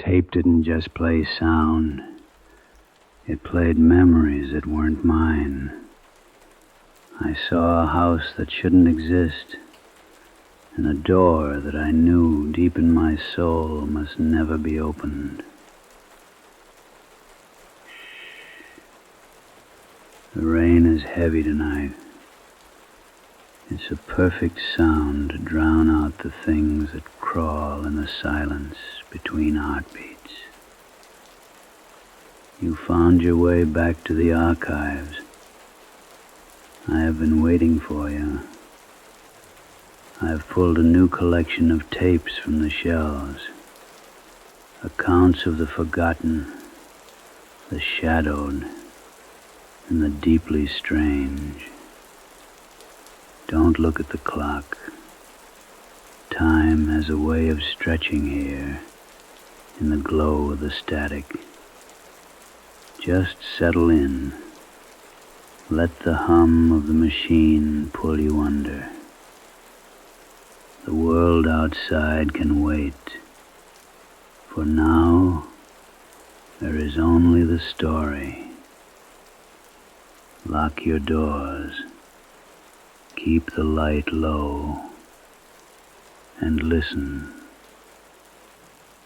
tape didn't just play sound. It played memories that weren't mine. I saw a house that shouldn't exist, and a door that I knew deep in my soul must never be opened. The rain is heavy tonight. It's a perfect sound to drown out the things that crawl in the silence between heartbeats. You found your way back to the archives. I have been waiting for you. I have pulled a new collection of tapes from the shelves. Accounts of the forgotten, the shadowed, and the deeply strange. Don't look at the clock. Time has a way of stretching here in the glow of the static. Just settle in. Let the hum of the machine pull you under. The world outside can wait. For now, there is only the story. Lock your doors. Keep the light low. And listen.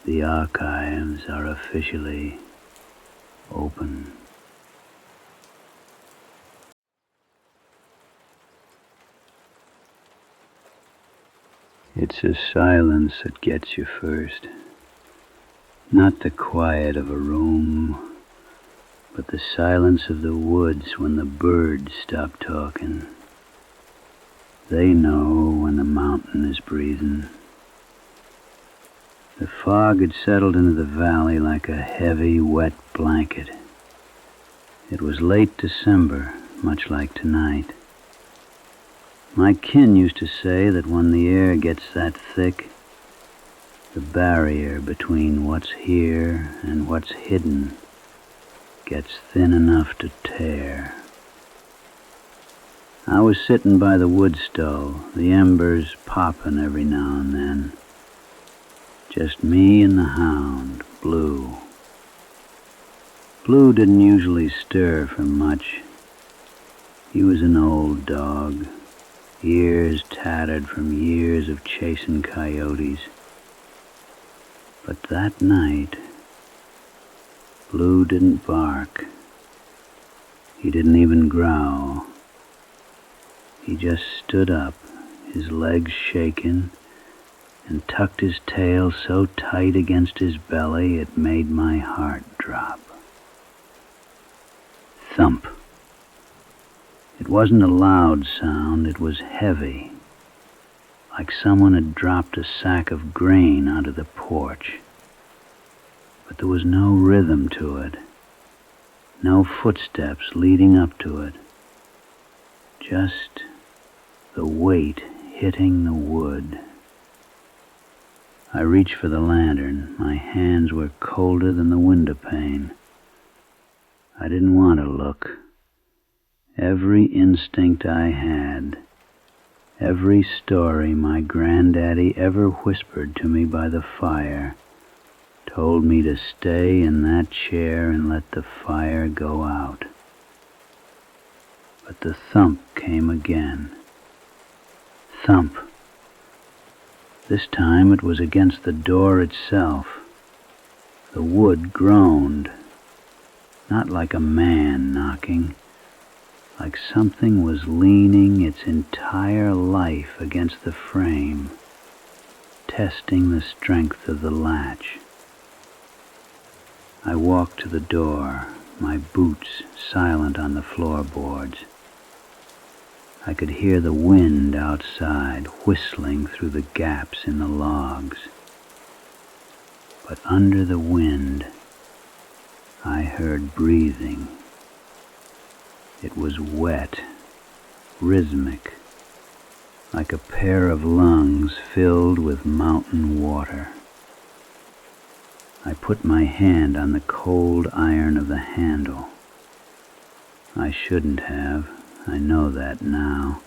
The archives are officially open. It's a silence that gets you first. Not the quiet of a room, but the silence of the woods when the birds stop talking. They know when the mountain is breathing. The fog had settled into the valley like a heavy, wet blanket. It was late December, much like tonight. My kin used to say that when the air gets that thick, the barrier between what's here and what's hidden gets thin enough to tear. I was sitting by the wood stove, the embers popping every now and then. Just me and the hound, Blue. Blue didn't usually stir for much. He was an old dog, ears tattered from years of chasing coyotes. But that night, Blue didn't bark. He didn't even growl. He just stood up, his legs shaking, and tucked his tail so tight against his belly it made my heart drop. Thump. It wasn't a loud sound, it was heavy, like someone had dropped a sack of grain onto the porch. But there was no rhythm to it, no footsteps leading up to it, just the weight hitting the wood. I reached for the lantern. My hands were colder than the window pane. I didn't want to look. Every instinct I had, every story my granddaddy ever whispered to me by the fire, told me to stay in that chair and let the fire go out. But the thump came again. Thump. This time it was against the door itself. The wood groaned, not like a man knocking, like something was leaning its entire life against the frame, testing the strength of the latch. I walked to the door, my boots silent on the floorboards. I could hear the wind outside whistling through the gaps in the logs. But under the wind, I heard breathing. It was wet, rhythmic, like a pair of lungs filled with mountain water. I put my hand on the cold iron of the handle. I shouldn't have. I know that now.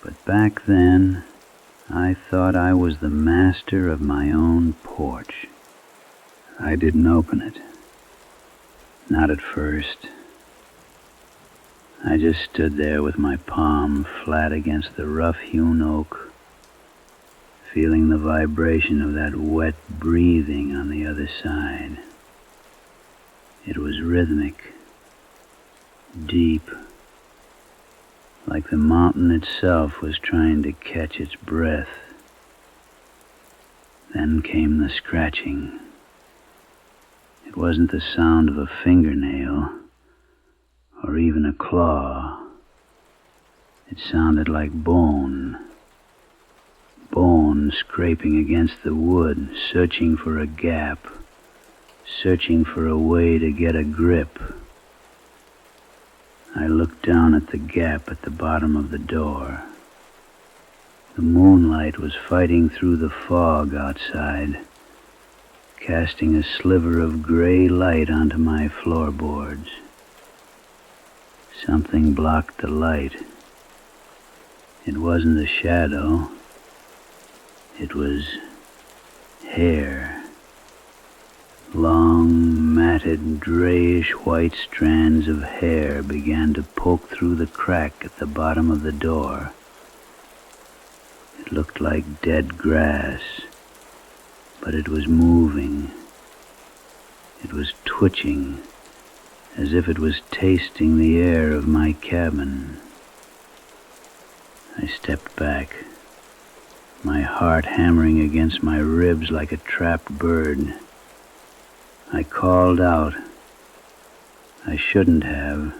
But back then, I thought I was the master of my own porch. I didn't open it. Not at first. I just stood there with my palm flat against the rough-hewn oak, feeling the vibration of that wet breathing on the other side. It was rhythmic, deep, like the mountain itself was trying to catch its breath. Then came the scratching. It wasn't the sound of a fingernail or even a claw. It sounded like bone scraping against the wood, searching for a gap, searching for a way to get a grip. I looked down at the gap at the bottom of the door. The moonlight was fighting through the fog outside, casting a sliver of gray light onto my floorboards. Something blocked the light. It wasn't a shadow. It was hair. Long, matted, grayish-white strands of hair began to poke through the crack at the bottom of the door. It looked like dead grass, but it was moving. It was twitching, as if it was tasting the air of my cabin. I stepped back, my heart hammering against my ribs like a trapped bird. I called out. I shouldn't have,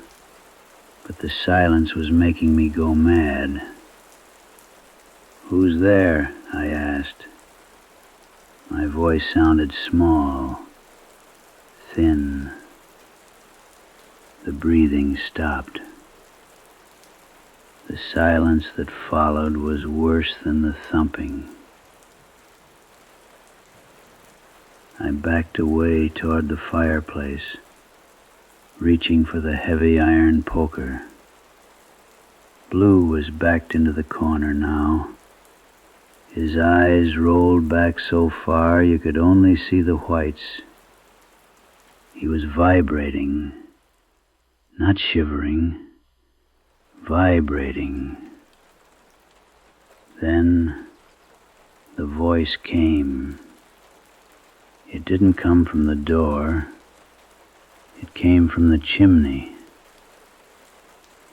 but the silence was making me go mad. "Who's there?" I asked. My voice sounded small, thin. The breathing stopped. The silence that followed was worse than the thumping. I backed away toward the fireplace, reaching for the heavy iron poker. Blue was backed into the corner now. His eyes rolled back so far you could only see the whites. He was vibrating, not shivering, vibrating. Then the voice came. It didn't come from the door. It came from the chimney.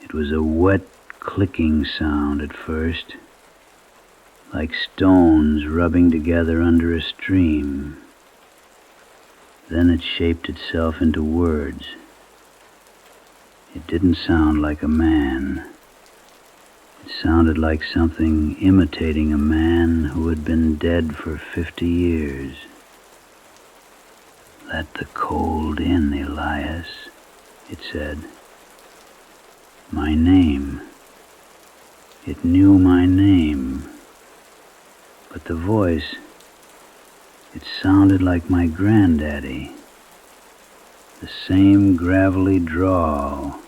It was a wet, clicking sound at first, like stones rubbing together under a stream. Then it shaped itself into words. It didn't sound like a man. It sounded like something imitating a man who had been dead for 50 years. "Let the cold in, Elias," it said. My name. It knew my name. But the voice, it sounded like my granddaddy. The same gravelly drawl,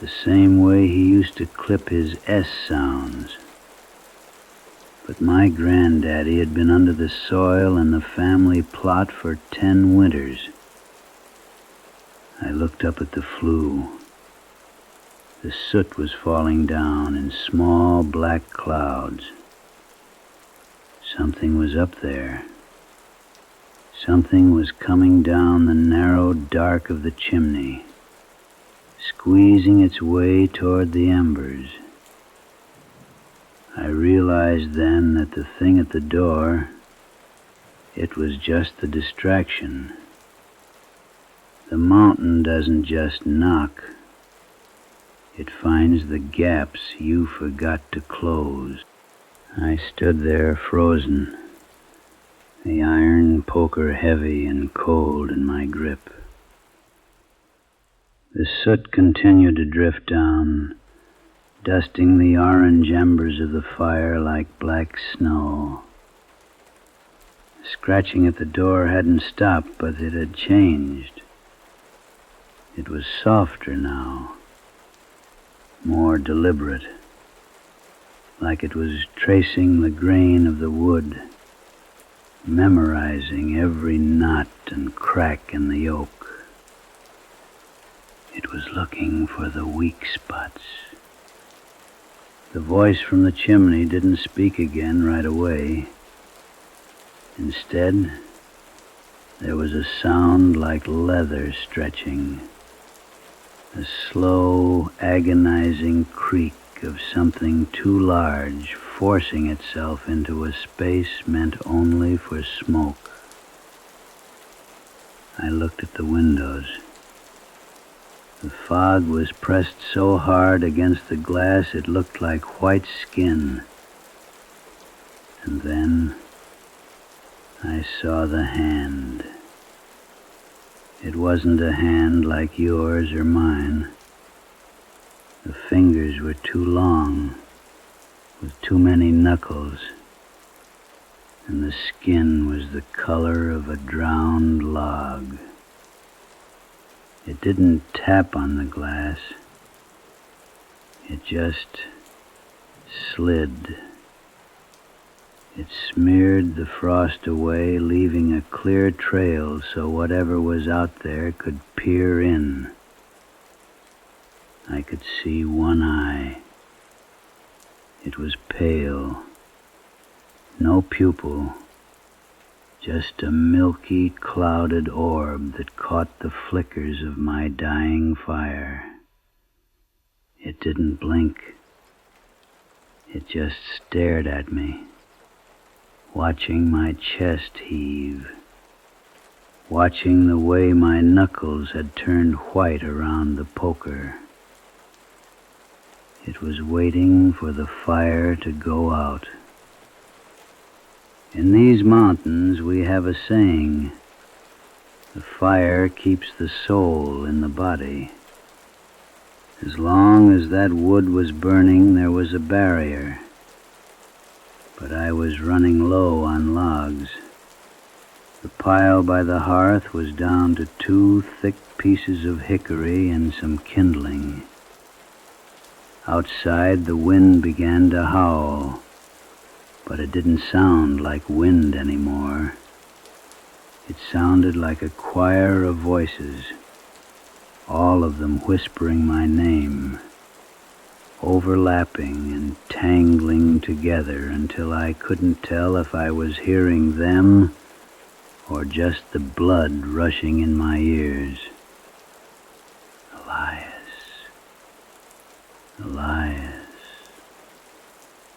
the same way he used to clip his S sounds. But my granddaddy had been under the soil in the family plot for 10 winters. I looked up at the flue. The soot was falling down in small black clouds. Something was up there. Something was coming down the narrow dark of the chimney, squeezing its way toward the embers. I realized then that the thing at the door, it was just the distraction. The mountain doesn't just knock. It finds the gaps you forgot to close. I stood there frozen, the iron poker heavy and cold in my grip. The soot continued to drift down, dusting the orange embers of the fire like black snow. The scratching at the door hadn't stopped, but it had changed. It was softer now, more deliberate, like it was tracing the grain of the wood, memorizing every knot and crack in the oak. It was looking for the weak spots. The voice from the chimney didn't speak again right away. Instead, there was a sound like leather stretching, a slow, agonizing creak of something too large forcing itself into a space meant only for smoke. I looked at the windows. The fog was pressed so hard against the glass it looked like white skin. And then I saw the hand. It wasn't a hand like yours or mine. The fingers were too long, with too many knuckles, and the skin was the color of a drowned log. It didn't tap on the glass. It just slid. It smeared the frost away, leaving a clear trail so whatever was out there could peer in. I could see one eye. It was pale. No pupil. Just a milky, clouded orb that caught the flickers of my dying fire. It didn't blink. It just stared at me, watching my chest heave, watching the way my knuckles had turned white around the poker. It was waiting for the fire to go out. In these mountains we have a saying, the fire keeps the soul in the body. As long as that wood was burning, there was a barrier. But I was running low on logs. The pile by the hearth was down to 2 thick pieces of hickory and some kindling. Outside, the wind began to howl, but it didn't sound like wind anymore. It sounded like a choir of voices, all of them whispering my name, overlapping and tangling together until I couldn't tell if I was hearing them or just the blood rushing in my ears. Elias. Elias.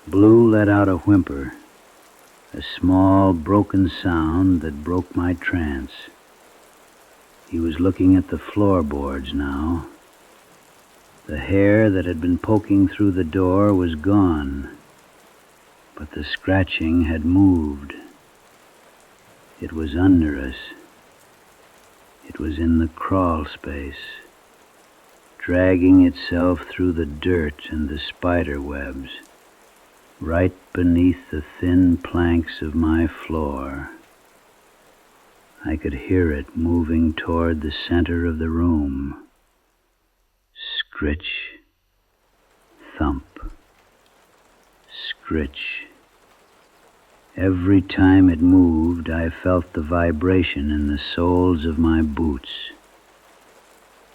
Blue let out a whimper, a small, broken sound that broke my trance. He was looking at the floorboards now. The hair that had been poking through the door was gone, but the scratching had moved. It was under us. It was in the crawl space, dragging itself through the dirt and the spider webs, right beneath the thin planks of my floor. I could hear it moving toward the center of the room. Scritch, thump, scritch. Every time it moved, I felt the vibration in the soles of my boots.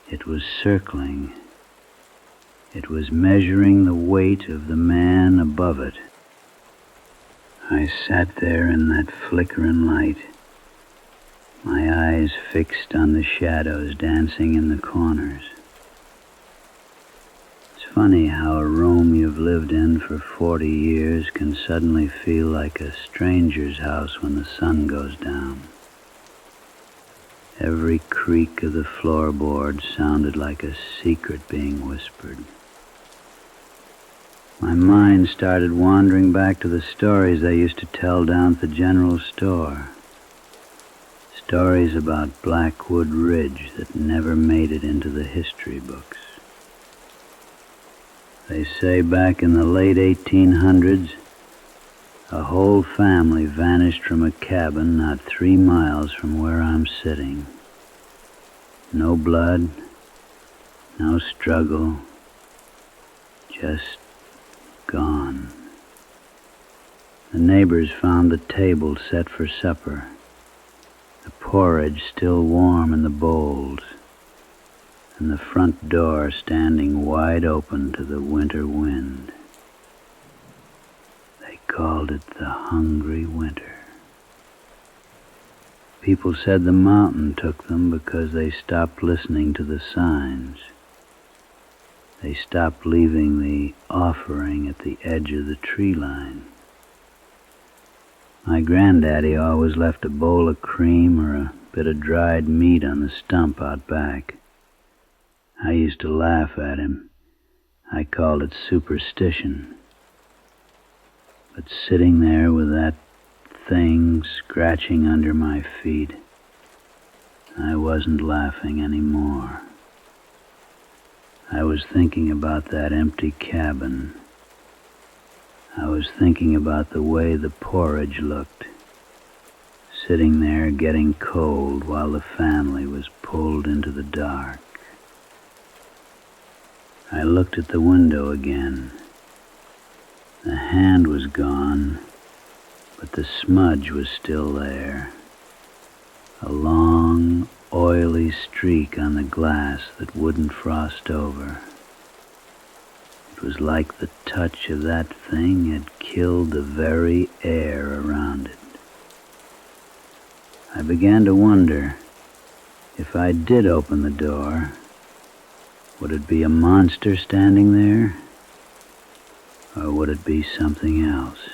It was circling. It was measuring the weight of the man above it. I sat there in that flickering light, my eyes fixed on the shadows dancing in the corners. It's funny how a room you've lived in for 40 years can suddenly feel like a stranger's house when the sun goes down. Every creak of the floorboards sounded like a secret being whispered. My mind started wandering back to the stories they used to tell down at the general store. Stories about Blackwood Ridge that never made it into the history books. They say back in the late 1800s, a whole family vanished from a cabin not 3 miles from where I'm sitting. No blood, no struggle, just gone. The neighbors found the table set for supper, the porridge still warm in the bowls, and the front door standing wide open to the winter wind. They called it the hungry winter. People said the mountain took them because they stopped listening to the signs. They stopped leaving the offering at the edge of the tree line. My granddaddy always left a bowl of cream or a bit of dried meat on the stump out back. I used to laugh at him. I called it superstition. But sitting there with that thing scratching under my feet, I wasn't laughing anymore. I was thinking about that empty cabin. I was thinking about the way the porridge looked, sitting there getting cold while the family was pulled into the dark. I looked at the window again. The hand was gone, but the smudge was still there, a long, oily streak on the glass that wouldn't frost over. It was like the touch of that thing had killed the very air around it. I began to wonder, if I did open the door, would it be a monster standing there? Or would it be something else?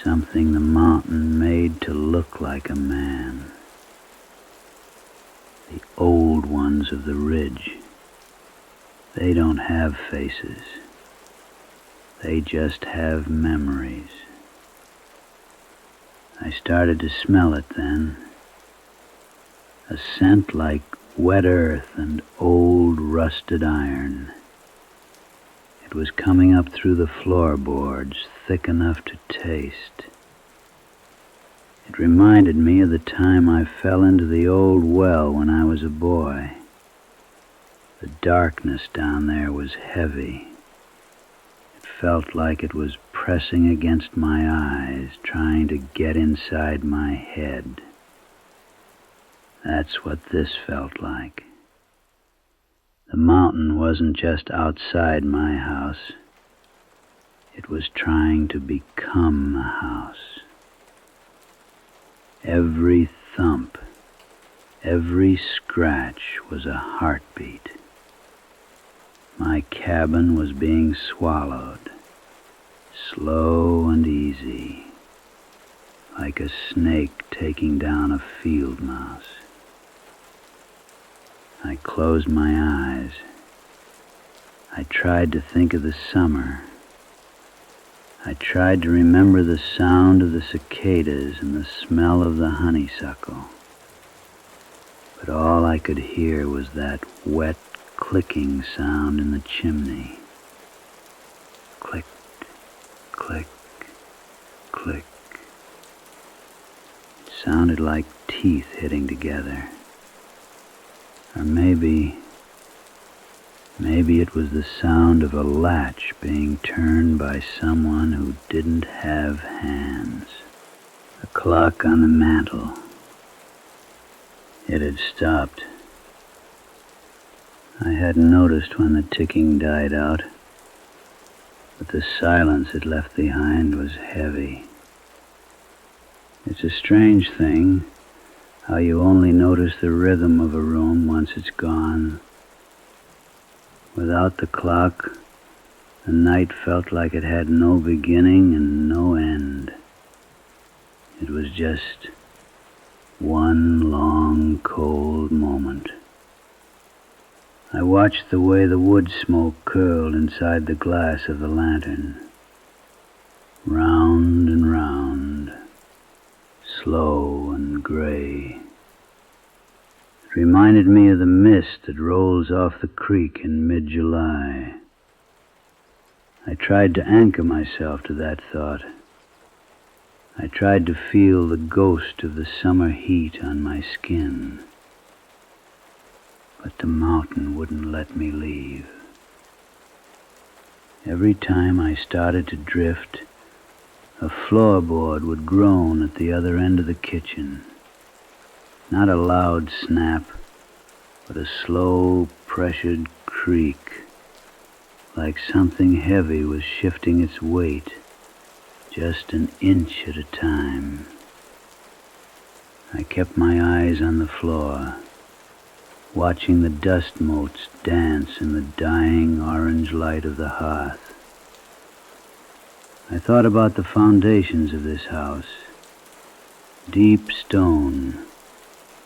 Something the mountain made to look like a man. The old ones of the ridge, they don't have faces. They just have memories. I started to smell it then. A scent like wet earth and old rusted iron. It was coming up through the floorboards, thick enough to taste. It reminded me of the time I fell into the old well when I was a boy. The darkness down there was heavy. It felt like it was pressing against my eyes, trying to get inside my head. That's what this felt like. The mountain wasn't just outside my house. It was trying to become a house. Every thump, every scratch was a heartbeat. My cabin was being swallowed, slow and easy, like a snake taking down a field mouse. I closed my eyes. I tried to think of the summer. I tried to remember the sound of the cicadas and the smell of the honeysuckle. But all I could hear was that wet, clicking sound in the chimney. Click, click, click. It sounded like teeth hitting together. Or maybe it was the sound of a latch being turned by someone who didn't have hands. The clock on the mantel. It had stopped. I hadn't noticed when the ticking died out, but the silence it left behind was heavy. It's a strange thing, how you only notice the rhythm of a room once it's gone. Without the clock, the night felt like it had no beginning and no end. It was just one long, cold moment. I watched the way the wood smoke curled inside the glass of the lantern. Round and round, slow and gray. It reminded me of the mist that rolls off the creek in mid-July. I tried to anchor myself to that thought. I tried to feel the ghost of the summer heat on my skin. But the mountain wouldn't let me leave. Every time I started to drift, A floorboard would groan at the other end of the kitchen. Not a loud snap, but a slow, pressured creak, like something heavy was shifting its weight, just an inch at a time. I kept my eyes on the floor, watching the dust motes dance in the dying orange light of the hearth. I thought about the foundations of this house, deep stone,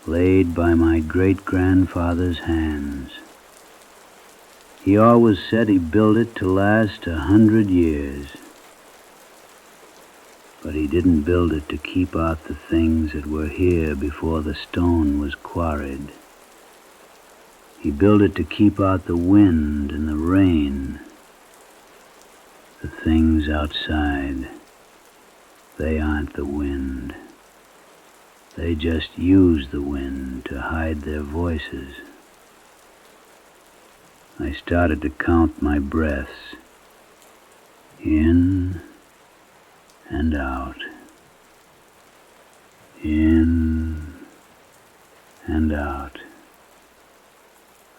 laid by my great-grandfather's hands. He always said he built it to last 100 years. But he didn't build it to keep out the things that were here before the stone was quarried. He built it to keep out the wind and the rain. The things outside, they aren't the wind. They just use the wind to hide their voices. I started to count my breaths, in and out, in and out.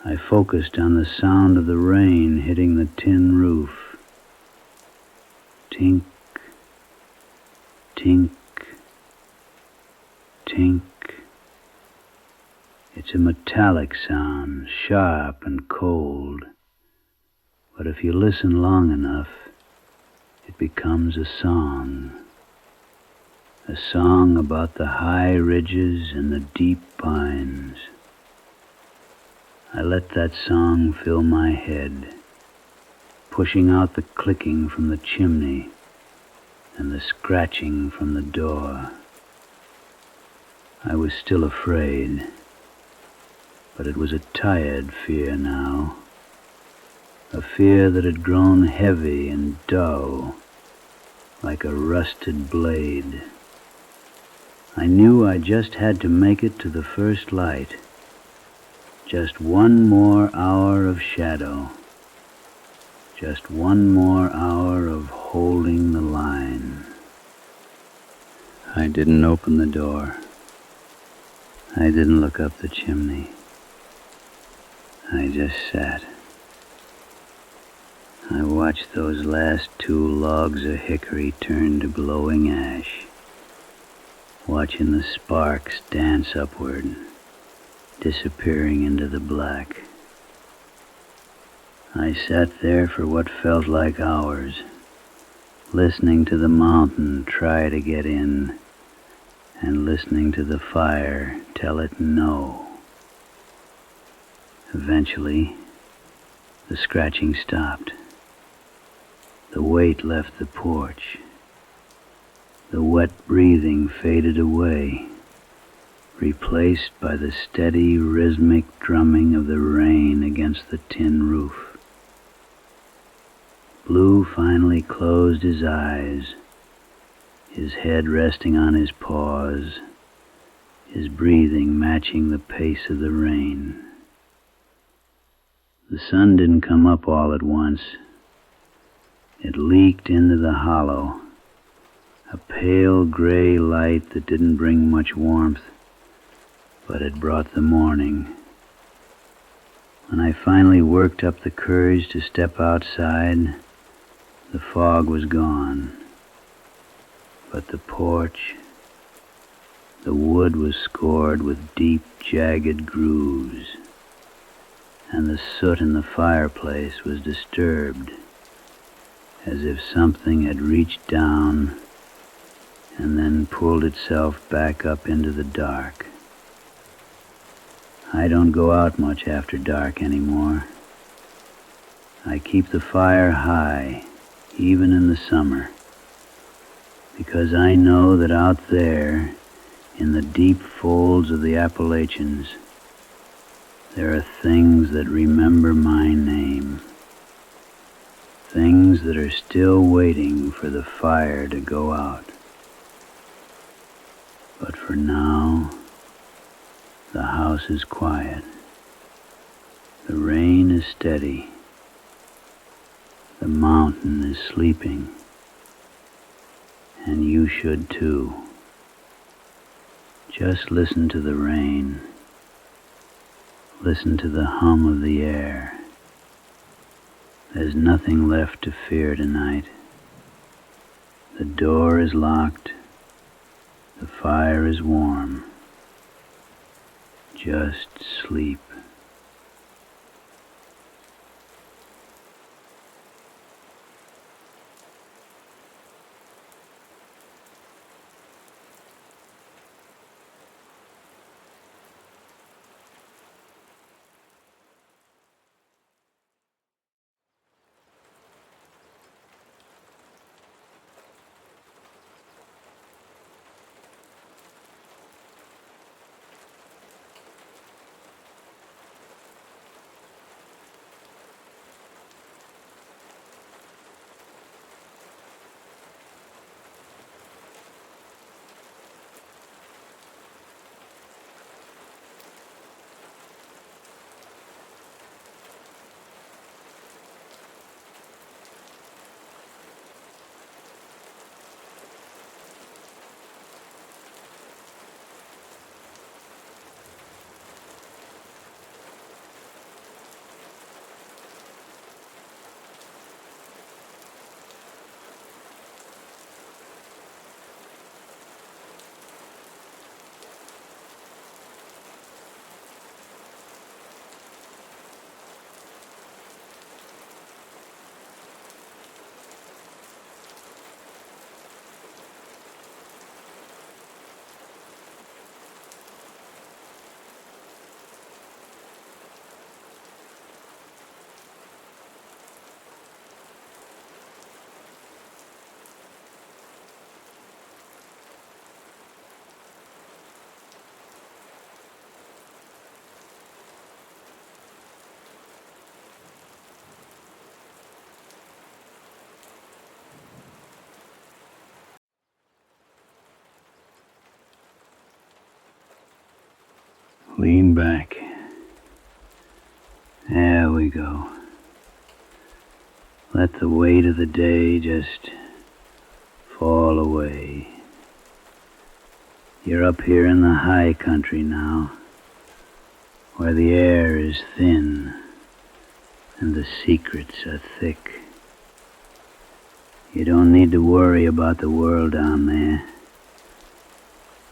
I focused on the sound of the rain hitting the tin roof. Tink, tink, tink. It's a metallic sound, sharp and cold. But if you listen long enough, it becomes a song about the high ridges and the deep pines. I let that song fill my head, pushing out the clicking from the chimney and the scratching from the door. I was still afraid, but it was a tired fear now, a fear that had grown heavy and dull, like a rusted blade. I knew I just had to make it to the first light, just one more hour of shadow, just one more hour of holding the line. I didn't open the door. I didn't look up the chimney. I just sat. I watched those last 2 logs of hickory turn to glowing ash, watching the sparks dance upward, disappearing into the black. I sat there for what felt like hours, listening to the mountain try to get in, and listening to the fire tell it no. Eventually, the scratching stopped. The weight left the porch. The wet breathing faded away, replaced by the steady, rhythmic drumming of the rain against the tin roof. Blue finally closed his eyes, his head resting on his paws, his breathing matching the pace of the rain. The sun didn't come up all at once. It leaked into the hollow, a pale gray light that didn't bring much warmth, but it brought the morning. When I finally worked up the courage to step outside, the fog was gone. But the porch, the wood was scored with deep, jagged grooves, and the soot in the fireplace was disturbed, as if something had reached down and then pulled itself back up into the dark. I don't go out much after dark anymore. I keep the fire high, even in the summer, because I know that out there, in the deep folds of the Appalachians, there are things that remember my name, things that are still waiting for the fire to go out. But for now, the house is quiet. The rain is steady. The mountain is sleeping. And you should too. Just listen to the rain. Listen to the hum of the air. There's nothing left to fear tonight. The door is locked. The fire is warm. Just sleep. Lean back. There we go. Let the weight of the day just fall away. You're up here in the high country now, where the air is thin and the secrets are thick. You don't need to worry about the world down there.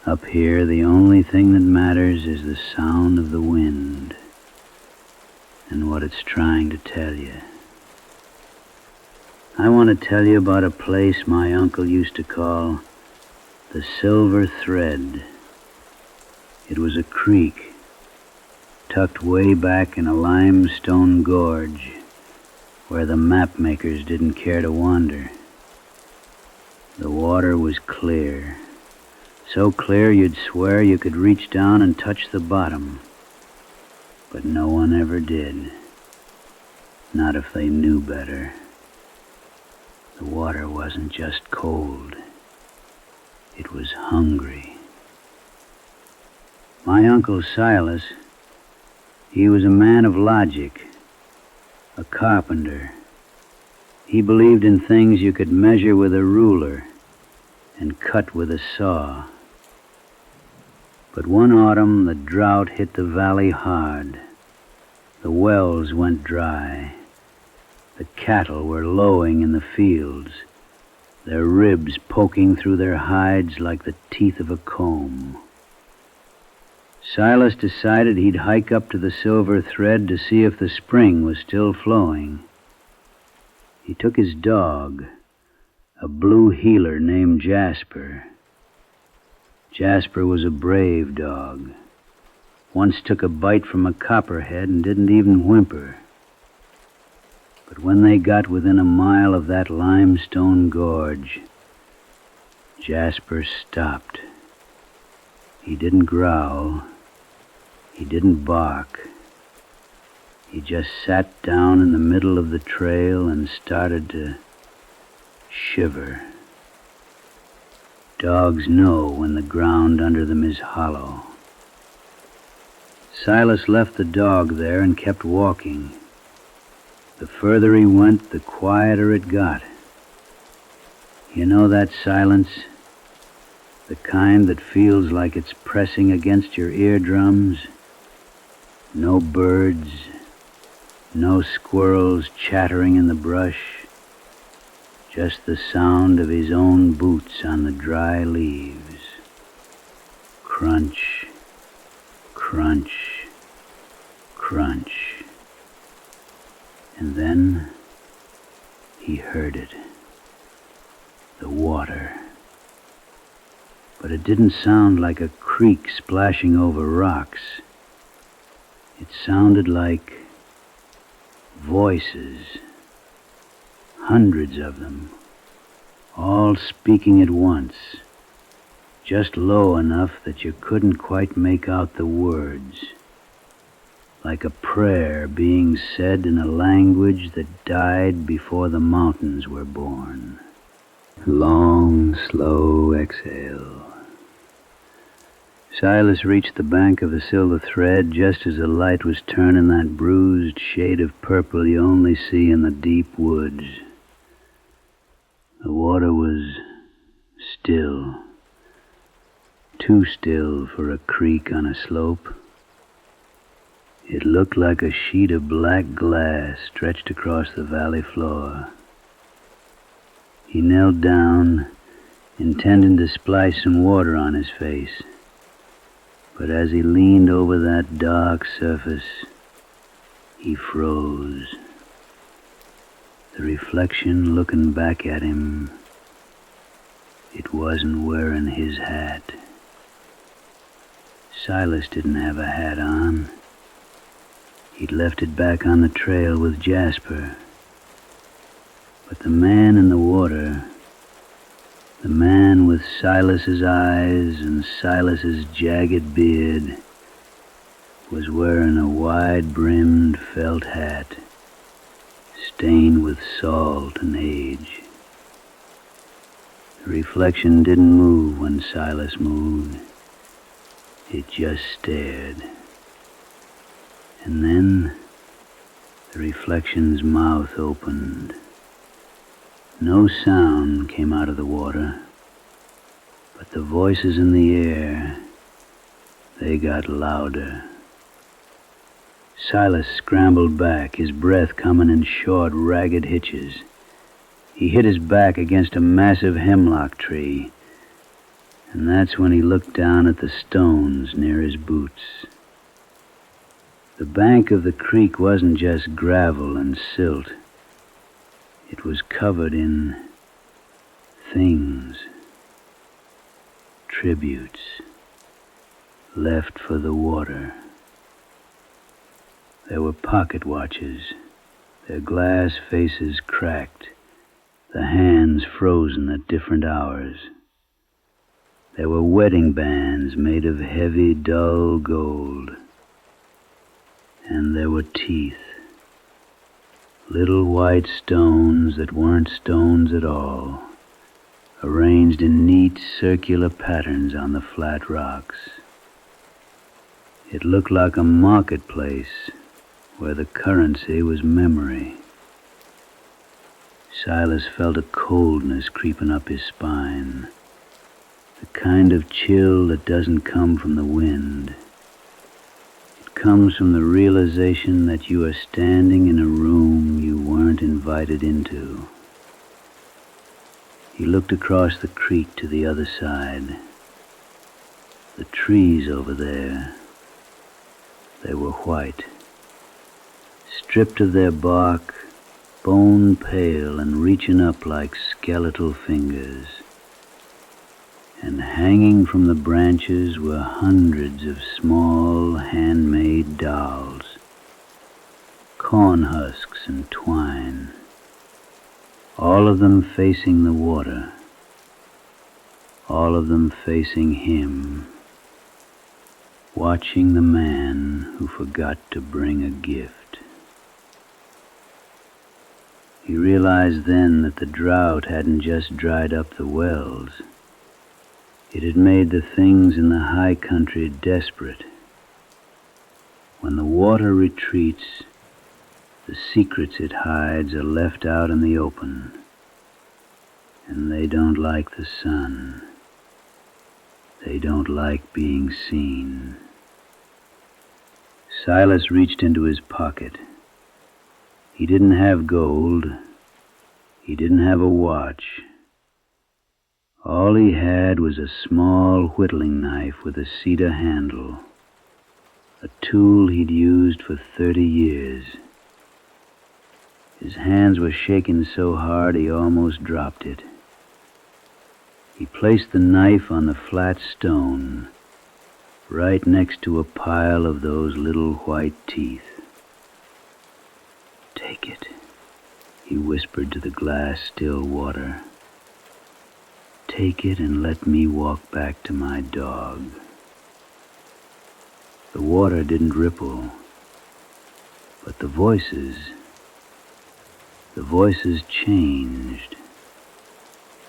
Up here, the only thing that matters is the sound of the wind and what it's trying to tell you. I want to tell you about a place my uncle used to call the Silver Thread. It was a creek tucked way back in a limestone gorge where the map makers didn't care to wander. The water was clear. So clear you'd swear you could reach down and touch the bottom. But no one ever did. Not if they knew better. The water wasn't just cold. It was hungry. My Uncle Silas, he was a man of logic, a carpenter. He believed in things you could measure with a ruler and cut with a saw. But one autumn, the drought hit the valley hard. The wells went dry. The cattle were lowing in the fields, their ribs poking through their hides like the teeth of a comb. Silas decided he'd hike up to the Silver Thread to see if the spring was still flowing. He took his dog, a blue heeler named Jasper. Jasper was a brave dog. Once took a bite from a copperhead and didn't even whimper. But when they got within a mile of that limestone gorge, Jasper stopped. He didn't growl. He didn't bark. He just sat down in the middle of the trail and started to shiver. Dogs know when the ground under them is hollow. Silas left the dog there and kept walking. The further he went, the quieter it got. You know that silence? The kind that feels like it's pressing against your eardrums? No birds, no squirrels chattering in the brush, just the sound of his own boots on the dry leaves. Crunch, crunch, crunch. And then he heard it. The water. But it didn't sound like a creek splashing over rocks. It sounded like voices, hundreds of them, all speaking at once, just low enough that you couldn't quite make out the words, like a prayer being said in a language that died before the mountains were born. Long, slow exhale. Silas reached the bank of the Silver Thread just as the light was turning that bruised shade of purple you only see in the deep woods. The water was still, too still for a creek on a slope. It looked like a sheet of black glass stretched across the valley floor. He knelt down, intending to splash some water on his face. But as he leaned over that dark surface, he froze. The reflection looking back at him, it wasn't wearing his hat. Silas didn't have a hat on. He'd left it back on the trail with Jasper. But the man in the water, the man with Silas's eyes and Silas's jagged beard, was wearing a wide-brimmed felt hat, stained with salt and age. The reflection didn't move when Silas moved. It just stared. And then the reflection's mouth opened. No sound came out of the water, but the voices in the air, they got louder. Silas scrambled back, his breath coming in short, ragged hitches. He hit his back against a massive hemlock tree, and that's when he looked down at the stones near his boots. The bank of the creek wasn't just gravel and silt. It was covered in things, tributes, left for the water. There were pocket watches, their glass faces cracked, the hands frozen at different hours. There were wedding bands made of heavy, dull gold. And there were teeth. Little white stones that weren't stones at all, arranged in neat circular patterns on the flat rocks. It looked like a marketplace where the currency was memory. Silas felt a coldness creeping up his spine, the kind of chill that doesn't come from the wind. Comes from the realization that you are standing in a room you weren't invited into. He looked across the creek to the other side. The trees over there, they were white, stripped of their bark, bone pale and reaching up like skeletal fingers. And hanging from the branches were hundreds of small handmade dolls, corn husks and twine, all of them facing the water, all of them facing him, watching the man who forgot to bring a gift. He realized then that the drought hadn't just dried up the wells. It had made the things in the high country desperate. When the water retreats, the secrets it hides are left out in the open. and they don't like the sun. They don't like being seen. Silas reached into his pocket. He didn't have gold. He didn't have a watch. All he had was a small whittling knife with a cedar handle, a tool he'd used for 30 years. His hands were shaking so hard he almost dropped it. He placed the knife on the flat stone, right next to a pile of those little white teeth. "Take it," he whispered to the glass still water. "Take it and let me walk back to my dog." The water didn't ripple, but the voices changed.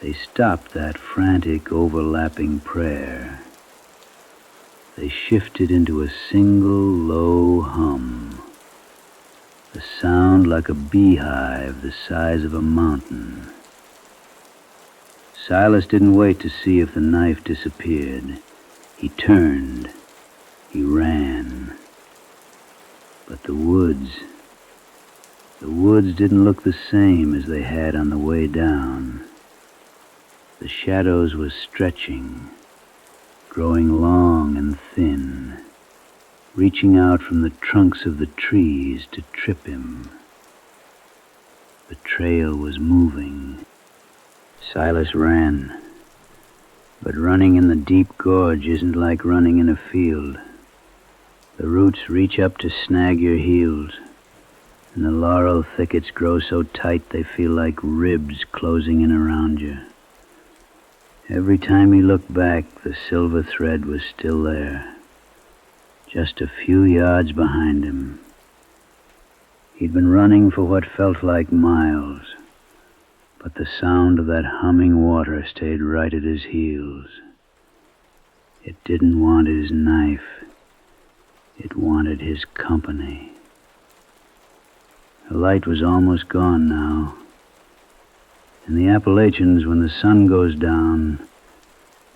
They stopped that frantic, overlapping prayer. They shifted into a single low hum, a sound like a beehive the size of a mountain. Silas didn't wait to see if the knife disappeared. He turned. He ran. But the woods didn't look the same as they had on the way down. The shadows were stretching, growing long and thin, reaching out from the trunks of the trees to trip him. The trail was moving. Silas ran, but running in the deep gorge isn't like running in a field. The roots reach up to snag your heels, and the laurel thickets grow so tight they feel like ribs closing in around you. Every time he looked back, the silver thread was still there, just a few yards behind him. He'd been running for what felt like miles, but the sound of that humming water stayed right at his heels. It didn't want his knife. It wanted his company. The light was almost gone now. In the Appalachians, when the sun goes down,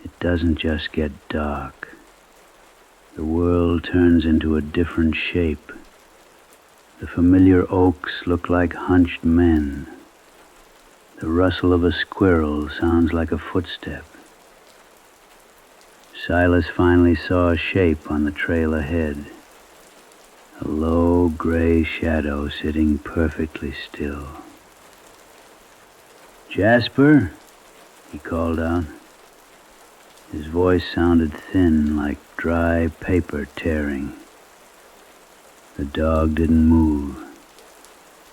it doesn't just get dark. The world turns into a different shape. The familiar oaks look like hunched men. The rustle of a squirrel sounds like a footstep. Silas finally saw a shape on the trail ahead. A low gray shadow sitting perfectly still. "Jasper," he called out. His voice sounded thin, like dry paper tearing. The dog didn't move.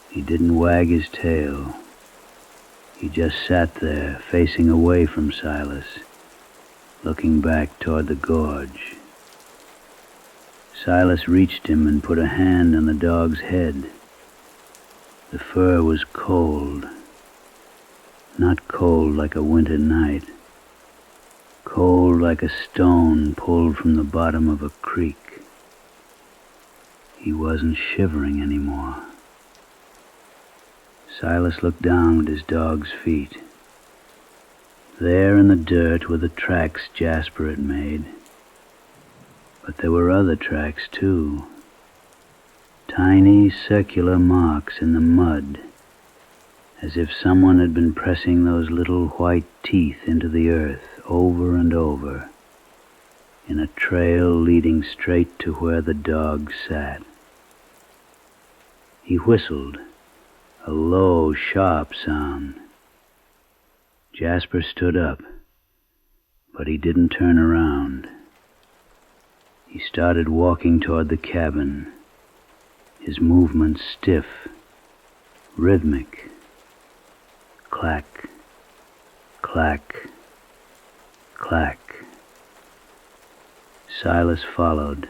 He didn't wag his tail. He just sat there, facing away from Silas, looking back toward the gorge. Silas reached him and put a hand on the dog's head. The fur was cold. Not cold like a winter night. Cold like a stone pulled from the bottom of a creek. He wasn't shivering anymore. Silas looked down at his dog's feet. There in the dirt were the tracks Jasper had made. But there were other tracks, too. Tiny circular marks in the mud, as if someone had been pressing those little white teeth into the earth over and over, in a trail leading straight to where the dog sat. He whistled, a low, sharp sound. Jasper stood up, but he didn't turn around. He started walking toward the cabin, his movements stiff, rhythmic. Clack, clack, clack. Silas followed,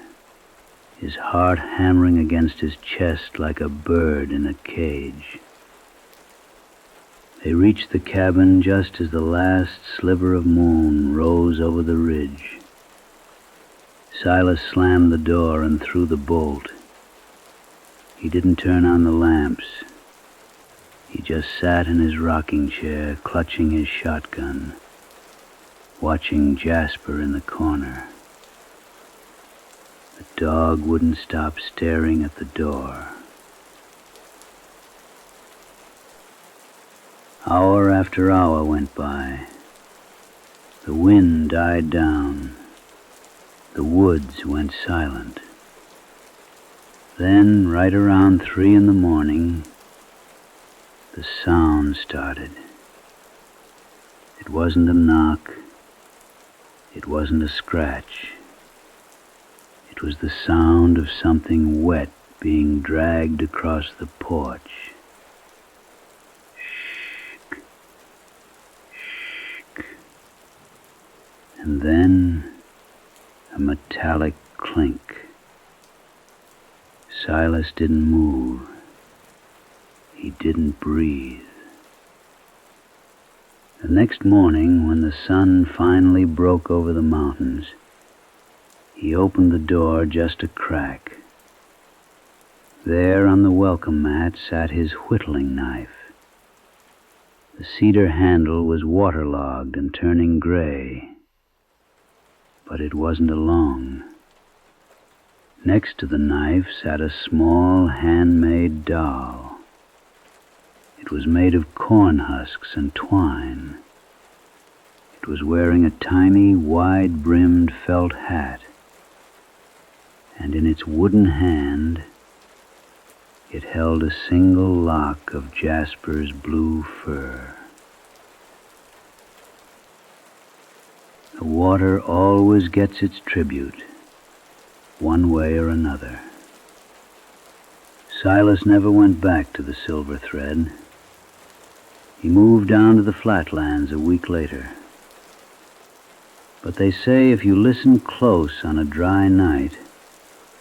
his heart hammering against his chest like a bird in a cage. They reached the cabin just as the last sliver of moon rose over the ridge. Silas slammed the door and threw the bolt. He didn't turn on the lamps. He just sat in his rocking chair, clutching his shotgun, watching Jasper in the corner. The dog wouldn't stop staring at the door. Hour after hour went by. The wind died down. The woods went silent. Then, right around 3 in the morning, the sound started. It wasn't a knock. It wasn't a scratch. It was the sound of something wet being dragged across the porch. Shk, shk. And then a metallic clink. Silas didn't move. He didn't breathe. The next morning, when the sun finally broke over the mountains, he opened the door just a crack. There on the welcome mat sat his whittling knife. The cedar handle was waterlogged and turning gray, but it wasn't alone. Next to the knife sat a small handmade doll. It was made of corn husks and twine. It was wearing a tiny, wide-brimmed felt hat, and in its wooden hand it held a single lock of Jasper's blue fur. The water always gets its tribute, one way or another. Silas never went back to the Silver Thread. He moved down to the flatlands a week later. But they say if you listen close on a dry night,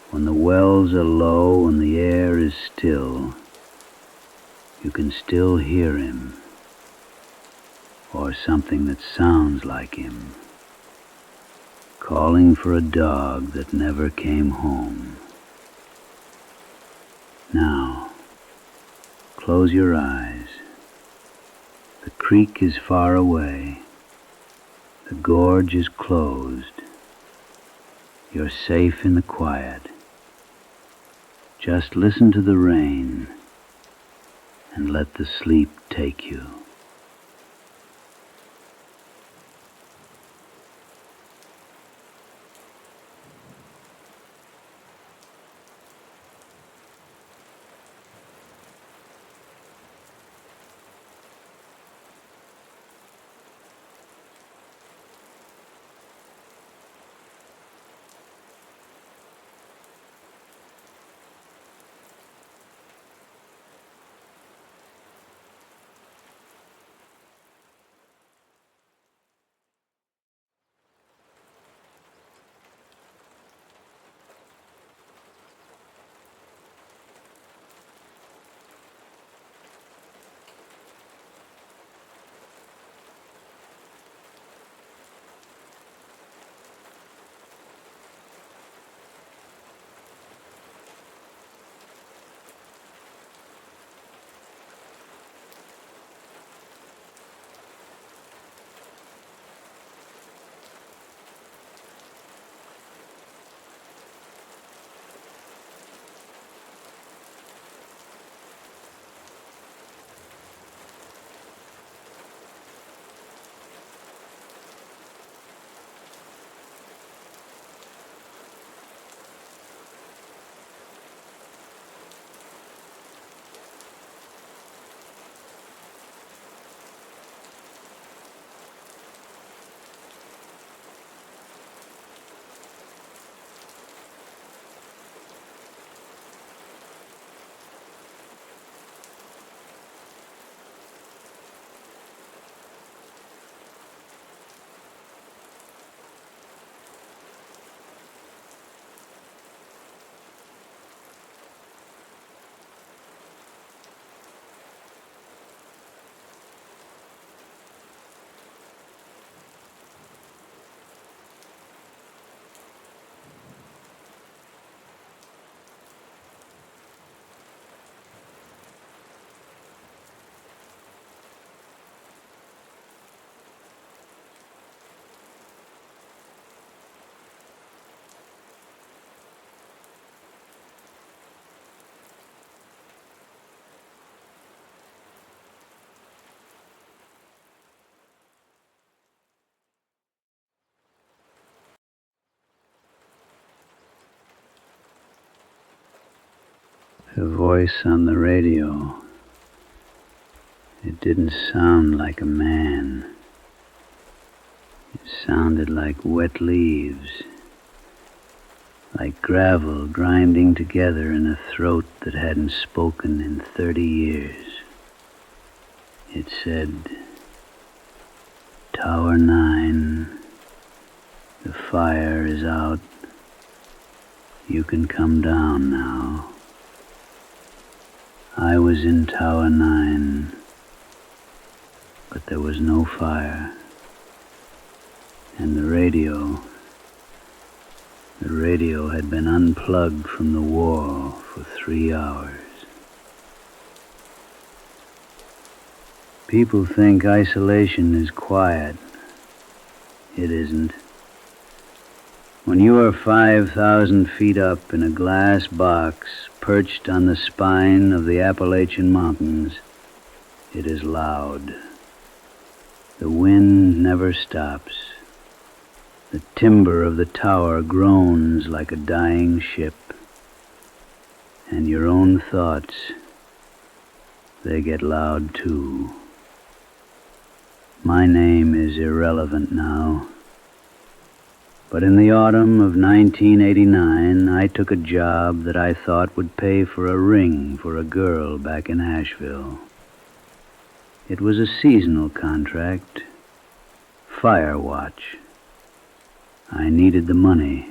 when the wells are low and the air is still, you can still hear him, or something that sounds like him, calling for a dog that never came home. Now, close your eyes. The creek is far away. The gorge is closed. You're safe in the quiet. Just listen to the rain and let the sleep take you. The voice on the radio. It didn't sound like a man. It sounded like wet leaves, like gravel grinding together in a throat that hadn't spoken in 30 years. It said, "Tower 9, the fire is out. You can come down now." I was in Tower 9, but there was no fire. And the radio had been unplugged from the wall for 3 hours. People think isolation is quiet. It isn't. When you are 5,000 feet up in a glass box perched on the spine of the Appalachian Mountains, it is loud. The wind never stops. The timber of the tower groans like a dying ship. And your own thoughts, they get loud too. My name is irrelevant now. But in the autumn of 1989, I took a job that I thought would pay for a ring for a girl back in Asheville. It was a seasonal contract, fire watch. I needed the money.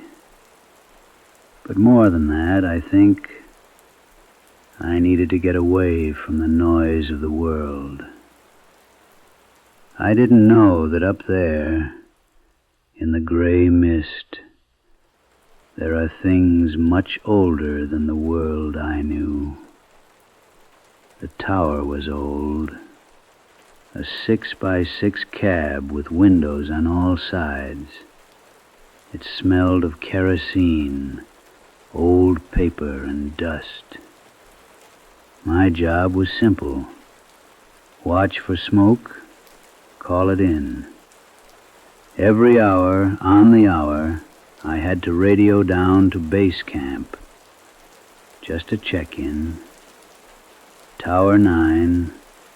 But more than that, I think I needed to get away from the noise of the world. I didn't know that up there, in the gray mist, there are things much older than the world I knew. The tower was old, a 6x6 cab with windows on all sides. It smelled of kerosene, old paper, and dust. My job was simple. Watch for smoke, call it in. Every hour, on the hour, I had to radio down to base camp. Just a check-in. Tower 9,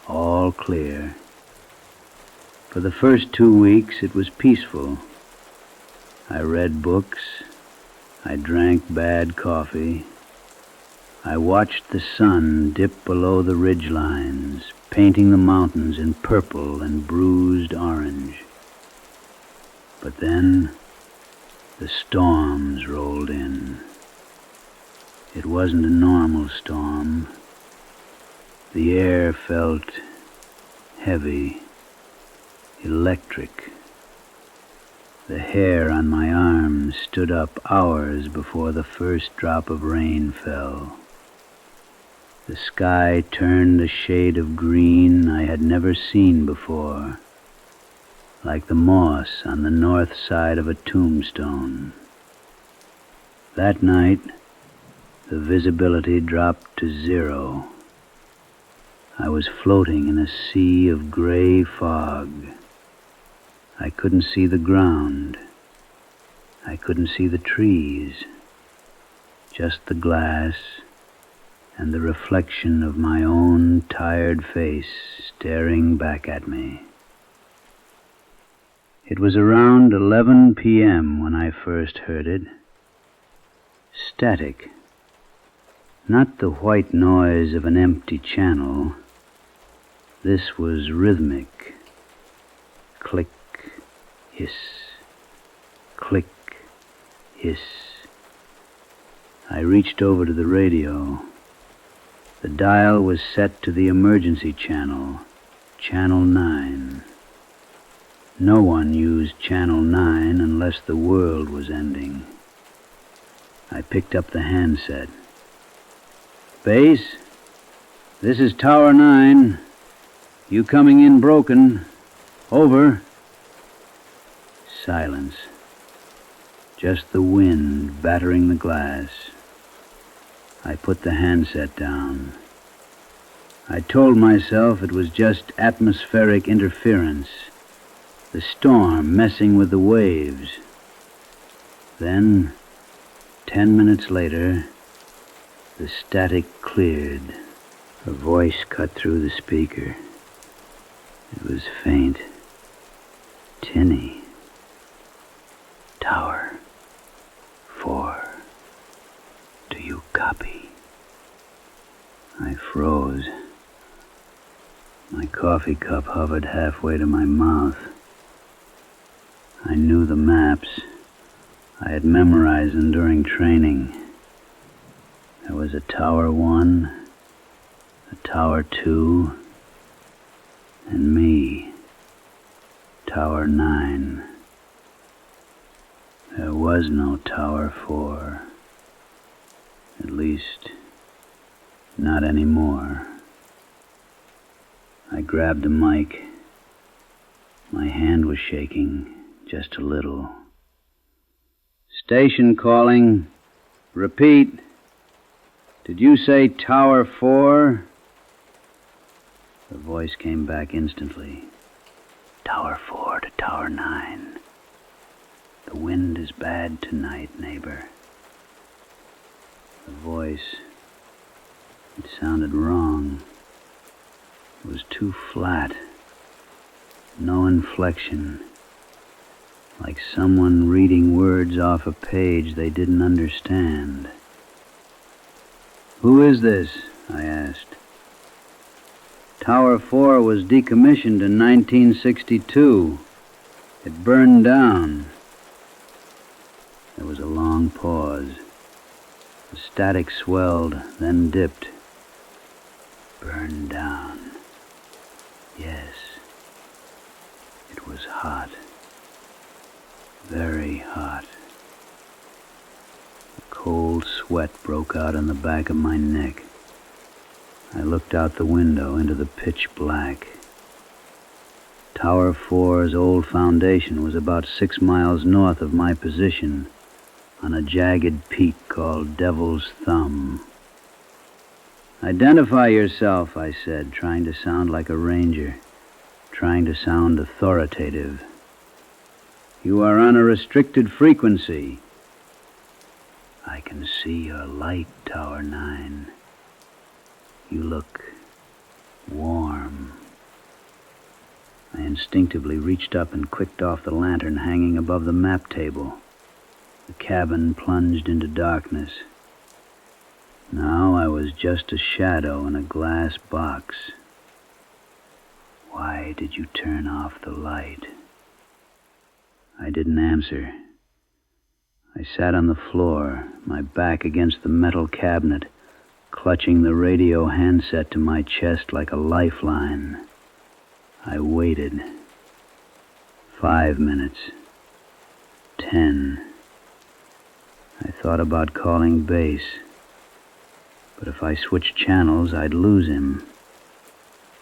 all clear. For the first 2 weeks, it was peaceful. I read books. I drank bad coffee. I watched the sun dip below the ridge lines, painting the mountains in purple and bruised orange. But then the storms rolled in. It wasn't a normal storm. The air felt heavy, electric. The hair on my arms stood up hours before the first drop of rain fell. The sky turned a shade of green I had never seen before, like the moss on the north side of a tombstone. That night, the visibility dropped to 0. I was floating in a sea of gray fog. I couldn't see the ground. I couldn't see the trees. Just the glass and the reflection of my own tired face staring back at me. It was around 11 p.m. when I first heard it. Static. Not the white noise of an empty channel. This was rhythmic. Click, hiss. Click, hiss. I reached over to the radio. The dial was set to the emergency channel, Channel 9. No one used Channel 9 unless the world was ending. I picked up the handset. "Base, this is Tower 9. You coming in broken. Over." Silence. Just the wind battering the glass. I put the handset down. I told myself it was just atmospheric interference, the storm messing with the waves. Then, 10 minutes later, The static cleared. A voice cut through the speaker. It was faint, tinny. Tower 4. Do you copy? I froze. My coffee cup hovered halfway to my mouth. I knew the maps. I had memorized them during training. There was a Tower 1, a Tower 2, and me, Tower 9. There was no Tower 4. At least, not anymore. I grabbed the mic. My hand was shaking, just a little. Station calling. Repeat. Did you say Tower 4? The voice came back instantly. Tower 4 to Tower 9. The wind is bad tonight, neighbor. The voice, it sounded wrong. It was too flat. No inflection. Like someone reading words off a page they didn't understand. Who is this? I asked. Tower 4 was decommissioned in 1962. It burned down. There was a long pause. The static swelled, then dipped. Burned down. Yes. It was hot. Very hot. A cold sweat broke out on the back of my neck. I looked out the window into the pitch black. Tower 4's old foundation was about 6 miles north of my position, on a jagged peak called Devil's Thumb. Identify yourself, I said, trying to sound like a ranger, trying to sound authoritative. You are on a restricted frequency. I can see your light, Tower 9. You look warm. I instinctively reached up and clicked off the lantern hanging above the map table. The cabin plunged into darkness. Now I was just a shadow in a glass box. Why did you turn off the light? I didn't answer. I sat on the floor, my back against the metal cabinet, clutching the radio handset to my chest like a lifeline. I waited. 5 minutes. 10. I thought about calling base, but if I switched channels, I'd lose him.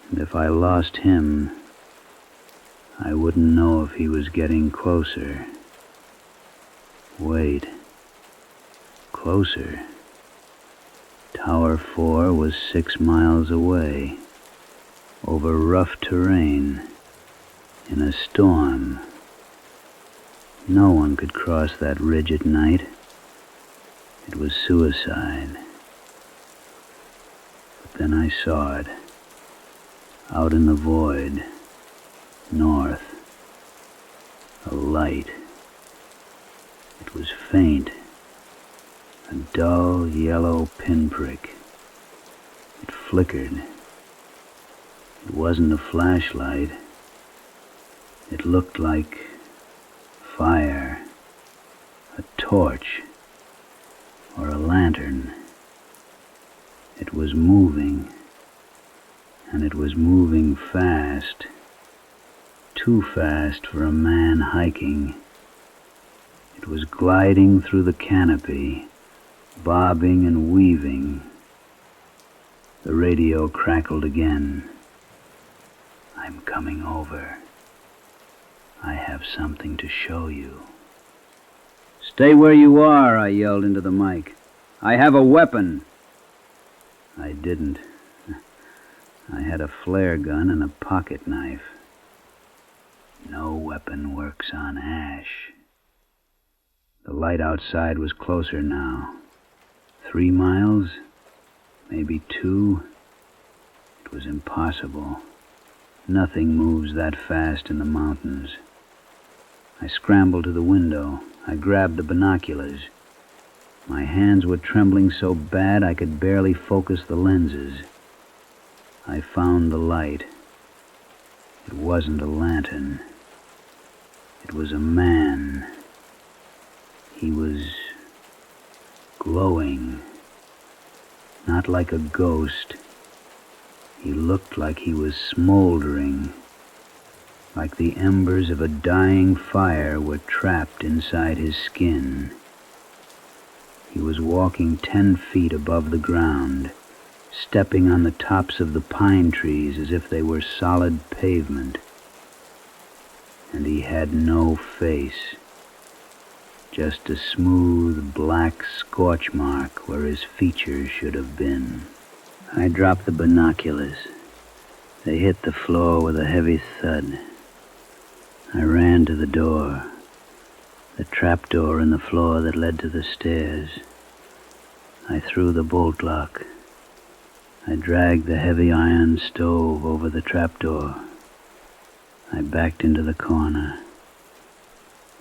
And if I lost him, I wouldn't know if he was getting closer. Wait. Closer. Tower 4 was 6 miles away, over rough terrain, in a storm. No one could cross that ridge at night. It was suicide. But then I saw it, out in the void, north, a light. It was faint, a dull yellow pinprick. It flickered. It wasn't a flashlight. It looked like fire, a torch, or a lantern. It was moving, and it was moving fast, too fast for a man hiking. It was gliding through the canopy, bobbing and weaving. The radio crackled again. I'm coming over. I have something to show you. Stay where you are, I yelled into the mic. I have a weapon. I didn't. I had a flare gun and a pocket knife. No weapon works on ash. The light outside was closer now. 3 miles? maybe 2. It was impossible. Nothing moves that fast in the mountains. I scrambled to the window. I grabbed the binoculars. My hands were trembling so bad I could barely focus the lenses. I found the light. It wasn't a lantern. It was a man. He was glowing. Not like a ghost. He looked like he was smoldering, like the embers of a dying fire were trapped inside his skin. He was walking 10 feet above the ground, stepping on the tops of the pine trees as if they were solid pavement. And he had no face, just a smooth black scorch mark where his features should have been. I dropped the binoculars. They hit the floor with a heavy thud. I ran to the door, the trapdoor in the floor that led to the stairs. I threw the bolt lock. I dragged the heavy iron stove over the trapdoor. I backed into the corner.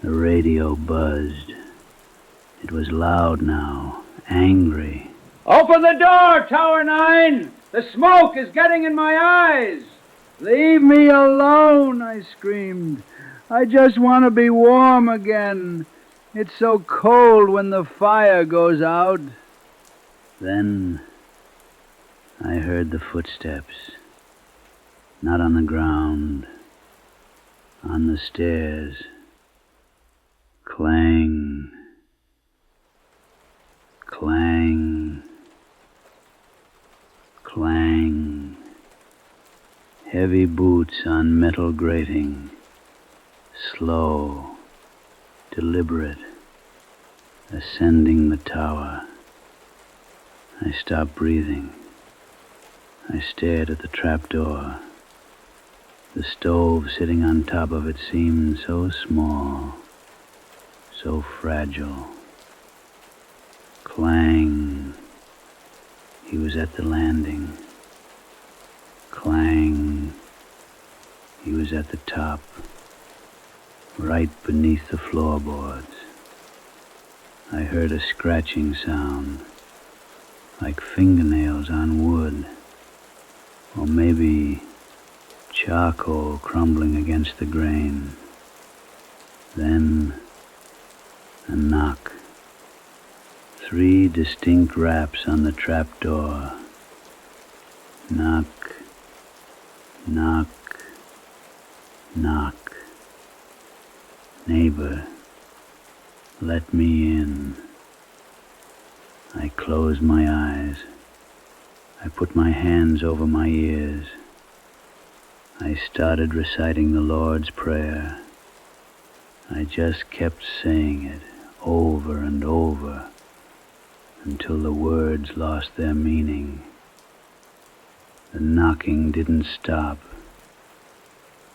The radio buzzed. It was loud now, angry. Open the door, Tower 9! The smoke is getting in my eyes! Leave me alone, I screamed. I just want to be warm again. It's so cold when the fire goes out. Then I heard the footsteps. Not on the ground, on the stairs. Clang, clang, clang. Heavy boots on metal grating. Slow, deliberate, ascending the tower. I stopped breathing. I stared at the trapdoor. The stove sitting on top of it seemed so small, so fragile. Clang. He was at the landing. Clang. He was at the top, right beneath the floorboards. I heard a scratching sound, like fingernails on wood, or maybe charcoal crumbling against the grain. Then a knock. 3 distinct raps on the trapdoor. Knock, knock, knock. Neighbor, let me in. I closed my eyes. I put my hands over my ears. I started reciting the Lord's Prayer. I just kept saying it over and over until the words lost their meaning. The knocking didn't stop.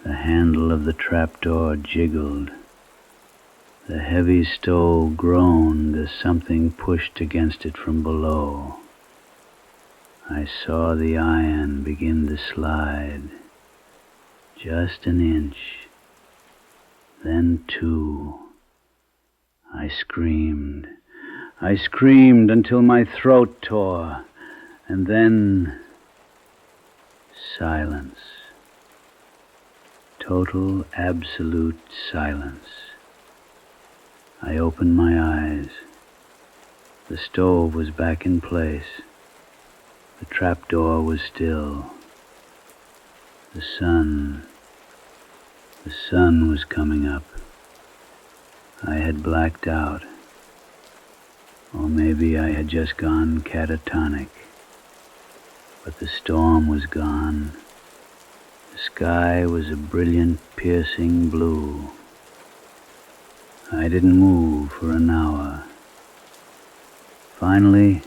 The handle of the trapdoor jiggled. The heavy stove groaned as something pushed against it from below. I saw the iron begin to slide. Just an inch. Then 2. I screamed. I screamed until my throat tore. And then silence. Total, absolute silence. I opened my eyes. The stove was back in place. The trapdoor was still. The sun was coming up. I had blacked out. Or maybe I had just gone catatonic. But the storm was gone. The sky was a brilliant, piercing blue. I didn't move for an hour. Finally,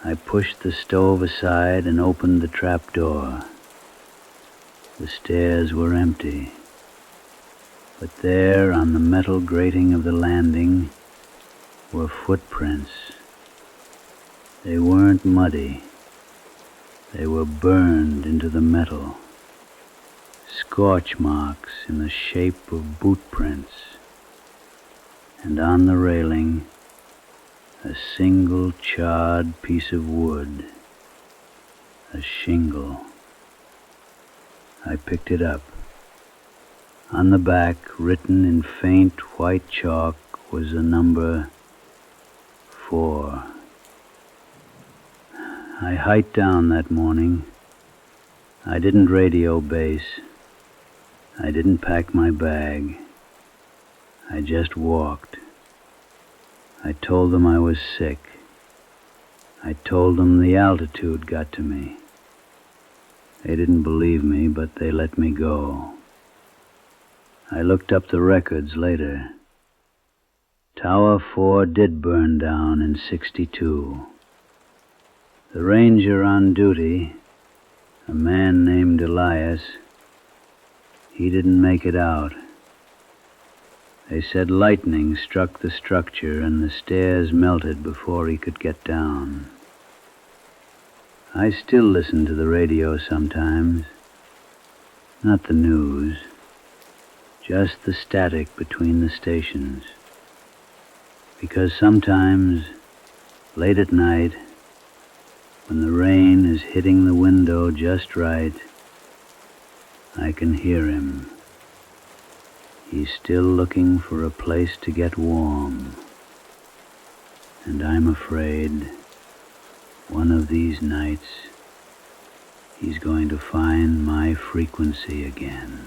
I pushed the stove aside and opened the trapdoor. The stairs were empty. But there, on the metal grating of the landing, were footprints. They weren't muddy. They were burned into the metal, scorch marks in the shape of boot prints, and on the railing, a single charred piece of wood, a shingle. I picked it up. On the back, written in faint white chalk, was the number 4. I hiked down that morning. I didn't radio base. I didn't pack my bag. I just walked. I told them I was sick. I told them the altitude got to me. They didn't believe me, but they let me go. I looked up the records later. Tower 4 did burn down in '62. The ranger on duty, a man named Elias, he didn't make it out. They said lightning struck the structure and the stairs melted before he could get down. I still listen to the radio sometimes. Not the news, just the static between the stations. Because sometimes, late at night, when the rain is hitting the window just right, I can hear him. He's still looking for a place to get warm. And I'm afraid one of these nights he's going to find my frequency again.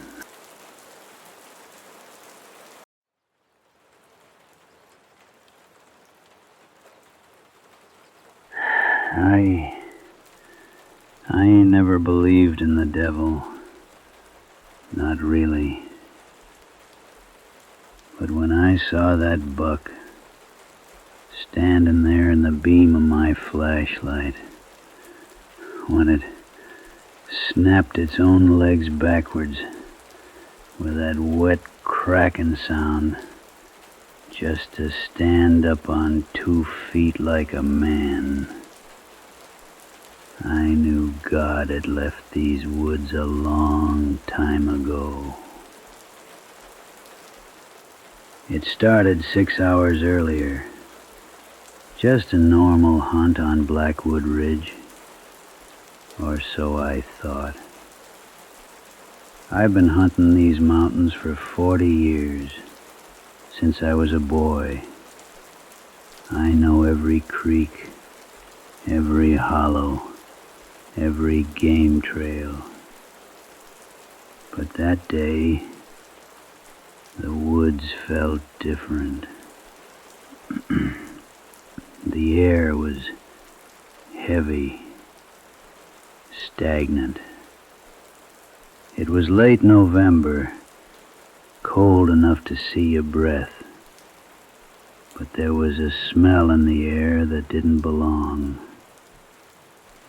I ain't never believed in the devil. Not really. But when I saw that buck standing there in the beam of my flashlight, when it snapped its own legs backwards with that wet cracking sound, just to stand up on 2 feet like a man, I knew God had left these woods a long time ago. It started 6 hours earlier. Just a normal hunt on Blackwood Ridge. Or so I thought. I've been hunting these mountains for 40 years, since I was a boy. I know every creek, every hollow, every game trail. But that day, the woods felt different. The air was heavy, stagnant. It was late November, cold enough to see your breath, but there was a smell in the air that didn't belong,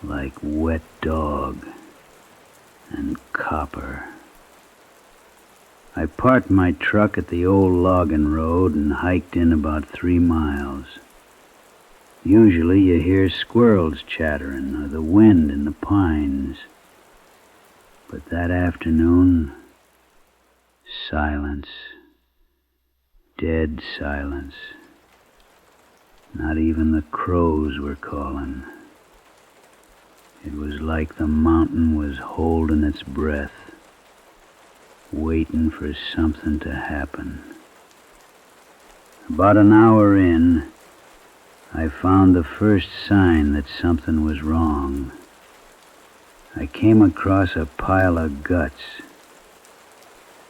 like wet dog and copper. I parked my truck at the old logging road and hiked in about 3 miles. Usually you hear squirrels chattering or the wind in the pines. But that afternoon, silence, dead silence. Not even the crows were calling. It was like the mountain was holding its breath, waiting for something to happen. About an hour in, I found the first sign that something was wrong. I came across a pile of guts.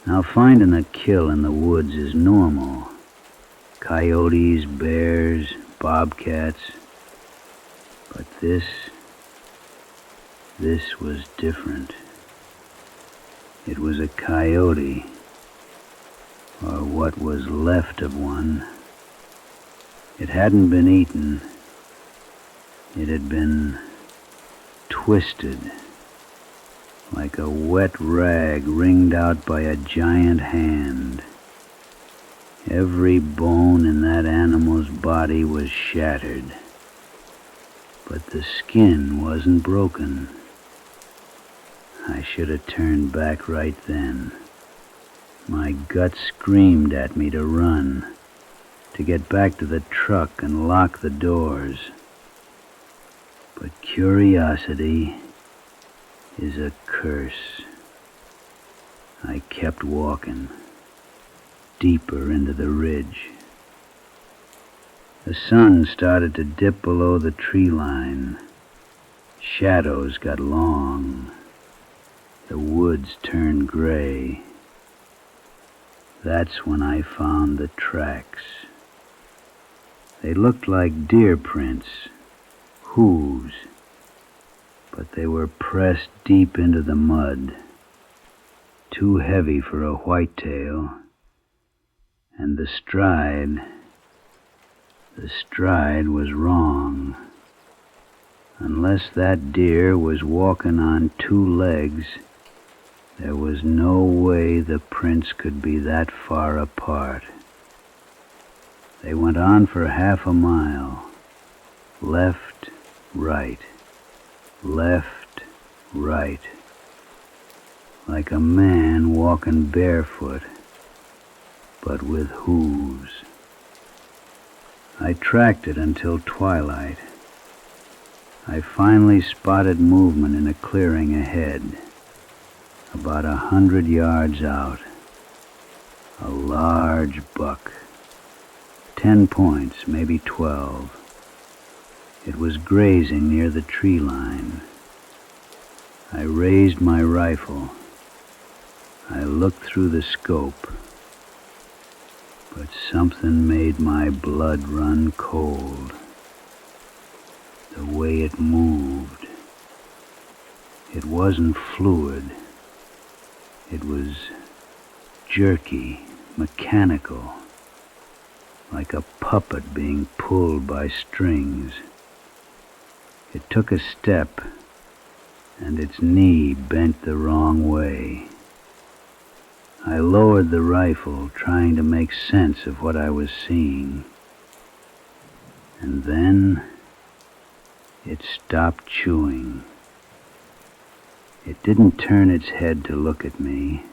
Now, finding a kill in the woods is normal. Coyotes, bears, bobcats. But this was different. It was a coyote, or what was left of one. It hadn't been eaten. It had been twisted, like a wet rag wringed out by a giant hand. Every bone in that animal's body was shattered, but the skin wasn't broken. I should have turned back right then. My gut screamed at me to run, to get back to the truck and lock the doors. But curiosity is a curse. I kept walking, deeper into the ridge. The sun started to dip below the tree line. Shadows got long. The woods turned gray. That's when I found the tracks. They looked like deer prints, hooves, but they were pressed deep into the mud, too heavy for a whitetail, and the stride was wrong. Unless that deer was walking on two legs, there was no way the prints could be that far apart. They went on for half a mile, left, right, left, right, like a man walking barefoot, but with hooves. I tracked it until twilight. I finally spotted movement in a clearing ahead, about 100 yards out. A large buck, 10 points, maybe 12. It was grazing near the tree line. I raised my rifle. I looked through the scope, but something made my blood run cold. The way it moved. It wasn't fluid. It was jerky, mechanical, like a puppet being pulled by strings. It took a step, and its knee bent the wrong way. I lowered the rifle, trying to make sense of what I was seeing. And then it stopped chewing. It didn't turn its head to look at me.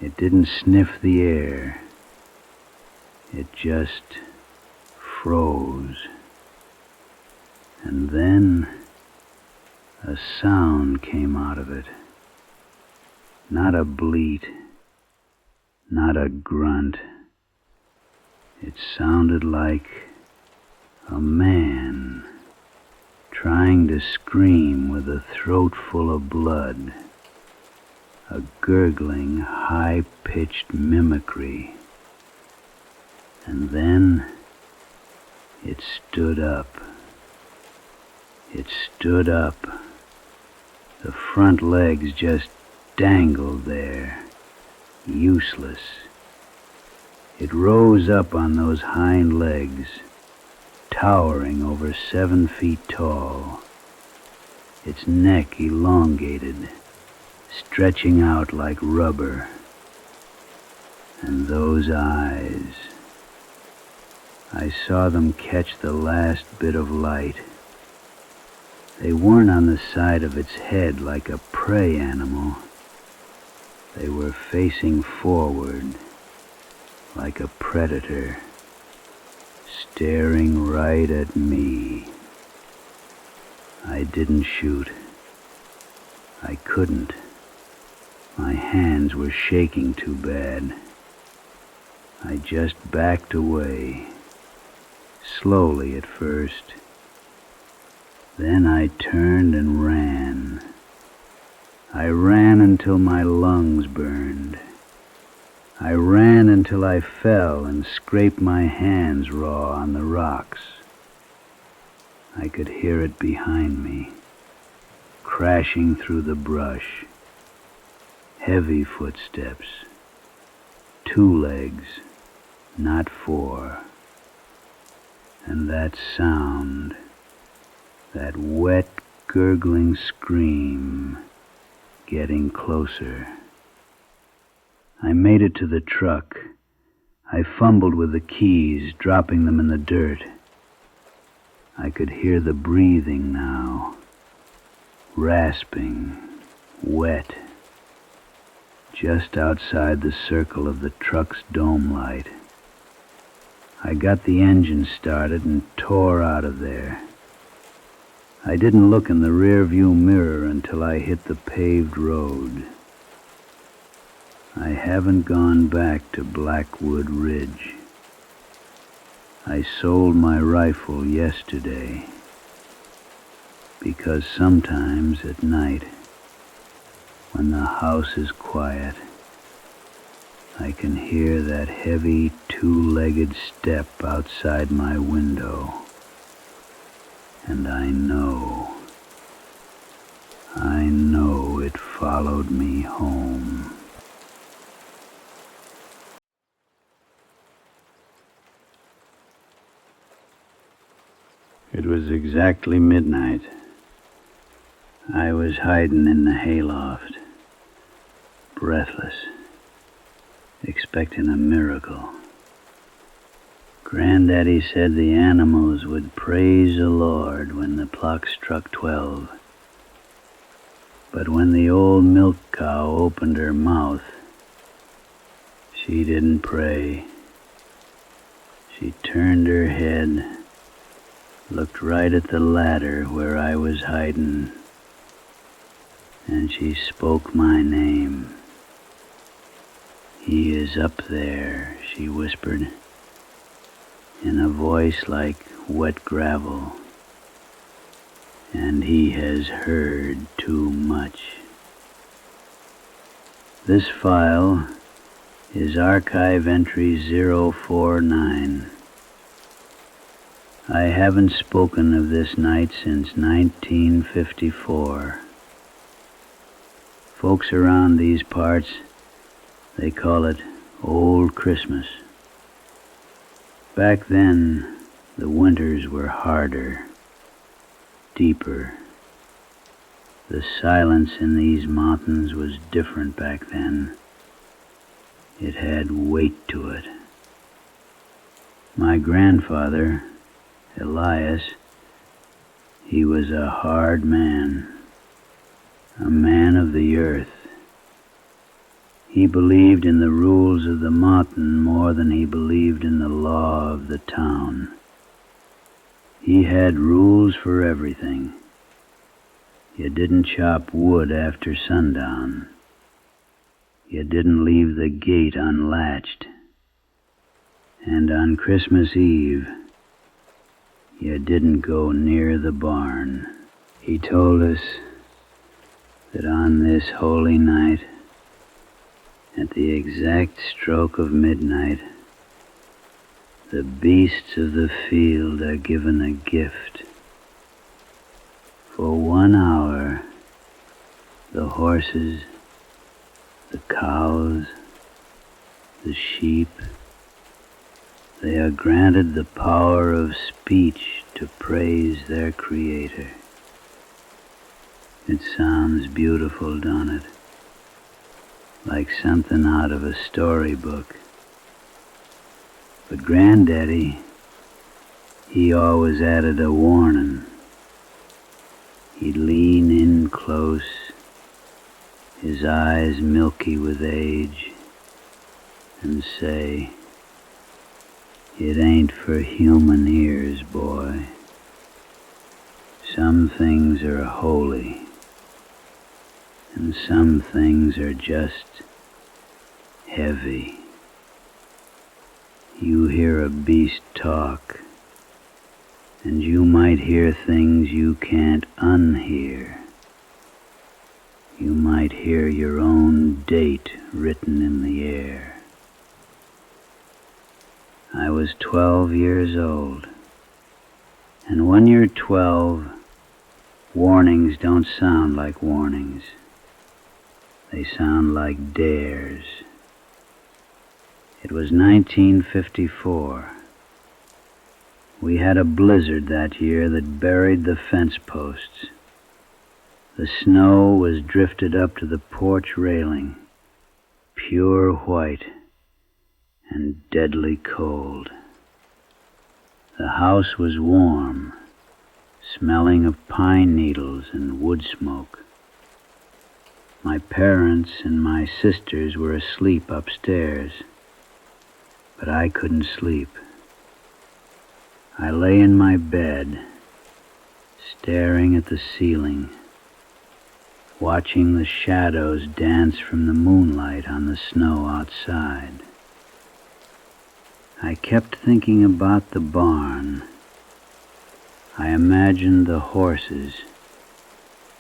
It didn't sniff the air. It just froze. And then a sound came out of it. Not a bleat, not a grunt. It sounded like a man trying to scream with a throat full of blood, a gurgling, high-pitched mimicry. And then it stood up. It stood up. The front legs just dangled there, useless. It rose up on those hind legs, towering over 7 feet tall, its neck elongated, stretching out like rubber. And those eyes, I saw them catch the last bit of light. They weren't on the side of its head like a prey animal. They were facing forward like a predator, staring right at me. I didn't shoot. I couldn't. My hands were shaking too bad. I just backed away, slowly at first. Then I turned and ran. I ran until my lungs burned. I ran until I fell and scraped my hands raw on the rocks. I could hear it behind me, crashing through the brush. Heavy footsteps. 2 legs, not 4. And that sound, that wet, gurgling scream, getting closer. I made it to the truck. I fumbled with the keys, dropping them in the dirt. I could hear the breathing now, rasping, wet, just outside the circle of the truck's dome light. I got the engine started and tore out of there. I didn't look in the rear-view mirror until I hit the paved road. I haven't gone back to Blackwood Ridge. I sold my rifle yesterday because sometimes at night, when the house is quiet, I can hear that heavy two-legged step outside my window, and I know it followed me home. It was exactly midnight. I was hiding in the hayloft, breathless, expecting a miracle. Granddaddy said the animals would praise the Lord when the clock struck 12. But when the old milk cow opened her mouth, she didn't pray. She turned her head, looked right at the ladder where I was hiding, and she spoke my name. "He is up there," she whispered, in a voice like wet gravel, "and he has heard too much." This file is Archive Entry 049. I haven't spoken of this night since 1954. Folks around these parts, they call it Old Christmas. Back then, the winters were harder, deeper. The silence in these mountains was different back then. It had weight to it. My grandfather, Elias, he was a hard man, a man of the earth. He believed in the rules of the mountain more than he believed in the law of the town. He had rules for everything. You didn't chop wood after sundown. You didn't leave the gate unlatched. And on Christmas Eve, you didn't go near the barn. He told us that on this holy night, at the exact stroke of midnight, the beasts of the field are given a gift. For 1 hour, the horses, the cows, the sheep, they are granted the power of speech to praise their Creator. It sounds beautiful, don't it? Like something out of a storybook. But Granddaddy, he always added a warning. He'd lean in close, his eyes milky with age, and say, "It ain't for human ears, boy. Some things are holy, and some things are just heavy. You hear a beast talk, and you might hear things you can't unhear. You might hear your own date written in the air." I was 12 years old, and when you're 12, warnings don't sound like warnings. They sound like dares. It was 1954. We had a blizzard that year that buried the fence posts. The snow was drifted up to the porch railing, pure white and deadly cold. The house was warm, smelling of pine needles and wood smoke. My parents and my sisters were asleep upstairs, but I couldn't sleep. I lay in my bed, staring at the ceiling, watching the shadows dance from the moonlight on the snow outside. I kept thinking about the barn. I imagined the horses,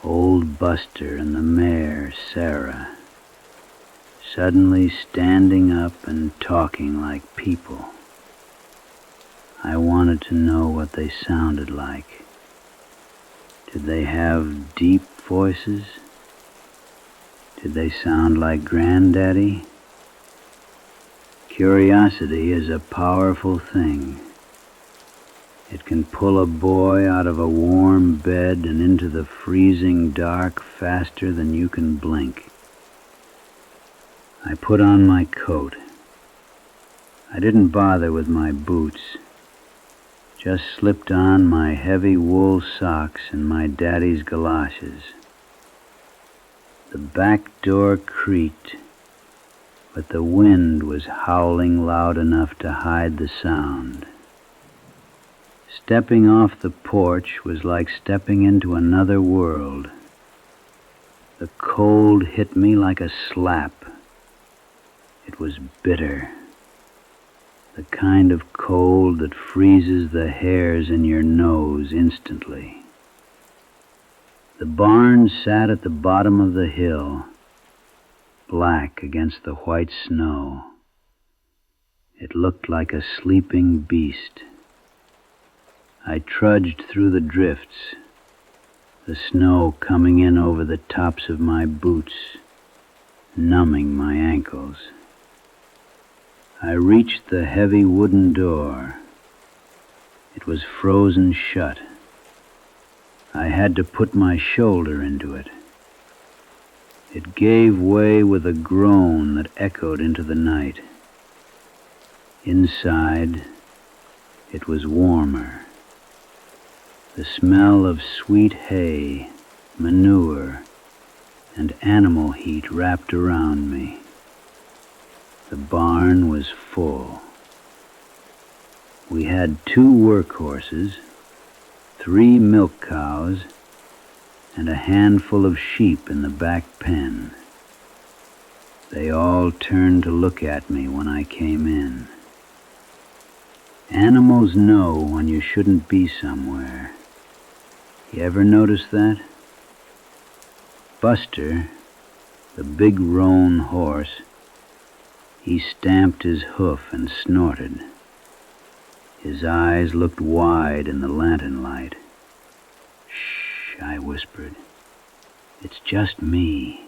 old Buster and the mare, Sarah, suddenly standing up and talking like people. I wanted to know what they sounded like. Did they have deep voices? Did they sound like Granddaddy? Curiosity is a powerful thing. It can pull a boy out of a warm bed and into the freezing dark faster than you can blink. I put on my coat. I didn't bother with my boots. Just slipped on my heavy wool socks and my daddy's galoshes. The back door creaked, but the wind was howling loud enough to hide the sound. Stepping off the porch was like stepping into another world. The cold hit me like a slap. It was bitter. The kind of cold that freezes the hairs in your nose instantly. The barn sat at the bottom of the hill, black against the white snow. It looked like a sleeping beast. I trudged through the drifts, the snow coming in over the tops of my boots, numbing my ankles. I reached the heavy wooden door. It was frozen shut. I had to put my shoulder into it. It gave way with a groan that echoed into the night. Inside, it was warmer. The smell of sweet hay, manure, and animal heat wrapped around me. The barn was full. We had 2 workhorses, 3 milk cows, and a handful of sheep in the back pen. They all turned to look at me when I came in. Animals know when you shouldn't be somewhere. You ever notice that? Buster, the big roan horse, he stamped his hoof and snorted. His eyes looked wide in the lantern light. "Shh," I whispered. "It's just me."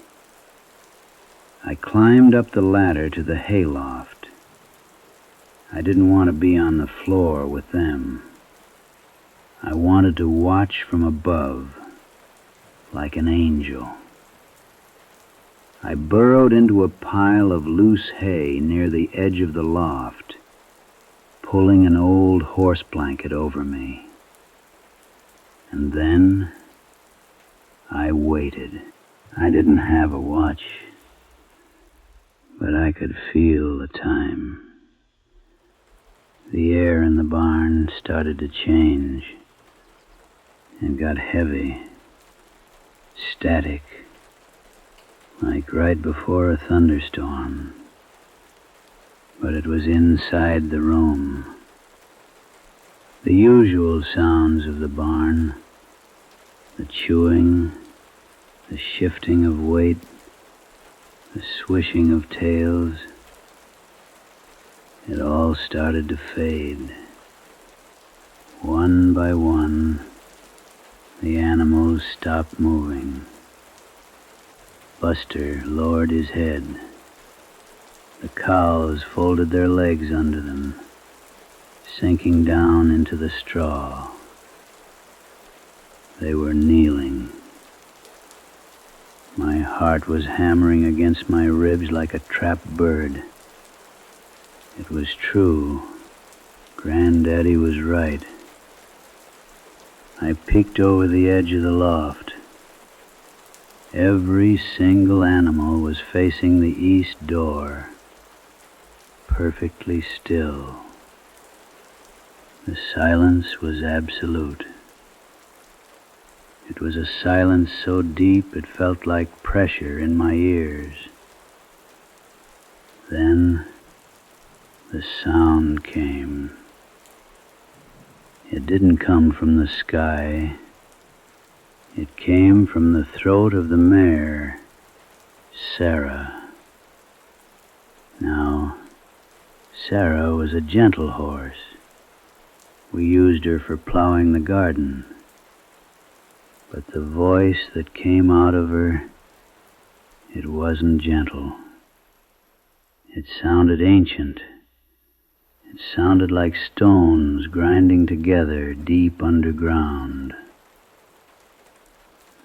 I climbed up the ladder to the hayloft. I didn't want to be on the floor with them. I wanted to watch from above, like an angel. I burrowed into a pile of loose hay near the edge of the loft, pulling an old horse blanket over me. And then I waited. I didn't have a watch, but I could feel the time. The air in the barn started to change and got heavy, static, like right before a thunderstorm. But it was inside the room. The usual sounds of the barn, the chewing, the shifting of weight, the swishing of tails, it all started to fade. One by one, the animals stopped moving. Buster lowered his head. The cows folded their legs under them, sinking down into the straw. They were kneeling. My heart was hammering against my ribs like a trapped bird. It was true. Granddaddy was right. I peeked over the edge of the loft. Every single animal was facing the east door, perfectly still. The silence was absolute. It was a silence so deep it felt like pressure in my ears. Then the sound came. It didn't come from the sky. It came from the throat of the mare, Sarah. Now, Sarah was a gentle horse. We used her for plowing the garden. But the voice that came out of her, it wasn't gentle. It sounded ancient. It sounded like stones grinding together deep underground.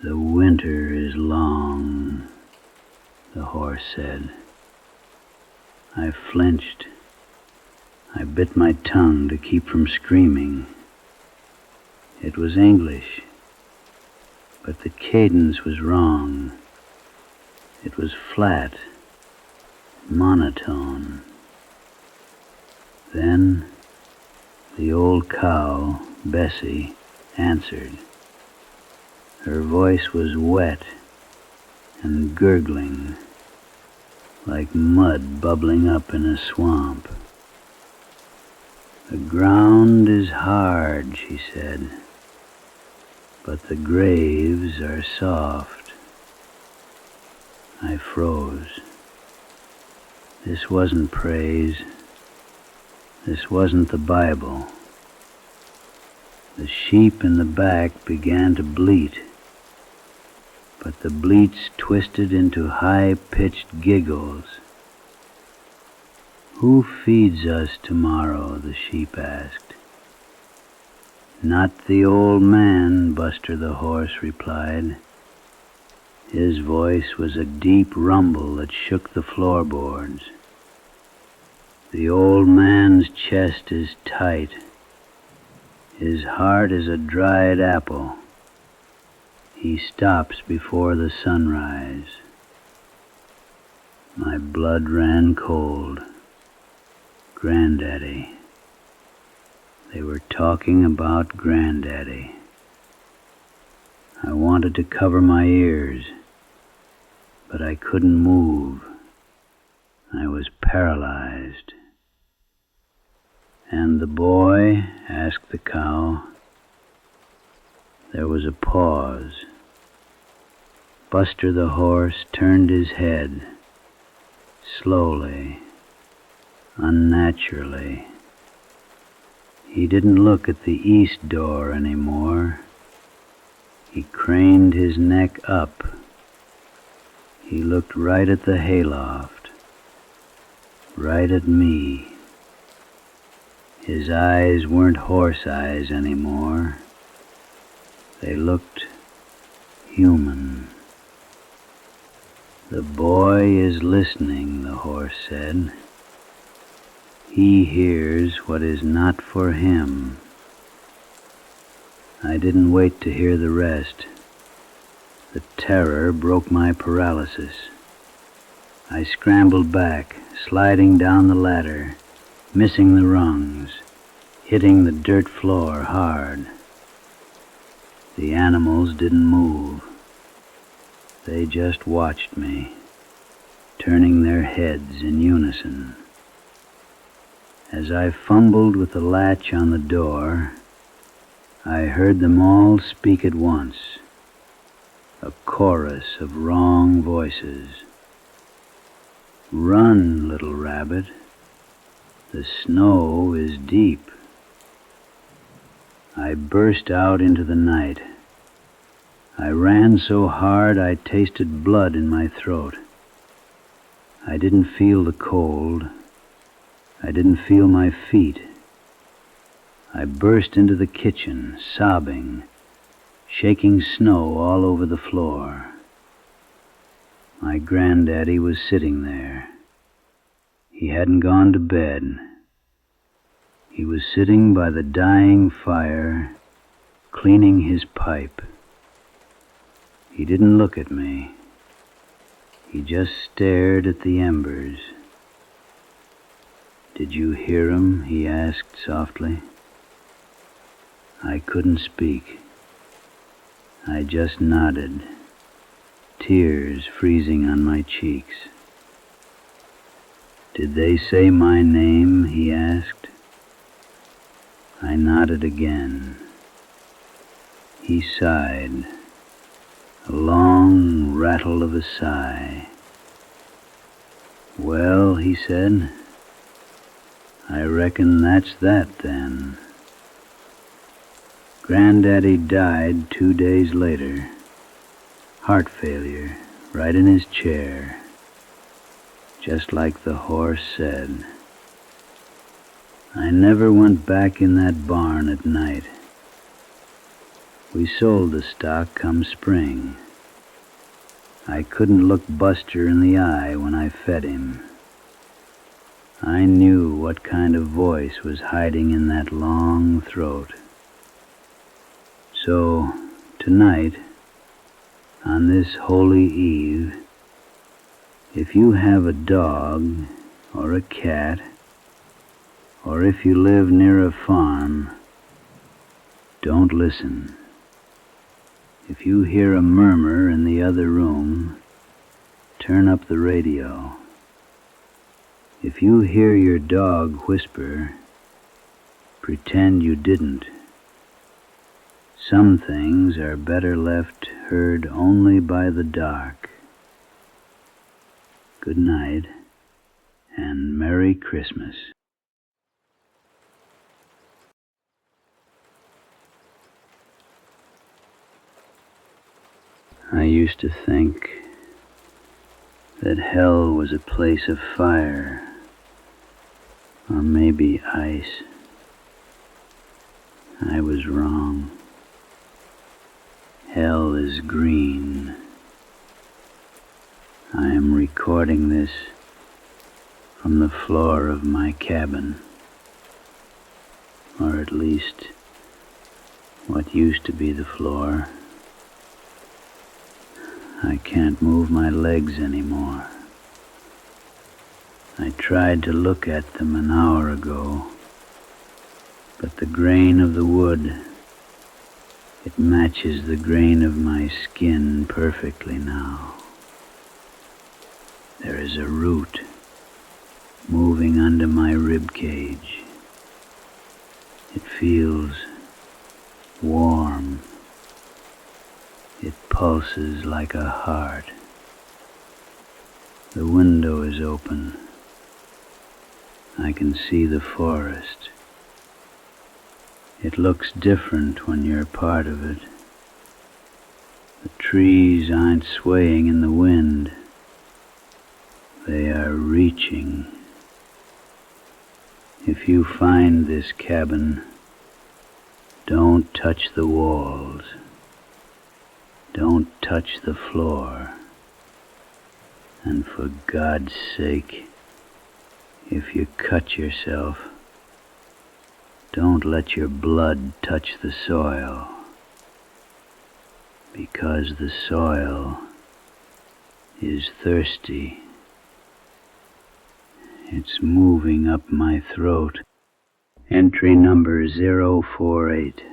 "The winter is long," the horse said. I flinched. I bit my tongue to keep from screaming. It was English, but the cadence was wrong. It was flat, monotone. Then the old cow, Bessie, answered. Her voice was wet and gurgling, like mud bubbling up in a swamp. "The ground is hard," she said, "but the graves are soft." I froze. This wasn't praise. This wasn't the Bible. The sheep in the back began to bleat, but the bleats twisted into high-pitched giggles. "Who feeds us tomorrow?" the sheep asked. "Not the old man," Buster the horse replied. His voice was a deep rumble that shook the floorboards. "The old man's chest is tight. His heart is a dried apple. He stops before the sunrise." My blood ran cold. Granddaddy. They were talking about Granddaddy. I wanted to cover my ears, but I couldn't move. I was paralyzed. "And the boy?" asked the cow. There was a pause. Buster the horse turned his head, slowly, unnaturally. He didn't look at the east door anymore. He craned his neck up. He looked right at the hayloft, right at me. His eyes weren't horse eyes anymore. They looked human. "The boy is listening," the horse said. "He hears what is not for him." I didn't wait to hear the rest. The terror broke my paralysis. I scrambled back, sliding down the ladder, missing the rungs, hitting the dirt floor hard. The animals didn't move. They just watched me, turning their heads in unison. As I fumbled with the latch on the door, I heard them all speak at once, a chorus of wrong voices. "Run, little rabbit. The snow is deep." I burst out into the night. I ran so hard I tasted blood in my throat. I didn't feel the cold. I didn't feel my feet. I burst into the kitchen, sobbing, shaking snow all over the floor. My granddaddy was sitting there. He hadn't gone to bed. He was sitting by the dying fire, cleaning his pipe. He didn't look at me. He just stared at the embers. "Did you hear 'em?" he asked softly. I couldn't speak. I just nodded, tears freezing on my cheeks. "Did they say my name?" he asked. I nodded again. He sighed, a long rattle of a sigh. "Well," he said, "I reckon that's that then." Granddaddy died 2 days later. Heart failure, right in his chair, just like the horse said. I never went back in that barn at night. We sold the stock come spring. I couldn't look Buster in the eye when I fed him. I knew what kind of voice was hiding in that long throat. So, tonight, on this holy eve, if you have a dog or a cat, or if you live near a farm, don't listen. If you hear a murmur in the other room, turn up the radio. If you hear your dog whisper, pretend you didn't. Some things are better left heard only by the dark. Good night, and Merry Christmas. I used to think that hell was a place of fire, or maybe ice. I was wrong. Hell is green. I am recording this from the floor of my cabin, or at least what used to be the floor. I can't move my legs anymore. I tried to look at them an hour ago, but the grain of the wood, it matches the grain of my skin perfectly now. There is a root moving under my rib cage. It feels warm. It pulses like a heart. The window is open. I can see the forest. It looks different when you're part of it. The trees aren't swaying in the wind. They are reaching. If you find this cabin, don't touch the walls. Don't touch the floor. And for God's sake, if you cut yourself, don't let your blood touch the soil, because the soil is thirsty. It's moving up my throat. Entry number 048.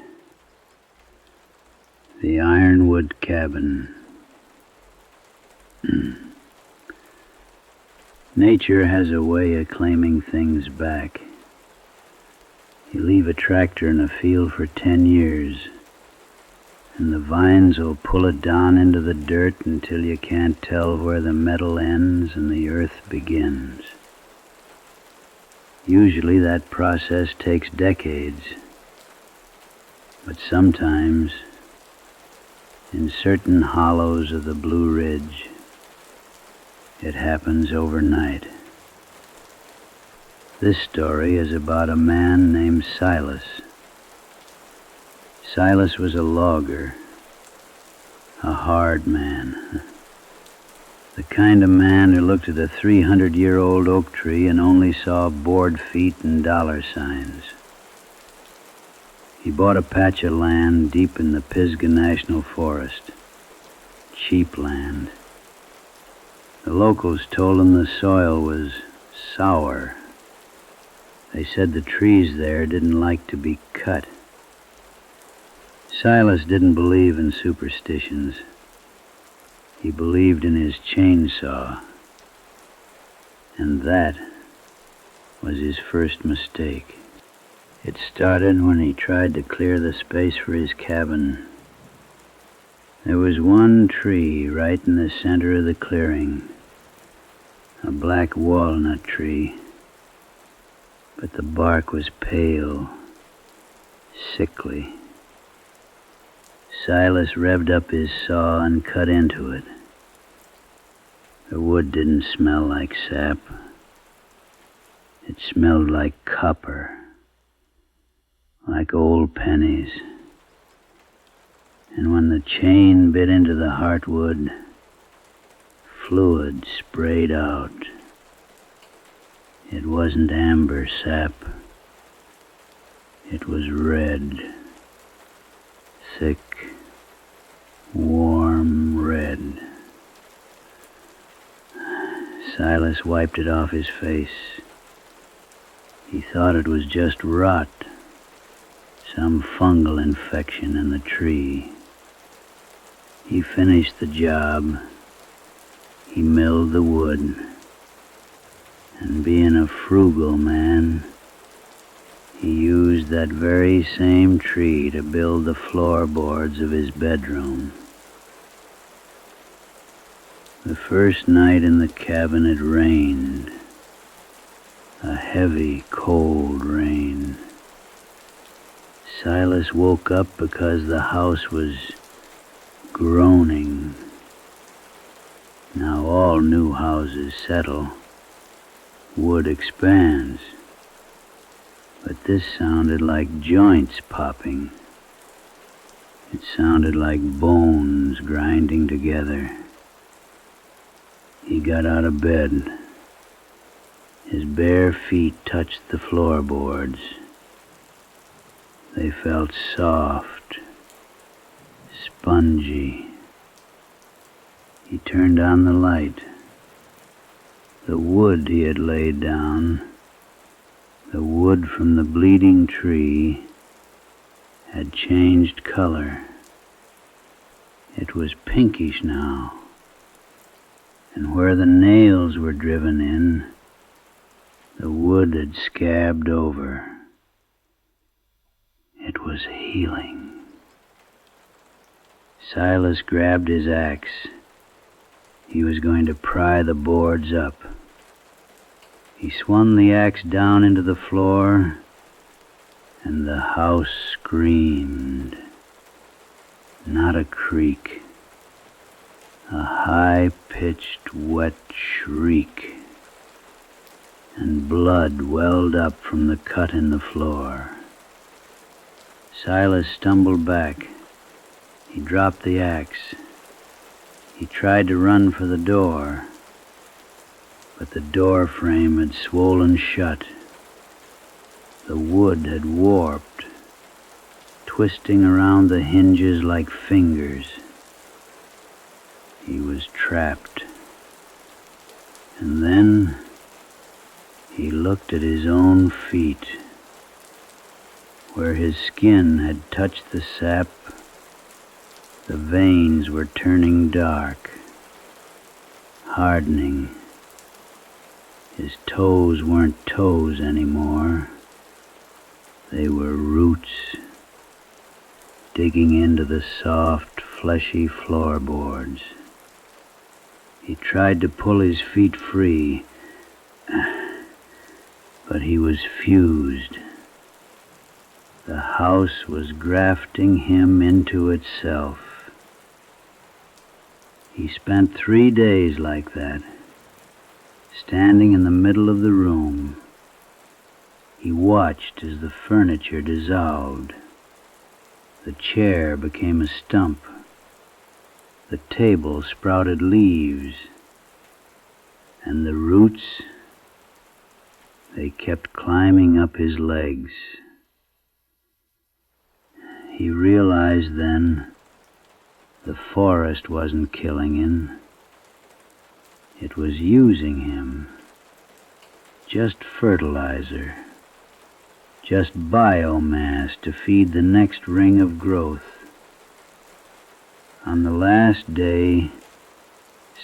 The Ironwood Cabin. Nature has a way of claiming things back. You leave a tractor in a field for 10 years, and the vines will pull it down into the dirt until you can't tell where the metal ends and the earth begins. Usually that process takes decades, but sometimes, in certain hollows of the Blue Ridge, it happens overnight. This story is about a man named Silas. Silas was a logger, a hard man, the kind of man who looked at a 300-year-old oak tree and only saw board feet and dollar signs. He bought a patch of land deep in the Pisgah National Forest, cheap land. The locals told him the soil was sour. They said the trees there didn't like to be cut. Silas didn't believe in superstitions. He believed in his chainsaw. And that was his first mistake. It started when he tried to clear the space for his cabin. There was one tree right in the center of the clearing, a black walnut tree, but the bark was pale, sickly. Silas revved up his saw and cut into it. The wood didn't smell like sap. It smelled like copper, like old pennies. And when the chain bit into the heartwood, fluid sprayed out. It wasn't amber sap. It was red. Thick, warm red. Silas wiped it off his face. He thought it was just rot, some fungal infection in the tree. He finished the job. He milled the wood. And being a frugal man, he used that very same tree to build the floorboards of his bedroom. The first night in the cabin it rained. A heavy, cold rain. Silas woke up because the house was groaning. Now all new houses settle. Wood expands. But this sounded like joints popping. It sounded like bones grinding together. He got out of bed. His bare feet touched the floorboards. They felt soft, spongy. He turned on the light. The wood he had laid down, the wood from the bleeding tree, had changed color. It was pinkish now, and where the nails were driven in, the wood had scabbed over. It was healing. Silas grabbed his axe. He was going to pry the boards up. He swung the axe down into the floor, and the house screamed. Not a creak. A high-pitched, wet shriek. And blood welled up from the cut in the floor. Silas stumbled back. He dropped the axe. He tried to run for the door, but the door frame had swollen shut. The wood had warped, twisting around the hinges like fingers. He was trapped. And then he looked at his own feet. Where his skin had touched the sap, the veins were turning dark, hardening. His toes weren't toes anymore. They were roots, digging into the soft, fleshy floorboards. He tried to pull his feet free, but he was fused. The house was grafting him into itself. He spent 3 days like that, standing in the middle of the room. He watched as the furniture dissolved. The chair became a stump. The table sprouted leaves. And the roots, they kept climbing up his legs. He realized then the forest wasn't killing him. It was using him. Just fertilizer. Just biomass to feed the next ring of growth. On the last day,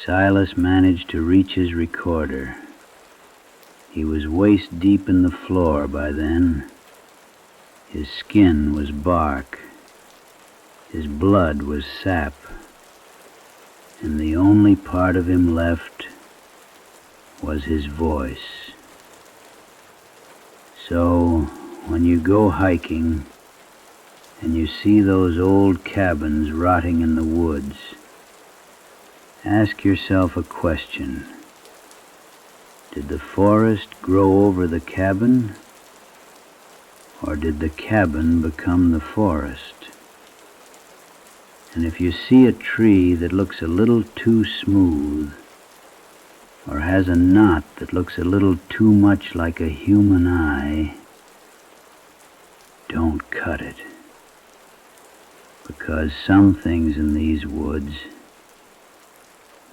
Silas managed to reach his recorder. He was waist deep in the floor by then. His skin was bark. His blood was sap. And the only part of him left was his voice. So, when you go hiking and you see those old cabins rotting in the woods, ask yourself a question. Did the forest grow over the cabin, or did the cabin become the forest? And if you see a tree that looks a little too smooth, or has a knot that looks a little too much like a human eye, don't cut it. Because some things in these woods,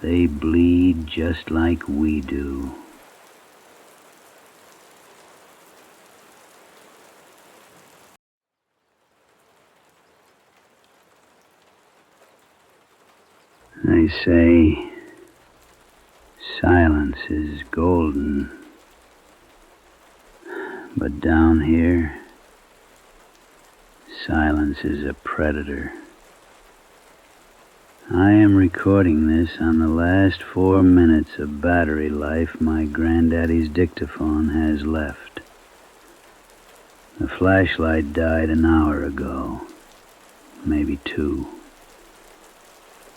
they bleed just like we do. They say silence is golden, but down here, silence is a predator. I am recording this on the last 4 minutes of battery life my granddaddy's dictaphone has left. The flashlight died an hour ago, maybe 2.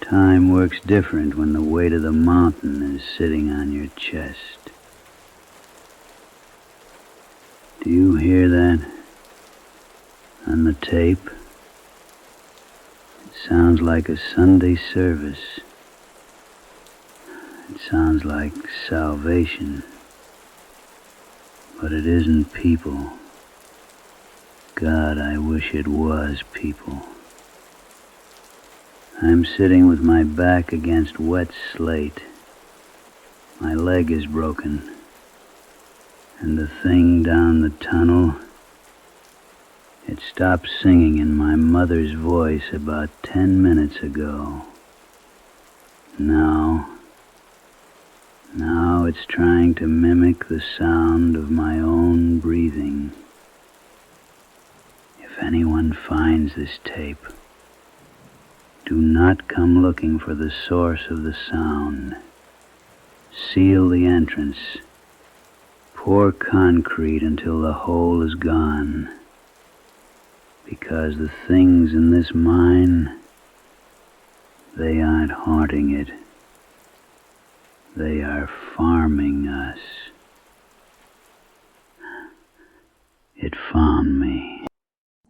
Time works different when the weight of the mountain is sitting on your chest. Do you hear that? On the tape? It sounds like a Sunday service. It sounds like salvation. But it isn't people. God, I wish it was people. I'm sitting with my back against wet slate. My leg is broken. And the thing down the tunnel, it stopped singing in my mother's voice about 10 minutes ago. Now it's trying to mimic the sound of my own breathing. If anyone finds this tape, do not come looking for the source of the sound. Seal the entrance. Pour concrete until the hole is gone. Because the things in this mine, they aren't haunting it. They are farming us. It found me.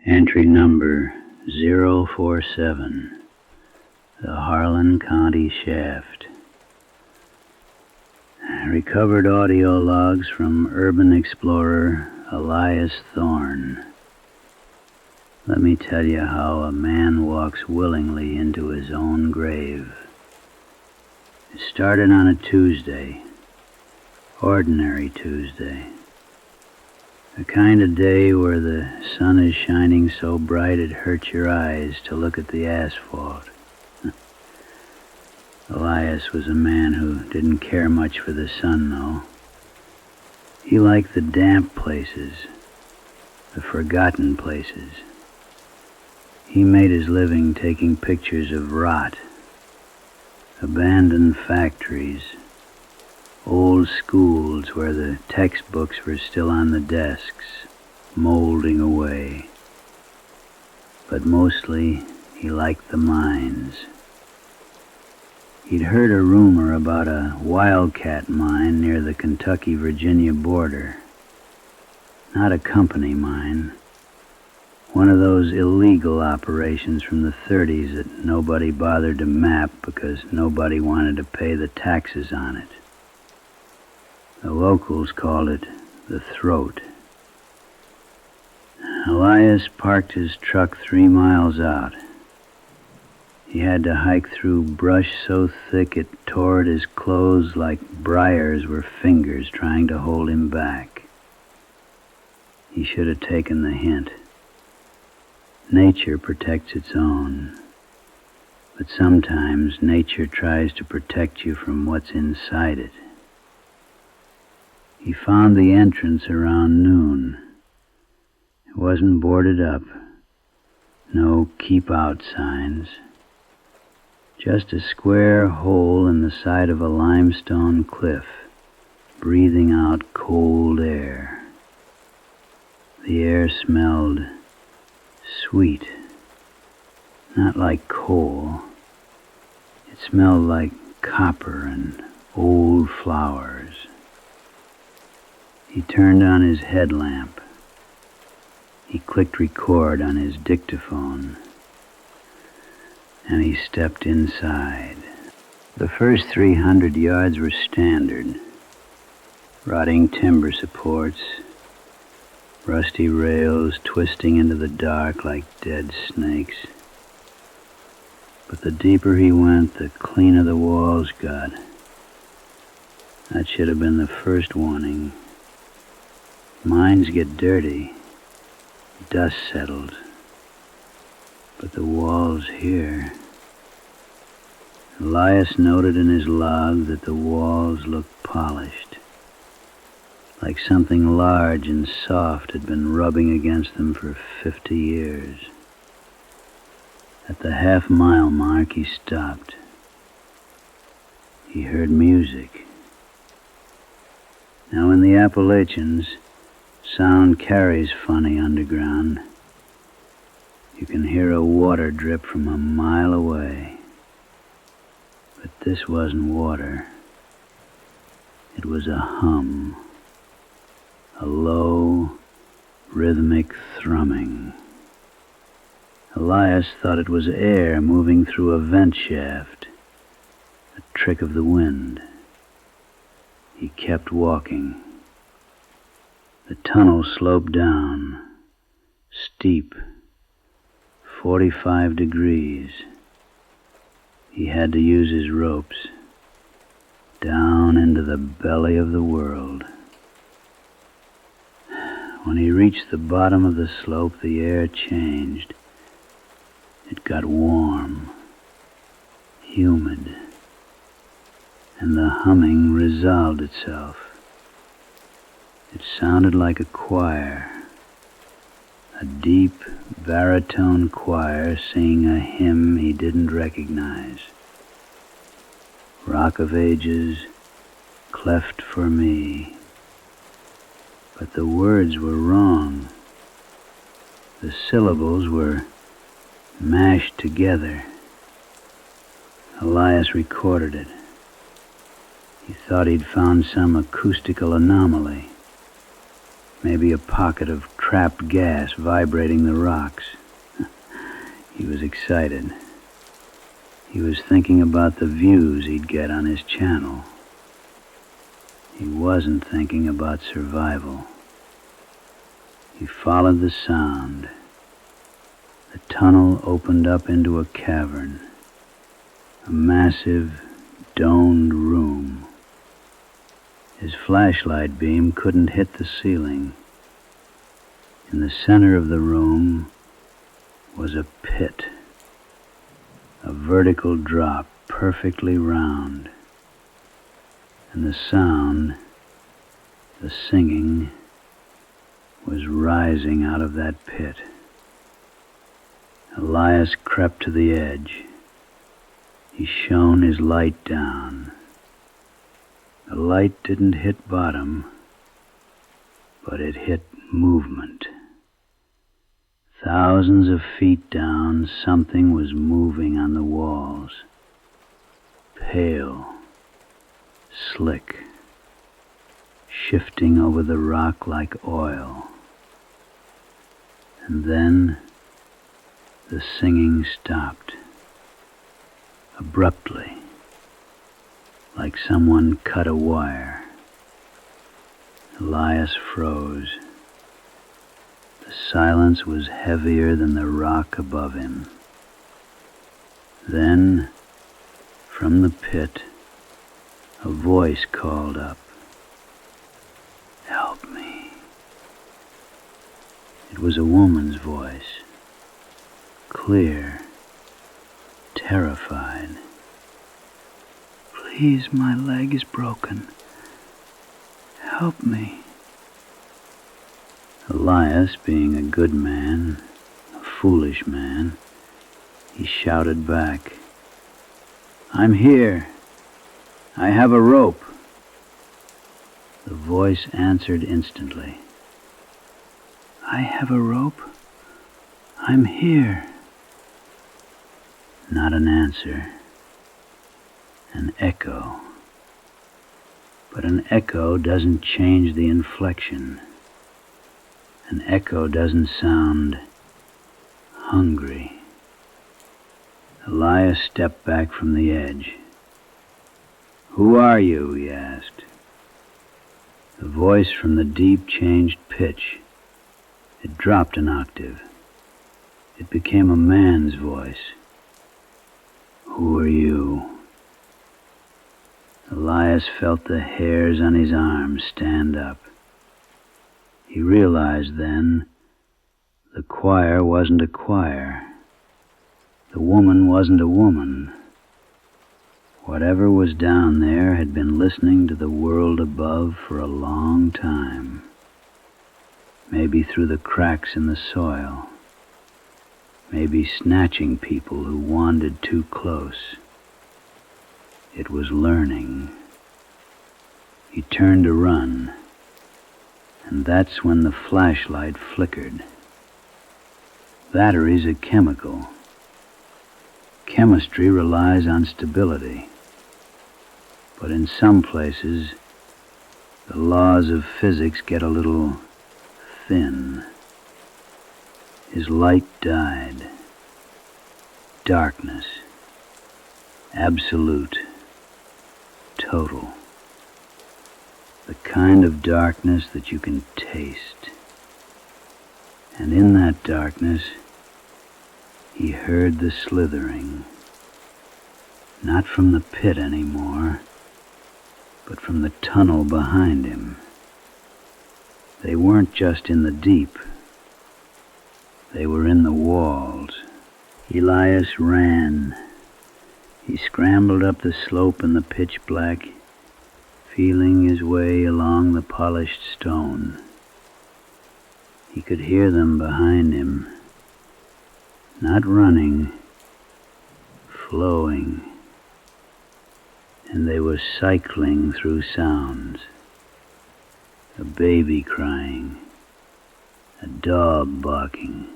Entry number 047. The Harlan County Shaft. Recovered audio logs from urban explorer Elias Thorne. Let me tell you how a man walks willingly into his own grave. It started on a Tuesday, ordinary Tuesday. The kind of day where the sun is shining so bright it hurts your eyes to look at the asphalt. Elias was a man who didn't care much for the sun, though. He liked the damp places, the forgotten places. He made his living taking pictures of rot, abandoned factories, old schools where the textbooks were still on the desks, molding away. But mostly, he liked the mines. He'd heard a rumor about a wildcat mine near the Kentucky-Virginia border. Not a company mine. One of those illegal operations from the 30s that nobody bothered to map because nobody wanted to pay the taxes on it. The locals called it the Throat. Elias parked his truck 3 miles out. He had to hike through brush so thick it tore at his clothes like briars were fingers trying to hold him back. He should have taken the hint. Nature protects its own, but sometimes nature tries to protect you from what's inside it. He found the entrance around noon. It wasn't boarded up, no keep out signs. Just a square hole in the side of a limestone cliff, breathing out cold air. The air smelled sweet, not like coal. It smelled like copper and old flowers. He turned on his headlamp. He clicked record on his dictaphone. And he stepped inside. The first 300 yards were standard. Rotting timber supports, rusty rails twisting into the dark like dead snakes. But the deeper he went, the cleaner the walls got. That should have been the first warning. Mines get dirty, dust settles. But the walls here... Elias noted in his log that the walls looked polished, like something large and soft had been rubbing against them for 50 years. At the half-mile mark, he stopped. He heard music. Now in the Appalachians, sound carries funny underground. You can hear a water drip from a mile away. But this wasn't water. It was a hum, a low, rhythmic thrumming. Elias thought it was air moving through a vent shaft, a trick of the wind. He kept walking. The tunnel sloped down, steep, 45 degrees. He had to use his ropes, down into the belly of the world. When he reached the bottom of the slope, the air changed. It got warm, humid, and the humming resolved itself. It sounded like a choir, a deep baritone choir singing a hymn he didn't recognize. Rock of Ages, cleft for me. But the words were wrong. The syllables were mashed together. Elias recorded it. He thought he'd found some acoustical anomaly. Maybe a pocket of trapped gas vibrating the rocks. He was excited. He was thinking about the views he'd get on his channel. He wasn't thinking about survival. He followed the sound. The tunnel opened up into a cavern, a massive, domed room. His flashlight beam couldn't hit the ceiling. In the center of the room was a pit, a vertical drop perfectly round, and the sound, the singing, was rising out of that pit. Elias crept to the edge. He shone his light down. The light didn't hit bottom, but it hit movement. Thousands of feet down, something was moving on the walls. Pale, slick, shifting over the rock like oil. And then the singing stopped, abruptly, like someone cut a wire. Elias froze. The silence was heavier than the rock above him. Then, from the pit, a voice called up, "Help me." It was a woman's voice, clear, terrified. "Please, my leg is broken. Help me." Elias, being a good man, a foolish man, he shouted back, "I'm here. I have a rope." The voice answered instantly, "I have a rope. I'm here." Not an answer. An echo. But an echo doesn't change the inflection. An echo doesn't sound hungry. Elias stepped back from the edge. "Who are you?" he asked. The voice from the deep changed pitch. It dropped an octave. It became a man's voice. "Who are you?" Elias felt the hairs on his arms stand up. He realized then the choir wasn't a choir. The woman wasn't a woman. Whatever was down there had been listening to the world above for a long time. Maybe through the cracks in the soil. Maybe snatching people who wandered too close. It was learning. He turned to run, and that's when the flashlight flickered. Batteries are chemical. Chemistry relies on stability. But in some places, the laws of physics get a little thin. His light died. Darkness. Absolute. Total. The kind of darkness that you can taste. And in that darkness, he heard the slithering. Not from the pit anymore, but from the tunnel behind him. They weren't just in the deep. They were in the walls. Elias ran. He scrambled up the slope in the pitch black, feeling his way along the polished stone. He could hear them behind him, not running, flowing, and they were cycling through sounds. A baby crying, a dog barking,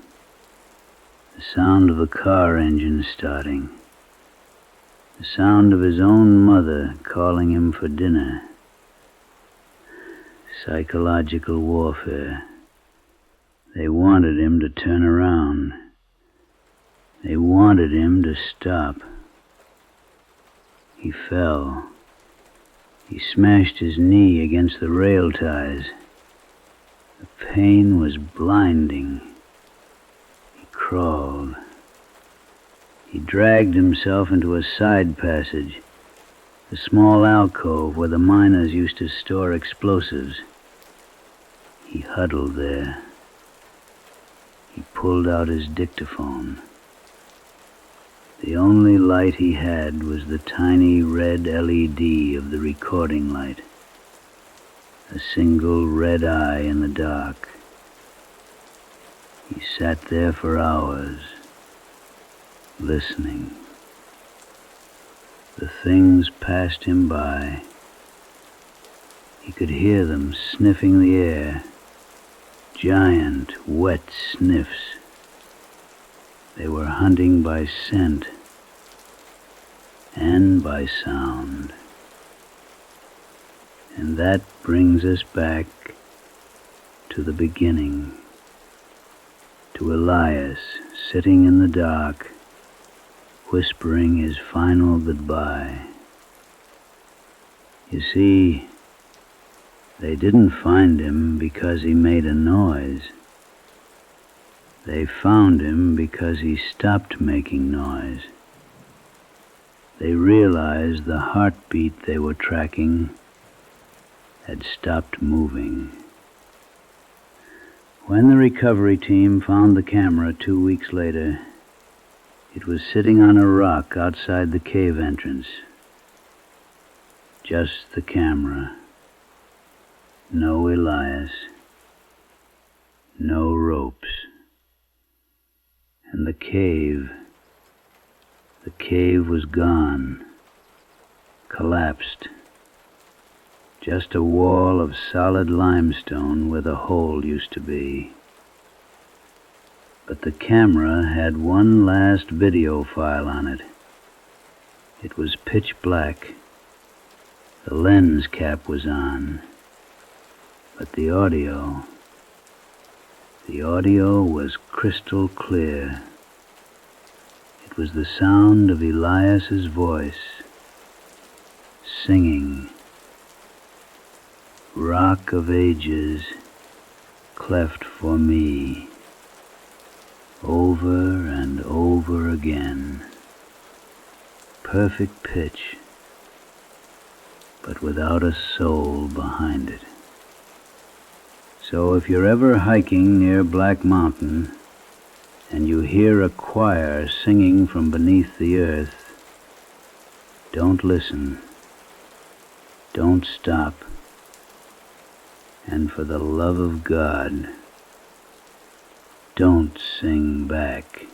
the sound of a car engine starting, the sound of his own mother calling him for dinner. Psychological warfare. They wanted him to turn around. They wanted him to stop. He fell. He smashed his knee against the rail ties. The pain was blinding. He crawled. He dragged himself into a side passage, the small alcove where the miners used to store explosives. He huddled there. He pulled out his dictaphone. The only light he had was the tiny red LED of the recording light. A single red eye in the dark. He sat there for hours, listening. The things passed him by. He could hear them sniffing the air, giant, wet sniffs. They were hunting by scent and by sound. And that brings us back to the beginning, to Elias sitting in the dark, whispering his final goodbye. You see, they didn't find him because he made a noise. They found him because he stopped making noise. They realized the heartbeat they were tracking had stopped moving. When the recovery team found the camera 2 weeks later, it was sitting on a rock outside the cave entrance. Just the camera. No Elias. No ropes. And the cave was gone. Collapsed. Just a wall of solid limestone where the hole used to be. But the camera had one last video file on it. It was pitch black. The lens cap was on. But the audio was crystal clear. It was the sound of Elias's voice, singing, "Rock of Ages, cleft for me," over and over again. Perfect pitch, but without a soul behind it. So if you're ever hiking near Black Mountain and you hear a choir singing from beneath the earth, don't listen. Don't stop. And for the love of God, don't sing back.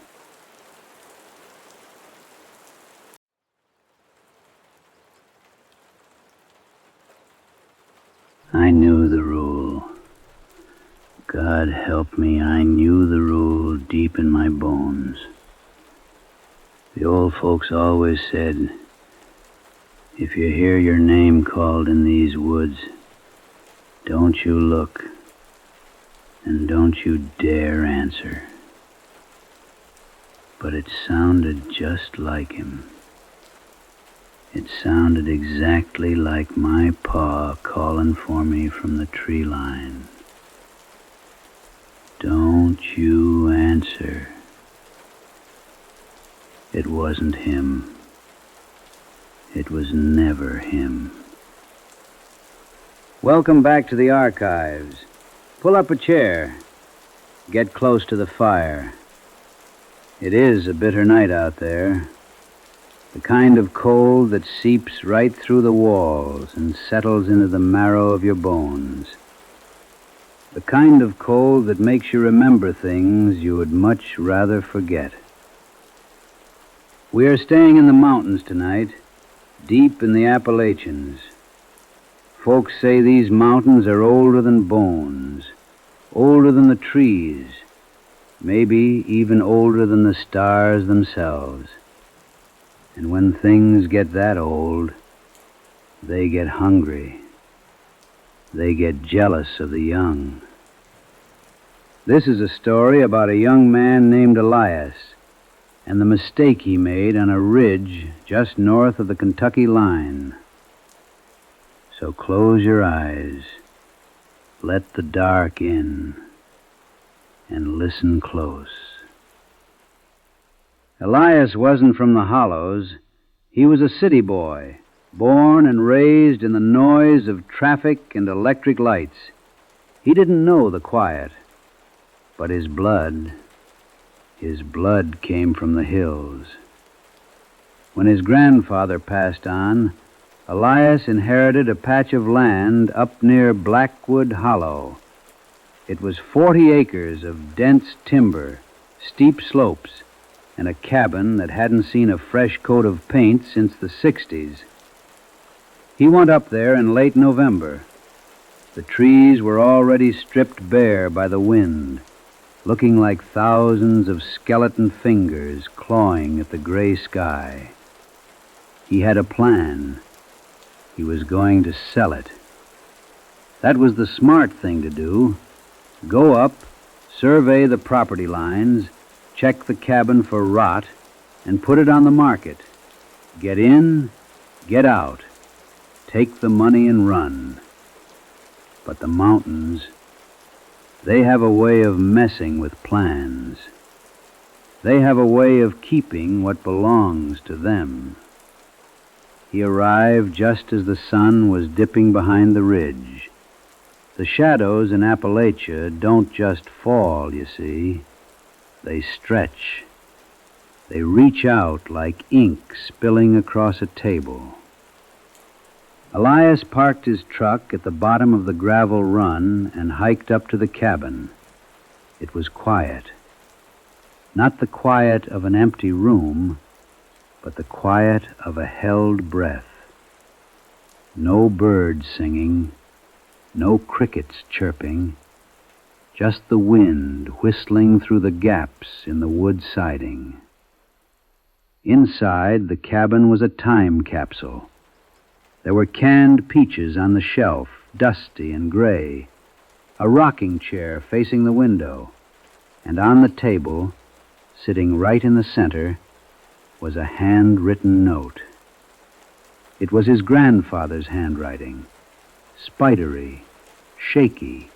I knew the rule. God help me, I knew the rule deep in my bones. The old folks always said, if you hear your name called in these woods, don't you look, and don't you dare answer. But it sounded just like him. It sounded exactly like my pa calling for me from the tree line. Don't you answer. It wasn't him. It was never him. Welcome back to the archives. Pull up a chair. Get close to the fire. It is a bitter night out there. The kind of cold that seeps right through the walls and settles into the marrow of your bones. The kind of cold that makes you remember things you would much rather forget. We are staying in the mountains tonight, deep in the Appalachians. Folks say these mountains are older than bones, older than the trees, maybe even older than the stars themselves. And when things get that old, they get hungry. They get jealous of the young. This is a story about a young man named Elias and the mistake he made on a ridge just north of the Kentucky line. So close your eyes, let the dark in, and listen close. Elias wasn't from the hollows. He was a city boy, born and raised in the noise of traffic and electric lights. He didn't know the quiet, but his blood came from the hills. When his grandfather passed on, Elias inherited a patch of land up near Blackwood Hollow. It was 40 acres of dense timber, steep slopes, and a cabin that hadn't seen a fresh coat of paint since the 60s. He went up there in late November. The trees were already stripped bare by the wind, looking like thousands of skeleton fingers clawing at the gray sky. He had a plan. He was going to sell it. That was the smart thing to do. Go up, survey the property lines, check the cabin for rot, and put it on the market. Get in, get out. Take the money and run. But the mountains, they have a way of messing with plans. They have a way of keeping what belongs to them. He arrived just as the sun was dipping behind the ridge. The shadows in Appalachia don't just fall, you see. They stretch. They reach out like ink spilling across a table. Elias parked his truck at the bottom of the gravel run and hiked up to the cabin. It was quiet. Not the quiet of an empty room, but the quiet of a held breath. No birds singing, no crickets chirping, just the wind whistling through the gaps in the wood siding. Inside, the cabin was a time capsule. There were canned peaches on the shelf, dusty and gray, a rocking chair facing the window, and on the table, sitting right in the center, was a handwritten note. It was his grandfather's handwriting, spidery, shaky,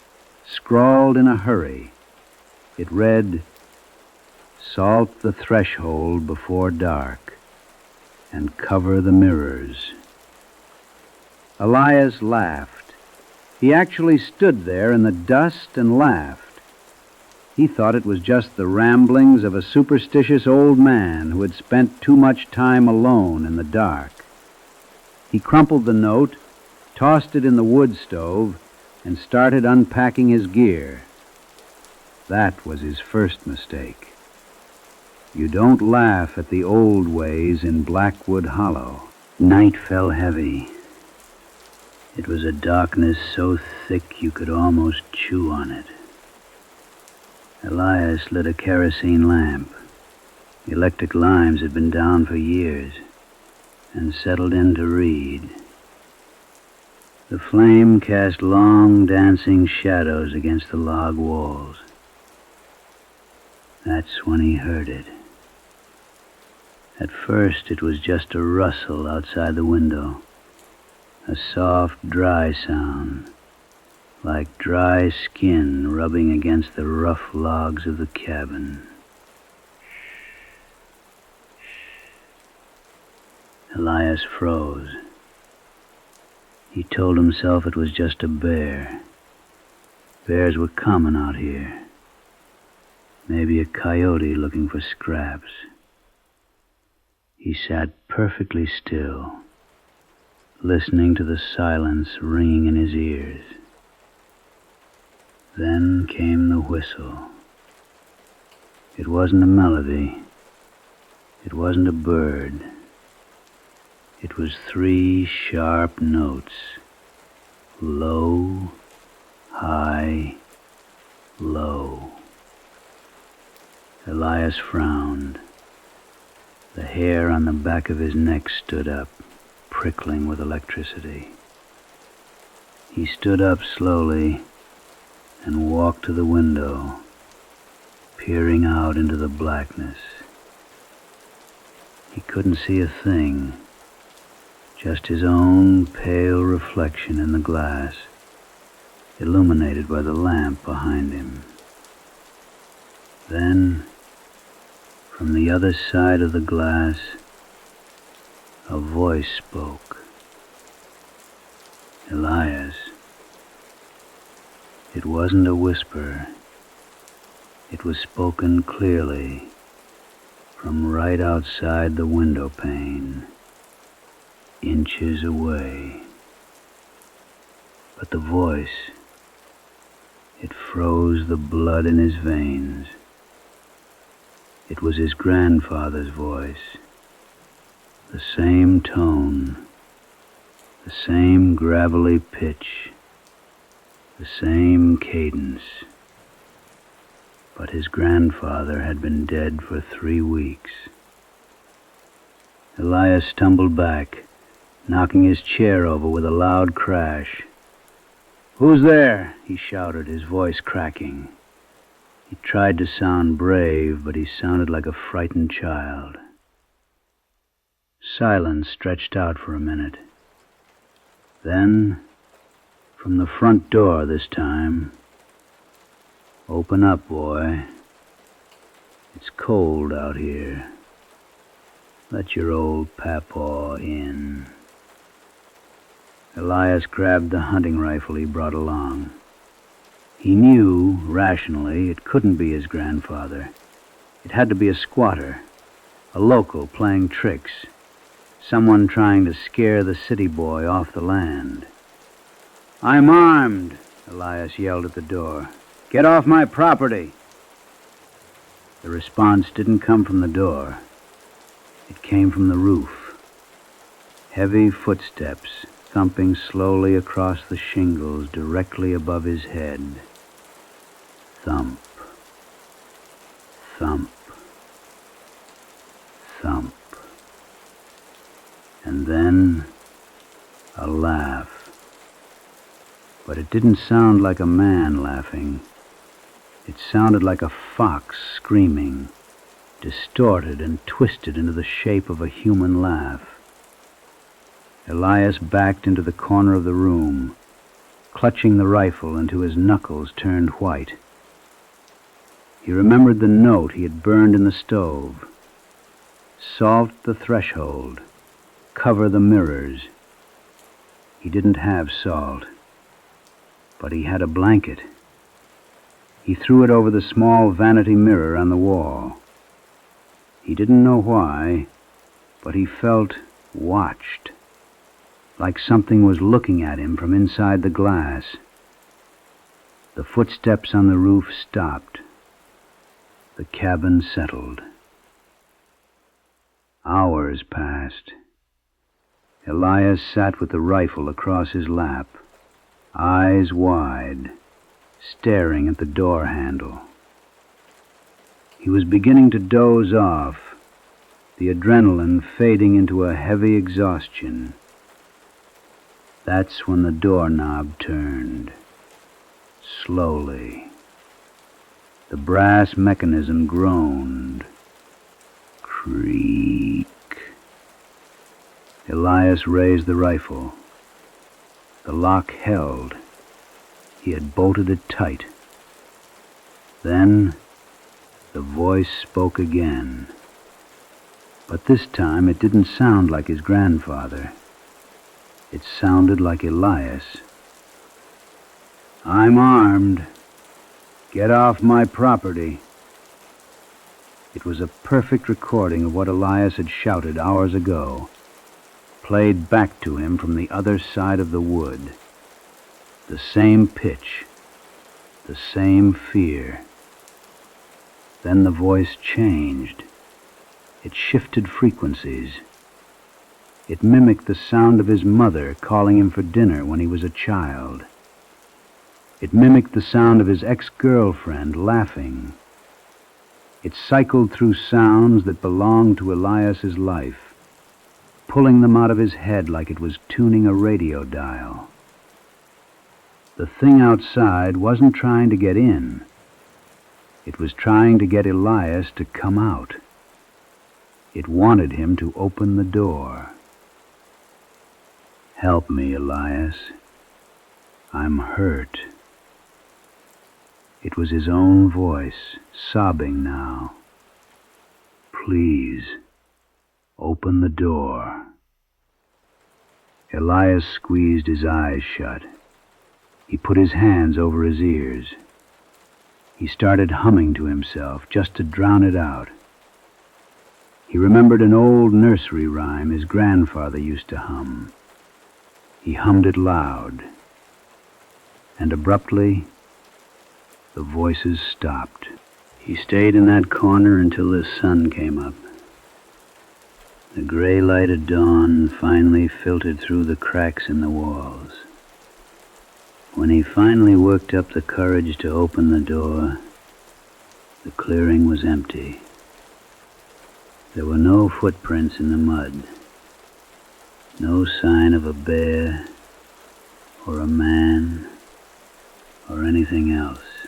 scrawled in a hurry. It read, "Salt the threshold before dark, and cover the mirrors." Elias laughed. He actually stood there in the dust and laughed. He thought it was just the ramblings of a superstitious old man who had spent too much time alone in the dark. He crumpled the note, tossed it in the wood stove, and started unpacking his gear. That was his first mistake. You don't laugh at the old ways in Blackwood Hollow. Night fell heavy. It was a darkness so thick you could almost chew on it. Elias lit a kerosene lamp. Electric limes had been down for years, and settled in to read. The flame cast long, dancing shadows against the log walls. That's when he heard it. At first, it was just a rustle outside the window, a soft, dry sound, like dry skin rubbing against the rough logs of the cabin. Elias froze. He told himself it was just a bear. Bears were common out here. Maybe a coyote looking for scraps. He sat perfectly still, listening to the silence ringing in his ears. Then came the whistle. It wasn't a melody. It wasn't a bird. It was 3 sharp notes. Low, high, low. Elias frowned. The hair on the back of his neck stood up, prickling with electricity. He stood up slowly and walked to the window, peering out into the blackness. He couldn't see a thing, just his own pale reflection in the glass, illuminated by the lamp behind him. Then, from the other side of the glass, a voice spoke. Elias. It wasn't a whisper. It was spoken clearly from right outside the window pane, inches away. But the voice, it froze the blood in his veins. It was his grandfather's voice, the same tone, the same gravelly pitch, the same cadence. But his grandfather had been dead for 3 weeks. Elias stumbled back, knocking his chair over with a loud crash. "Who's there?" he shouted, his voice cracking. He tried to sound brave, but he sounded like a frightened child. Silence stretched out for a minute. Then, from the front door this time, "Open up, boy. It's cold out here. Let your old papaw in." Elias grabbed the hunting rifle he brought along. He knew, rationally, it couldn't be his grandfather. It had to be a squatter, a local playing tricks, someone trying to scare the city boy off the land. "I'm armed," Elias yelled at the door. "Get off my property." The response didn't come from the door. It came from the roof. Heavy footsteps thumping slowly across the shingles directly above his head. Thump, thump, thump. And then a laugh. But it didn't sound like a man laughing. It sounded like a fox screaming, distorted and twisted into the shape of a human laugh. Elias backed into the corner of the room, clutching the rifle until his knuckles turned white. He remembered the note he had burned in the stove. Salt the threshold, cover the mirrors. He didn't have salt, but he had a blanket. He threw it over the small vanity mirror on the wall. He didn't know why, but he felt watched, like something was looking at him from inside the glass. The footsteps on the roof stopped. The cabin settled. Hours passed. Elias sat with the rifle across his lap, eyes wide, staring at the door handle. He was beginning to doze off, the adrenaline fading into a heavy exhaustion. That's when the doorknob turned. Slowly. The brass mechanism groaned. Creak. Elias raised the rifle. The lock held. He had bolted it tight. Then the voice spoke again. But this time it didn't sound like his grandfather. It sounded like Elias. "I'm armed. Get off my property." It was a perfect recording of what Elias had shouted hours ago, played back to him from the other side of the wood. The same pitch, the same fear. Then the voice changed. It shifted frequencies. It mimicked the sound of his mother calling him for dinner when he was a child. It mimicked the sound of his ex-girlfriend laughing. It cycled through sounds that belonged to Elias's life, pulling them out of his head like it was tuning a radio dial. The thing outside wasn't trying to get in. It was trying to get Elias to come out. It wanted him to open the door. "Help me, Elias. I'm hurt." It was his own voice, sobbing now. "Please, open the door." Elias squeezed his eyes shut. He put his hands over his ears. He started humming to himself just to drown it out. He remembered an old nursery rhyme his grandfather used to hum. He hummed it loud. And abruptly, the voices stopped. He stayed in that corner until the sun came up. The gray light of dawn finally filtered through the cracks in the walls. When he finally worked up the courage to open the door, the clearing was empty. There were no footprints in the mud. No sign of a bear, or a man, or anything else.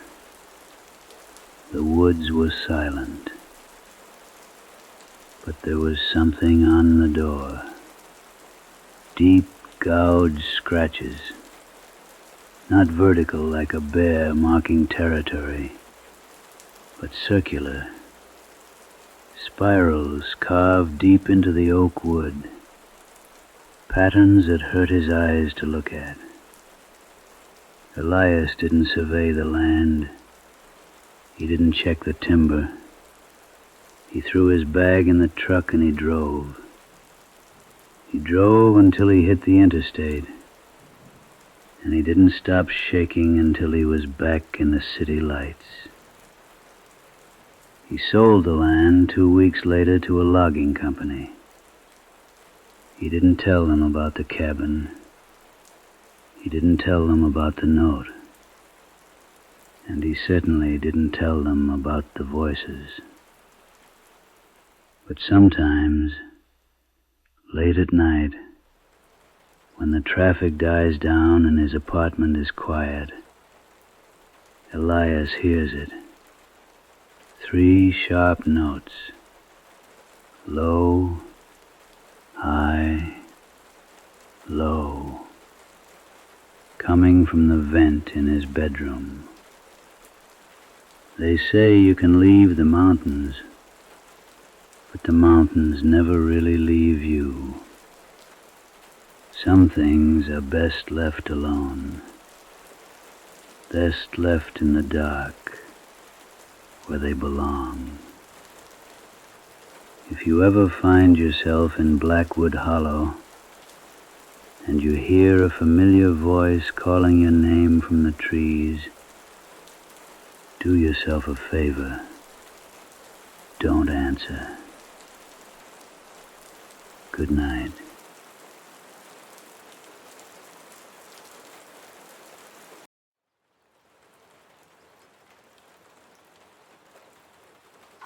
The woods were silent. But there was something on the door. Deep gouged scratches. Not vertical like a bear marking territory, but circular. Spirals carved deep into the oak wood. patterns that hurt his eyes to look at. Elias didn't survey the land. He didn't check the timber. He threw his bag in the truck and he drove. He drove until he hit the interstate, and he didn't stop shaking until he was back in the city lights. He sold the land 2 weeks later to a logging company. He didn't tell them about the cabin. He didn't tell them about the note. And he certainly didn't tell them about the voices. But sometimes, late at night, when the traffic dies down and his apartment is quiet, Elias hears it. 3 sharp notes. Low, high, low, coming from the vent in his bedroom. They say you can leave the mountains, but the mountains never really leave you. Some things are best left alone, best left in the dark, where they belong. If you ever find yourself in Blackwood Hollow, and you hear a familiar voice calling your name from the trees, do yourself a favor. Don't answer. Good night.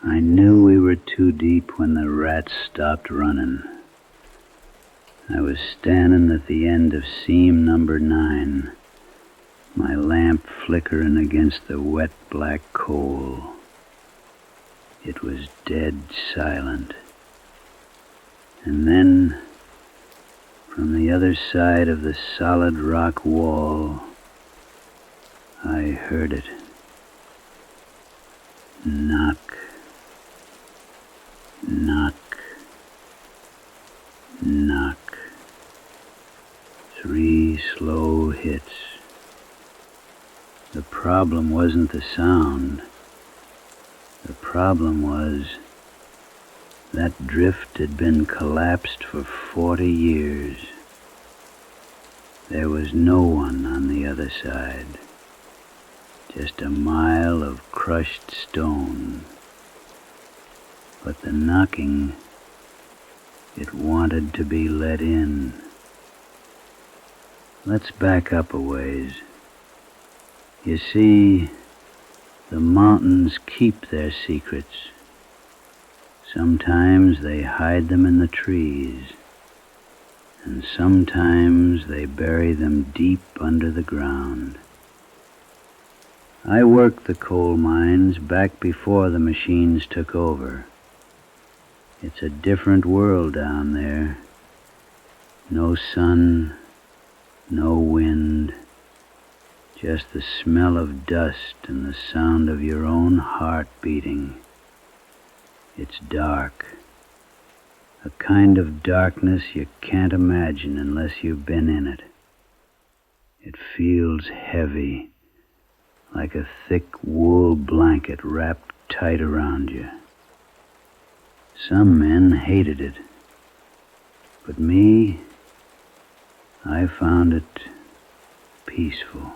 I knew we were too deep when the rats stopped running. I was standing at the end of seam number 9, my lamp flickering against the wet black coal. It was dead silent. And then, from the other side of the solid rock wall, I heard it. Knock. Knock, knock. 3 slow hits. The problem wasn't the sound. The problem was that drift had been collapsed for 40 years. There was no one on the other side. Just a mile of crushed stone. But the knocking, it wanted to be let in. Let's back up a ways. You see, the mountains keep their secrets. Sometimes they hide them in the trees, and sometimes they bury them deep under the ground. I worked the coal mines back before the machines took over. It's a different world down there. No sun, no wind, just the smell of dust and the sound of your own heart beating. It's dark, a kind of darkness you can't imagine unless you've been in it. It feels heavy, like a thick wool blanket wrapped tight around you. Some men hated it, but me, I found it peaceful.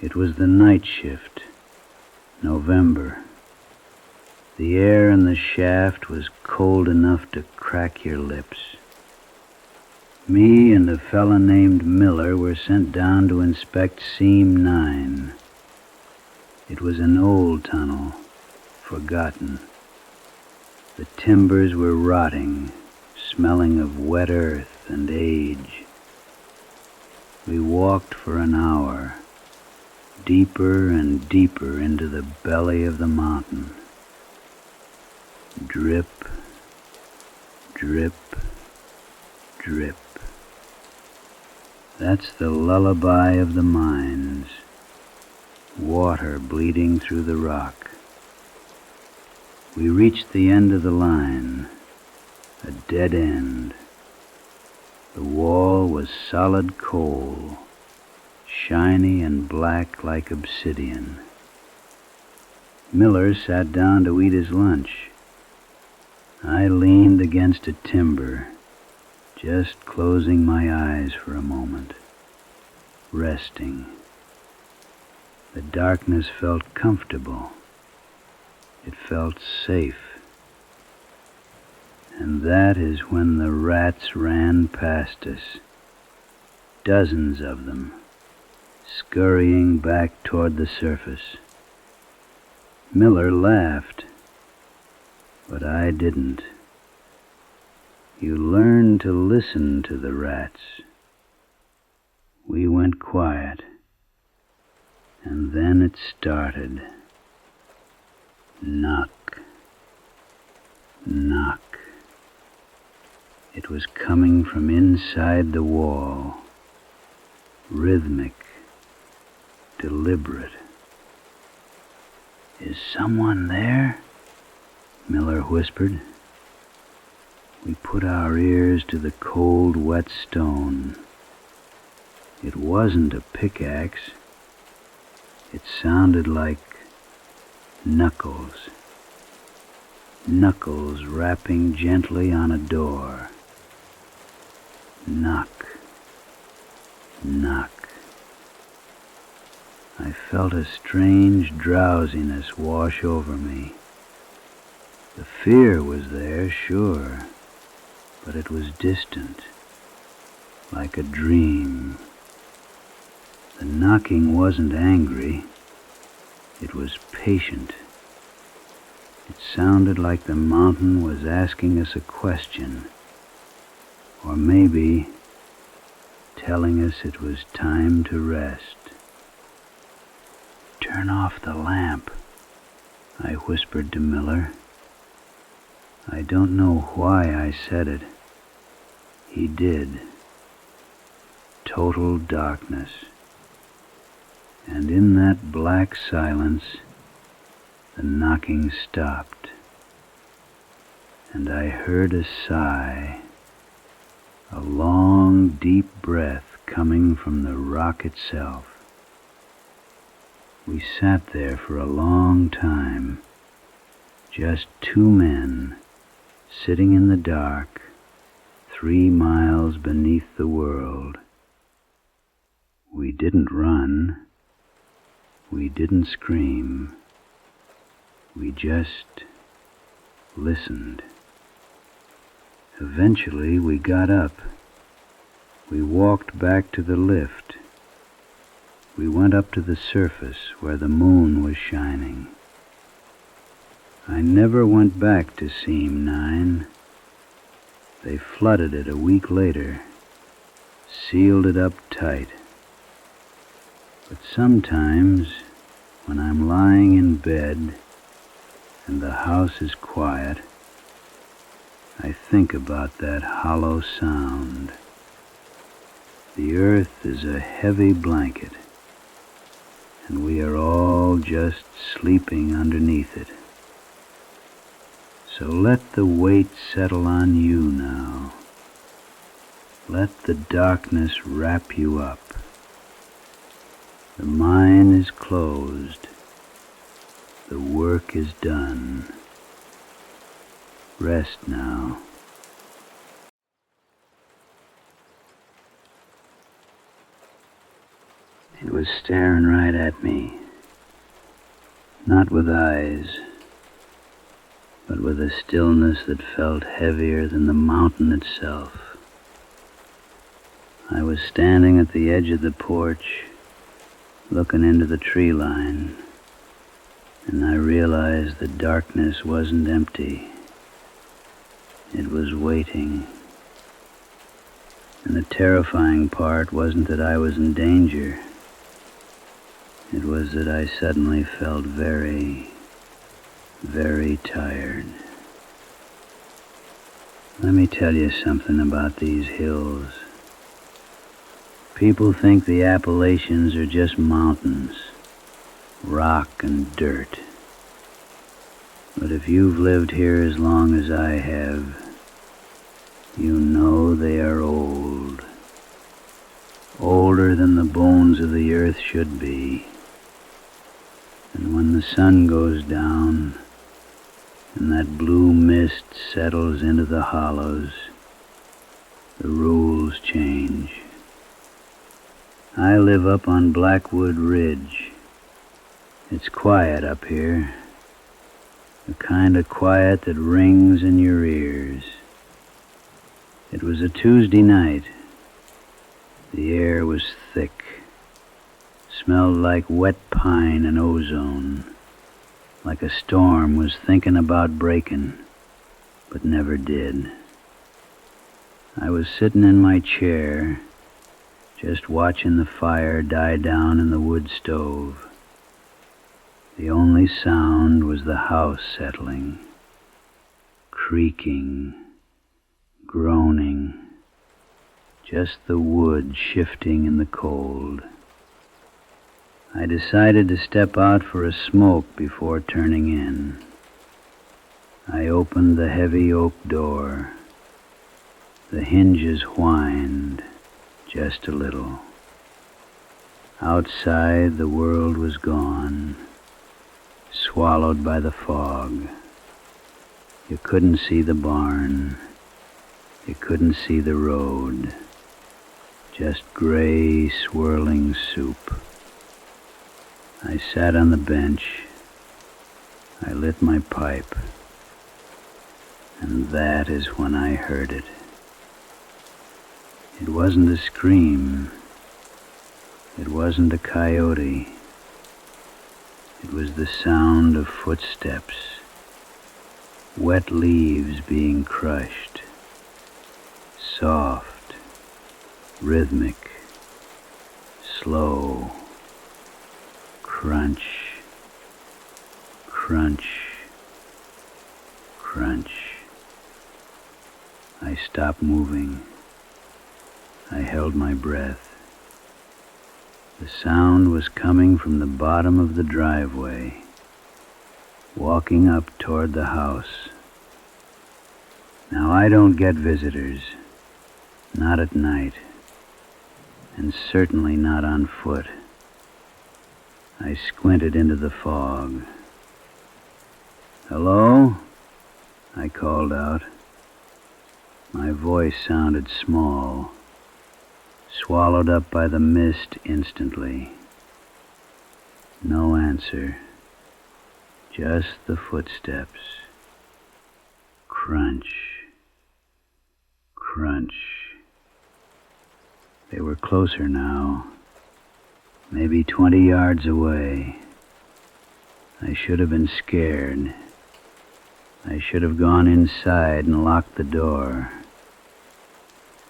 It was the night shift, November. The air in the shaft was cold enough to crack your lips. Me and a fella named Miller were sent down to inspect seam 9. It was an old tunnel, forgotten. The timbers were rotting, smelling of wet earth and age. We walked for an hour, deeper and deeper into the belly of the mountain. Drip, drip, drip. That's the lullaby of the mines. Water bleeding through the rock. We reached the end of the line, a dead end. The wall was solid coal, shiny and black like obsidian. Miller sat down to eat his lunch. I leaned against a timber, just closing my eyes for a moment, resting. The darkness felt comfortable. It felt safe. And that is when the rats ran past us, dozens of them, scurrying back toward the surface. Miller laughed, but I didn't. You learn to listen to the rats. We went quiet, and then it started. Knock, knock. It was coming from inside the wall, rhythmic, deliberate. "Is someone there?" Miller whispered. We put our ears to the cold, wet stone. It wasn't a pickaxe. It sounded like knuckles. Knuckles rapping gently on a door. Knock, knock. I felt a strange drowsiness wash over me. The fear was there, sure, but it was distant, like a dream. The knocking wasn't angry. It was patient. It sounded like the mountain was asking us a question, or maybe telling us it was time to rest. "Turn off the lamp," I whispered to Miller. I don't know why I said it. He did. Total darkness. And in that black silence, the knocking stopped. And I heard a sigh, a long, deep breath coming from the rock itself. We sat there for a long time, just two men, sitting in the dark, 3 miles beneath the world. We didn't run. We didn't scream. We just listened. Eventually we got up. We walked back to the lift. We went up to the surface where the moon was shining. I never went back to Seam 9. They flooded it a week later, sealed it up tight. But sometimes, when I'm lying in bed and the house is quiet, I think about that hollow sound. The earth is a heavy blanket, and we are all just sleeping underneath it. So let the weight settle on you now. Let the darkness wrap you up. The mine is closed. The work is done. Rest now. It was staring right at me, not with eyes, but with a stillness that felt heavier than the mountain itself. I was standing at the edge of the porch, looking into the tree line, and I realized the darkness wasn't empty. It was waiting. And the terrifying part wasn't that I was in danger. It was that I suddenly felt very, very tired. Let me tell you something about these hills. People think the Appalachians are just mountains, rock and dirt. But if you've lived here as long as I have, you know they are old. colder than the bones of the earth should be. And when the sun goes down and that blue mist settles into the hollows, the rules change. I live up on Blackwood Ridge. It's quiet up here, the kind of quiet that rings in your ears. It was a Tuesday night. The air was thick, smelled like wet pine and ozone, like a storm was thinking about breaking, but never did. I was sitting in my chair, just watching the fire die down in the wood stove. The only sound was the house settling, creaking, groaning, just the wood shifting in the cold. I decided to step out for a smoke before turning in. I opened the heavy oak door. The hinges whined just a little. Outside, the world was gone, swallowed by the fog. You couldn't see the barn. You couldn't see the road. Just gray, swirling soup. I sat on the bench. I lit my pipe. And that is when I heard it. It wasn't a scream. It wasn't a coyote. It was the sound of footsteps, wet leaves being crushed, soft, rhythmic, slow, crunch, crunch, crunch. I stopped moving. I held my breath. The sound was coming from the bottom of the driveway, walking up toward the house. Now I don't get visitors, not at night, and certainly not on foot. I squinted into the fog. "Hello?" I called out. My voice sounded small, swallowed up by the mist instantly. No answer, just the footsteps. Crunch, crunch. They were closer now, maybe 20 yards away. I should have been scared. I should have gone inside and locked the door.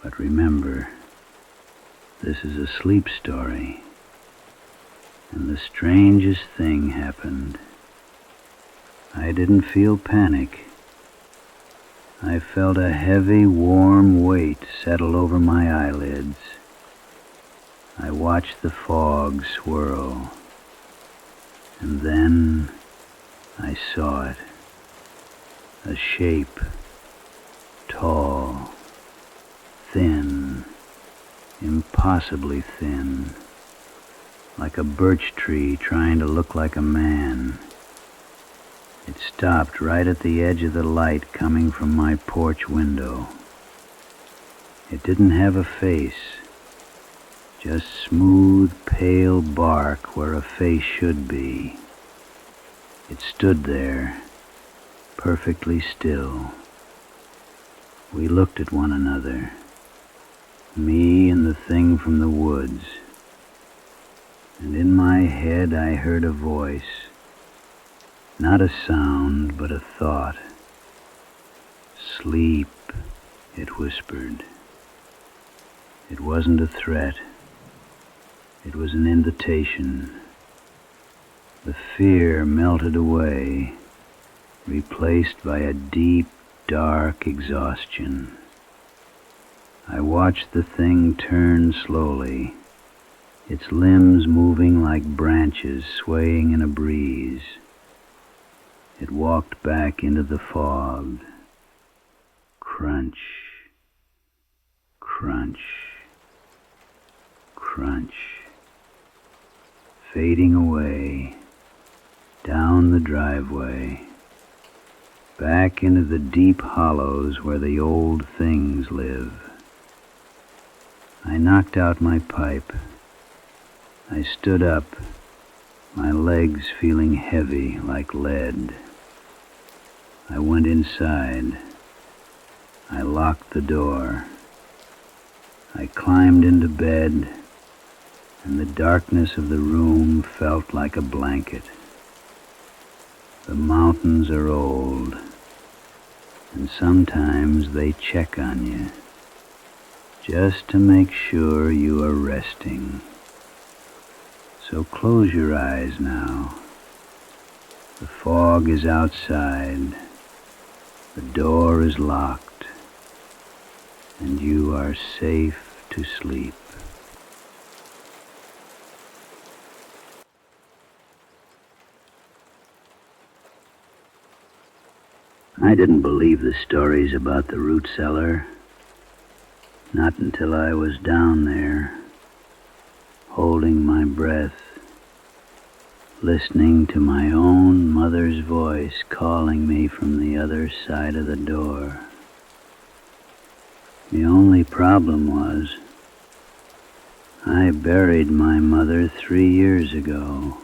But remember, this is a sleep story, and the strangest thing happened. I didn't feel panic. I felt a heavy, warm weight settle over my eyelids. I watched the fog swirl, and then I saw it. A shape, tall, thin, impossibly thin, like a birch tree trying to look like a man. It stopped right at the edge of the light coming from my porch window. It didn't have a face, just smooth, pale bark where a face should be. It stood there, perfectly still. We looked at one another, me and the thing from the woods, and in my head I heard a voice, not a sound, but a thought. "Sleep," it whispered. It wasn't a threat. It was an invitation. The fear melted away, replaced by a deep, dark exhaustion. I watched the thing turn slowly, its limbs moving like branches swaying in a breeze. It walked back into the fog. Crunch, crunch, crunch. crunch, fading away, down the driveway, back into the deep hollows where the old things live. I knocked out my pipe. I stood up, my legs feeling heavy like lead. I went inside. I locked the door. I climbed into bed, and the darkness of the room felt like a blanket. The mountains are old, and sometimes they check on you, just to make sure you are resting. So close your eyes now. The fog is outside, the door is locked, and you are safe to sleep. I didn't believe the stories about the root cellar, not until I was down there, holding my breath, listening to my own mother's voice calling me from the other side of the door. The only problem was, I buried my mother 3 years ago,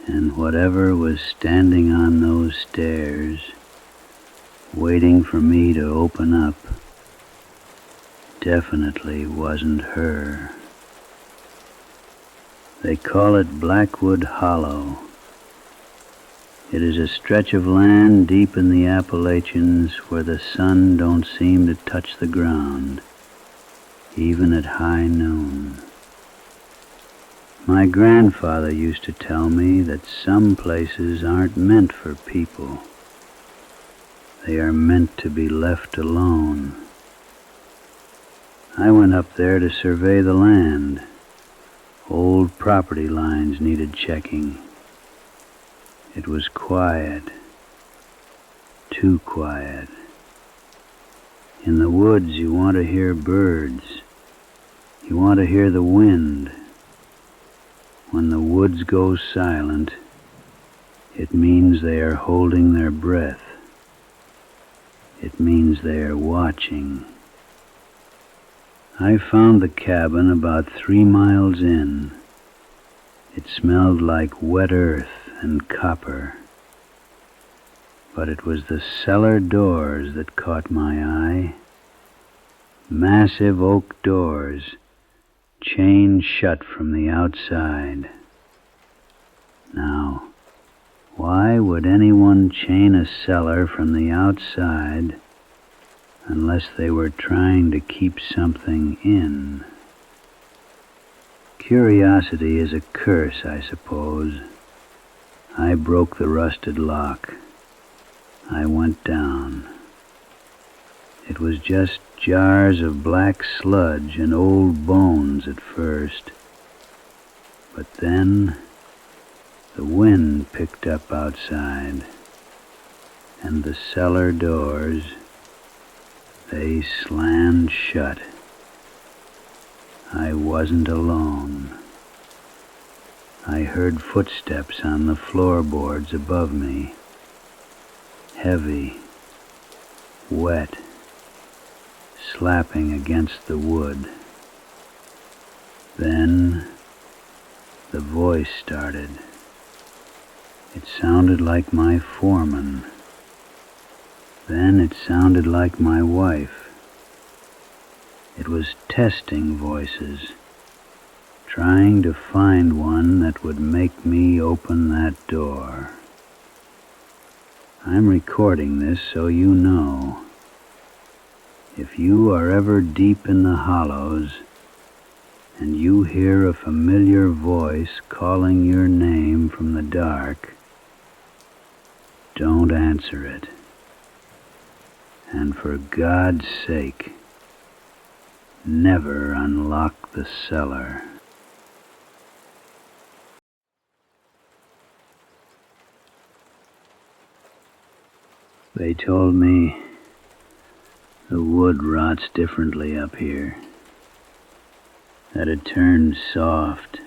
and whatever was standing on those stairs, waiting for me to open up, definitely wasn't her. They call it Blackwood Hollow. It is a stretch of land deep in the Appalachians where the sun don't seem to touch the ground, even at high noon. My grandfather used to tell me that some places aren't meant for people. They are meant to be left alone. I went up there to survey the land. Old property lines needed checking. It was quiet, too quiet. In the woods you want to hear birds. You want to hear the wind. When the woods go silent, it means they are holding their breath. It means they are watching. I found the cabin about 3 miles in. It smelled like wet earth and copper. But it was the cellar doors that caught my eye. Massive oak doors, chained shut from the outside. Now, why would anyone chain a cellar from the outside unless they were trying to keep something in? Curiosity is a curse, I suppose. I broke the rusted lock. I went down. It was just jars of black sludge and old bones at first. But then the wind picked up outside, and the cellar doors, they slammed shut. I wasn't alone. I heard footsteps on the floorboards above me, heavy, wet, slapping against the wood. Then the voice started. It sounded like my foreman. Then it sounded like my wife. It was testing voices, trying to find one that would make me open that door. I'm recording this so you know. If you are ever deep in the hollows and you hear a familiar voice calling your name from the dark, don't answer it. And for God's sake, never unlock the cellar. They told me the wood rots differently up here, that it turned soft,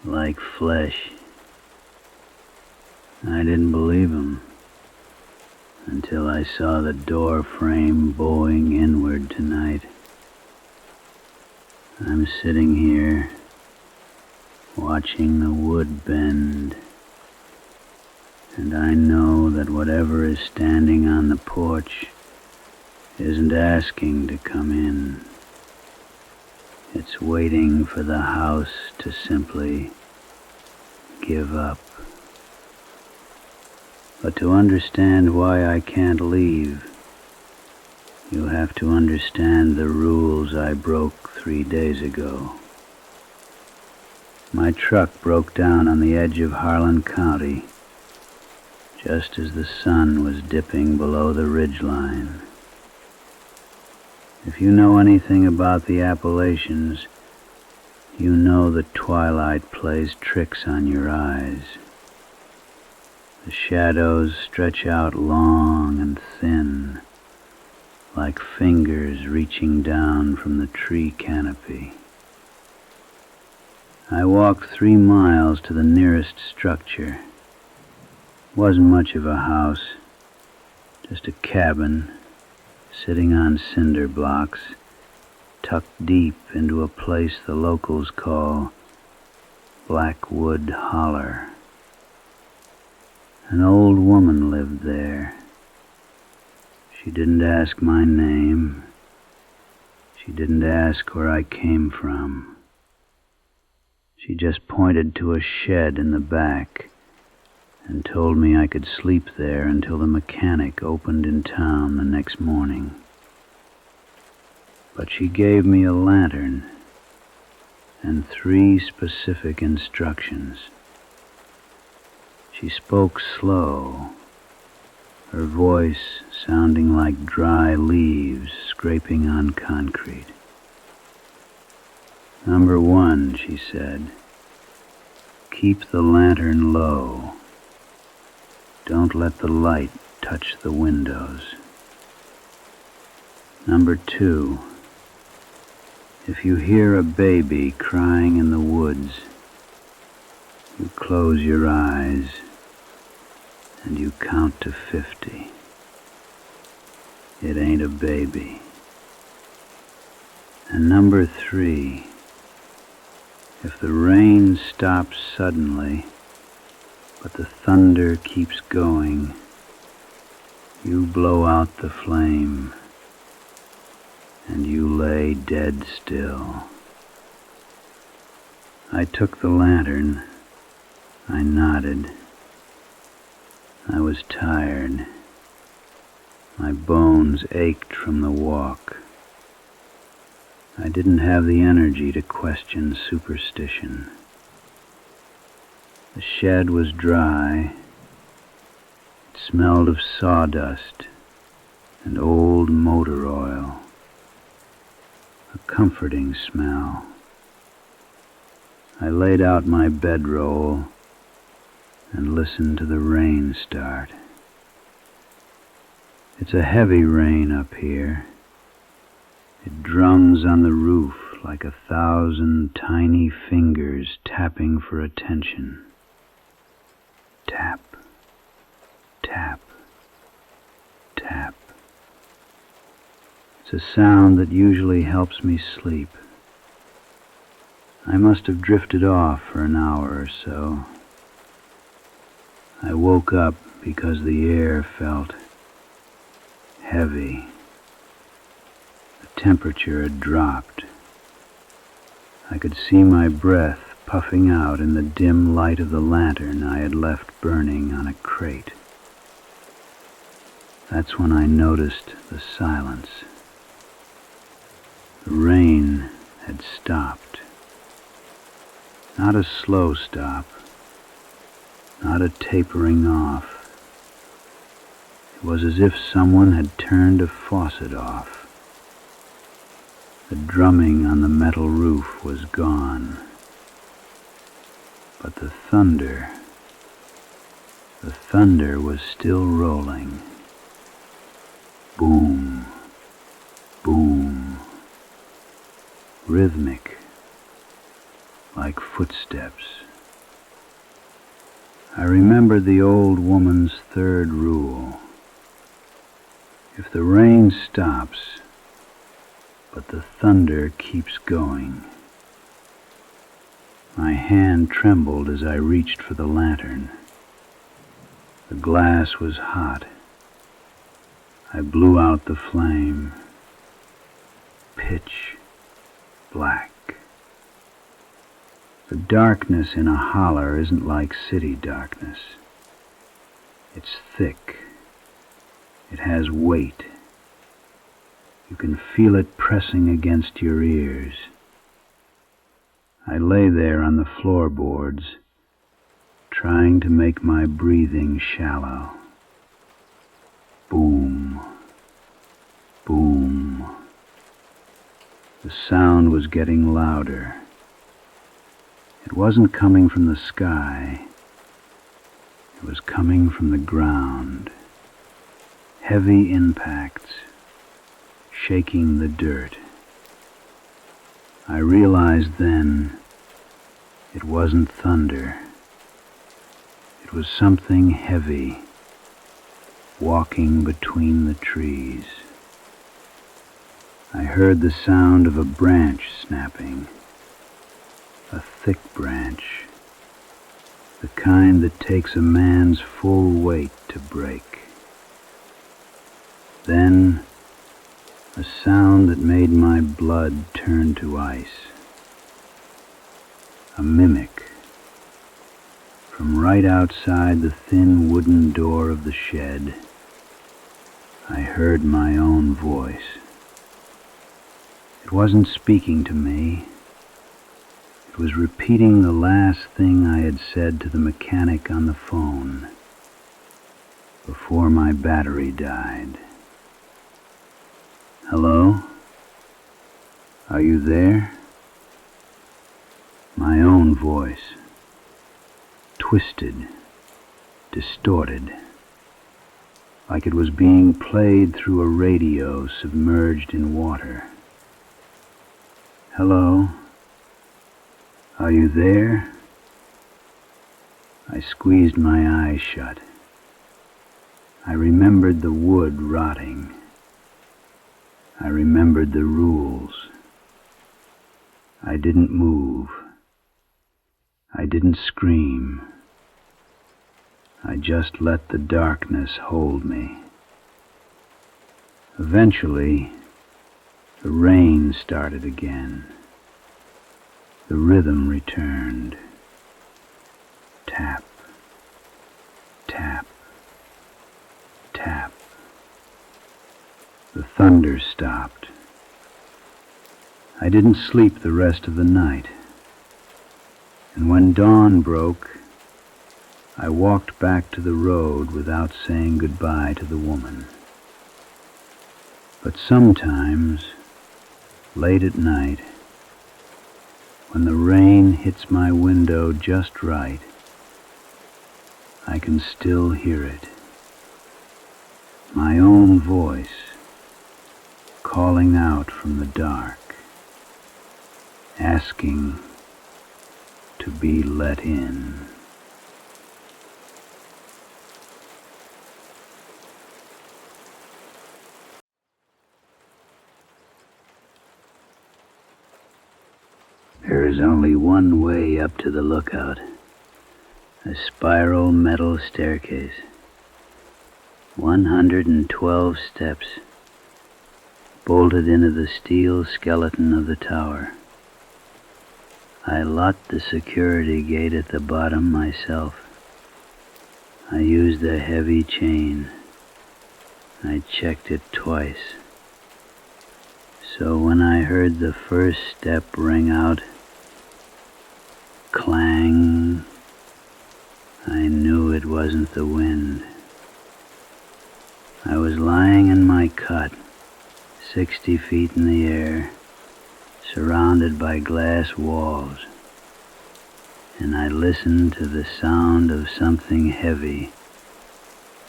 like flesh. I didn't believe him until I saw the door frame bowing inward tonight. I'm sitting here, watching the wood bend, and I know that whatever is standing on the porch isn't asking to come in. It's waiting for the house to simply give up. But to understand why I can't leave, you have to understand the rules I broke 3 days ago. My truck broke down on the edge of Harlan County, just as the sun was dipping below the ridgeline. If you know anything about the Appalachians, you know that twilight plays tricks on your eyes. The shadows stretch out long and thin, like fingers reaching down from the tree canopy. I walked 3 miles to the nearest structure. Wasn't much of a house, just a cabin sitting on cinder blocks, tucked deep into a place the locals call Blackwood Holler. An old woman lived there. She didn't ask my name. She didn't ask where I came from. She just pointed to a shed in the back and told me I could sleep there until the mechanic opened in town the next morning. But she gave me a lantern and 3 specific instructions. She spoke slow, her voice sounding like dry leaves scraping on concrete. "Number 1, she said, keep the lantern low. Don't let the light touch the windows. Number 2, if you hear a baby crying in the woods, you close your eyes and you count to 50. It ain't a baby. And number 3, if the rain stops suddenly, but the thunder keeps going, you blow out the flame and you lay dead still." I took the lantern. I nodded. I was tired. My bones ached from the walk. I didn't have the energy to question superstition. The shed was dry. It smelled of sawdust and old motor oil. A comforting smell. I laid out my bedroll and listened to the rain start. It's a heavy rain up here. It drums on the roof like 1,000 tiny fingers tapping for attention. Tap, tap, tap. It's a sound that usually helps me sleep. I must have drifted off for an hour or so. I woke up because the air felt heavy. The temperature had dropped. I could see my breath puffing out in the dim light of the lantern I had left burning on a crate. That's when I noticed the silence. The rain had stopped. Not a slow stop, not a tapering off. It was as if someone had turned a faucet off. The drumming on the metal roof was gone. But the thunder was still rolling. Boom, boom, rhythmic, like footsteps. I remember the old woman's third rule. If the rain stops, but the thunder keeps going. My hand trembled as I reached for the lantern. The glass was hot. I blew out the flame. Pitch black. The darkness in a holler isn't like city darkness. It's thick. It has weight. You can feel it pressing against your ears. I lay there on the floorboards, trying to make my breathing shallow. Boom, boom. The sound was getting louder. It wasn't coming from the sky. It was coming from the ground. Heavy impacts, shaking the dirt. I realized then it wasn't thunder. It was something heavy, walking between the trees. I heard the sound of a branch snapping, a thick branch, the kind that takes a man's full weight to break. Then, a sound that made my blood turn to ice. A mimic. From right outside the thin wooden door of the shed, I heard my own voice. It wasn't speaking to me. It was repeating the last thing I had said to the mechanic on the phone before my battery died. Hello? Are you there? My own voice. Twisted, distorted, like it was being played through a radio submerged in water. Hello? Are you there? I squeezed my eyes shut. I remembered the wood rotting. I remembered the rules. I didn't move. I didn't scream. I just let the darkness hold me. Eventually, the rain started again. The rhythm returned. Tap, tap, tap. The thunder stopped. I didn't sleep the rest of the night. And when dawn broke, I walked back to the road without saying goodbye to the woman. But sometimes, late at night, when the rain hits my window just right, I can still hear it. My own voice calling out from the dark, asking to be let in. There is only one way up to the lookout, a spiral metal staircase, 112 steps, bolted into the steel skeleton of the tower. I locked the security gate at the bottom myself. I used a heavy chain. I checked it twice. So when I heard the first step ring out, clang, I knew it wasn't the wind. I was lying in my cot, 60 feet in the air, surrounded by glass walls, and I listened to the sound of something heavy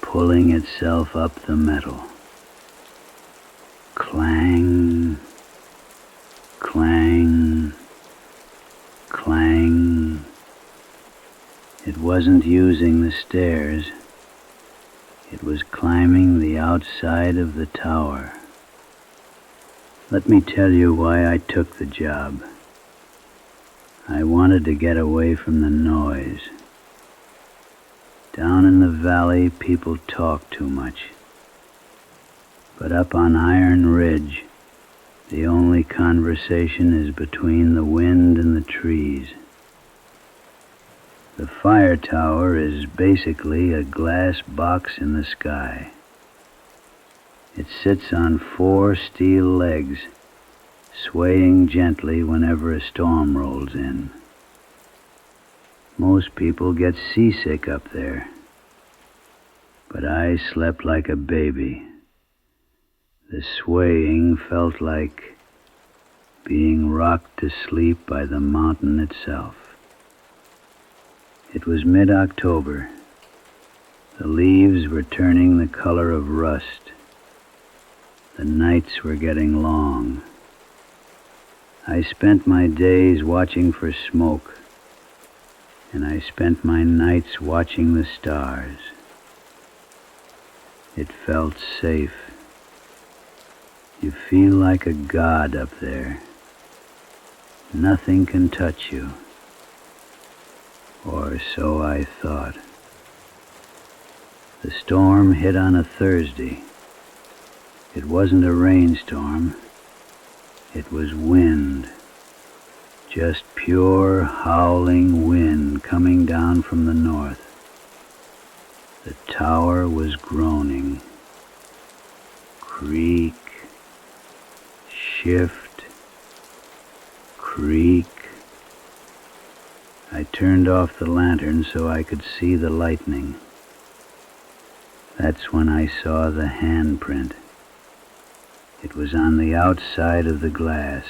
pulling itself up the metal. Clang, clang, wasn't using the stairs. It was climbing the outside of the tower. Let me tell you why I took the job. I wanted to get away from the noise. Down in the valley, people talk too much. But up on Iron Ridge, the only conversation is between the wind and the trees. The fire tower is basically a glass box in the sky. It sits on 4 steel legs, swaying gently whenever a storm rolls in. Most people get seasick up there, but I slept like a baby. The swaying felt like being rocked to sleep by the mountain itself. It was mid-October. The leaves were turning the color of rust. The nights were getting long. I spent my days watching for smoke, and I spent my nights watching the stars. It felt safe. You feel like a god up there. Nothing can touch you. Or so I thought. The storm hit on a Thursday. It wasn't a rainstorm. It was wind. Just pure howling wind coming down from the north. The tower was groaning. Creak, shift, creak. I turned off the lantern so I could see the lightning. That's when I saw the handprint. It was on the outside of the glass,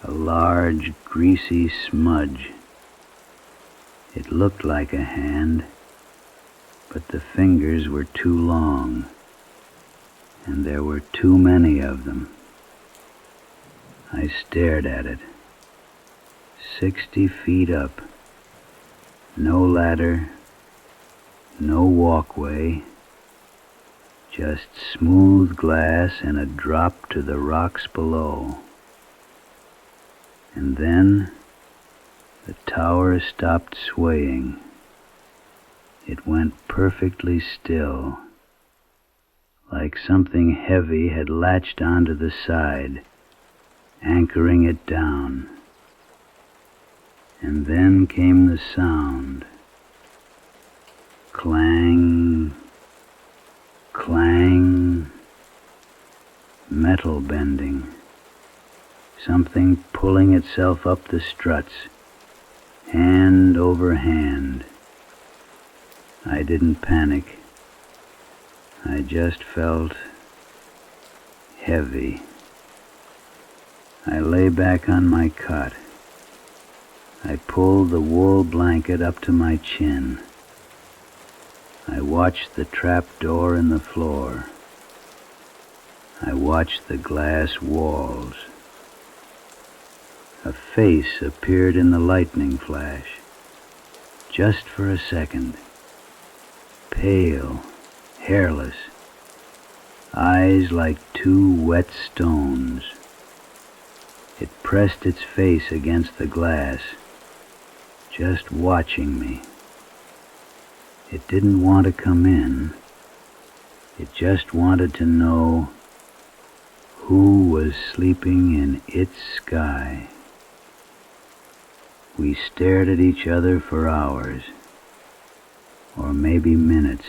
a large, greasy smudge. It looked like a hand, but the fingers were too long, and there were too many of them. I stared at it. 60 feet up. No ladder, no walkway, just smooth glass and a drop to the rocks below. And then the tower stopped swaying. It went perfectly still, like something heavy had latched onto the side, anchoring it down. And then came the sound. Clang, clang, metal bending. Something pulling itself up the struts, hand over hand. I didn't panic. I just felt heavy. I lay back on my cot. I pulled the wool blanket up to my chin. I watched the trap door in the floor. I watched the glass walls. A face appeared in the lightning flash, just for a second. Pale, hairless, eyes like 2 wet stones. It pressed its face against the glass, just watching me. It didn't want to come in. It just wanted to know who was sleeping in its sky. We stared at each other for hours, or maybe minutes.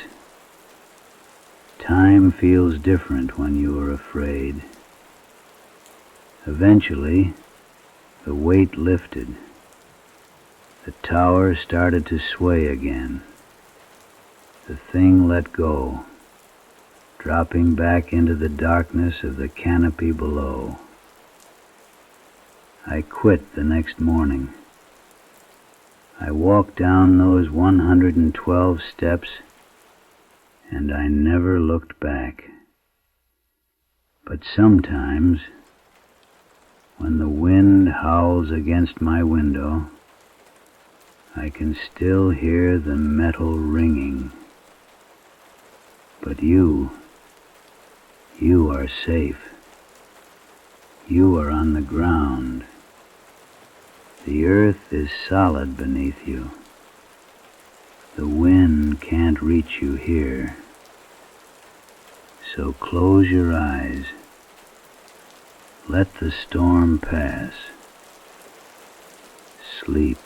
Time feels different when you are afraid. Eventually, the weight lifted. The tower started to sway again. The thing let go, dropping back into the darkness of the canopy below. I quit the next morning. I walked down those 112 steps, and I never looked back. But sometimes, when the wind howls against my window, I can still hear the metal ringing. But you are safe. You are on the ground. The earth is solid beneath you. The wind can't reach you here. So close your eyes. Let the storm pass. Sleep.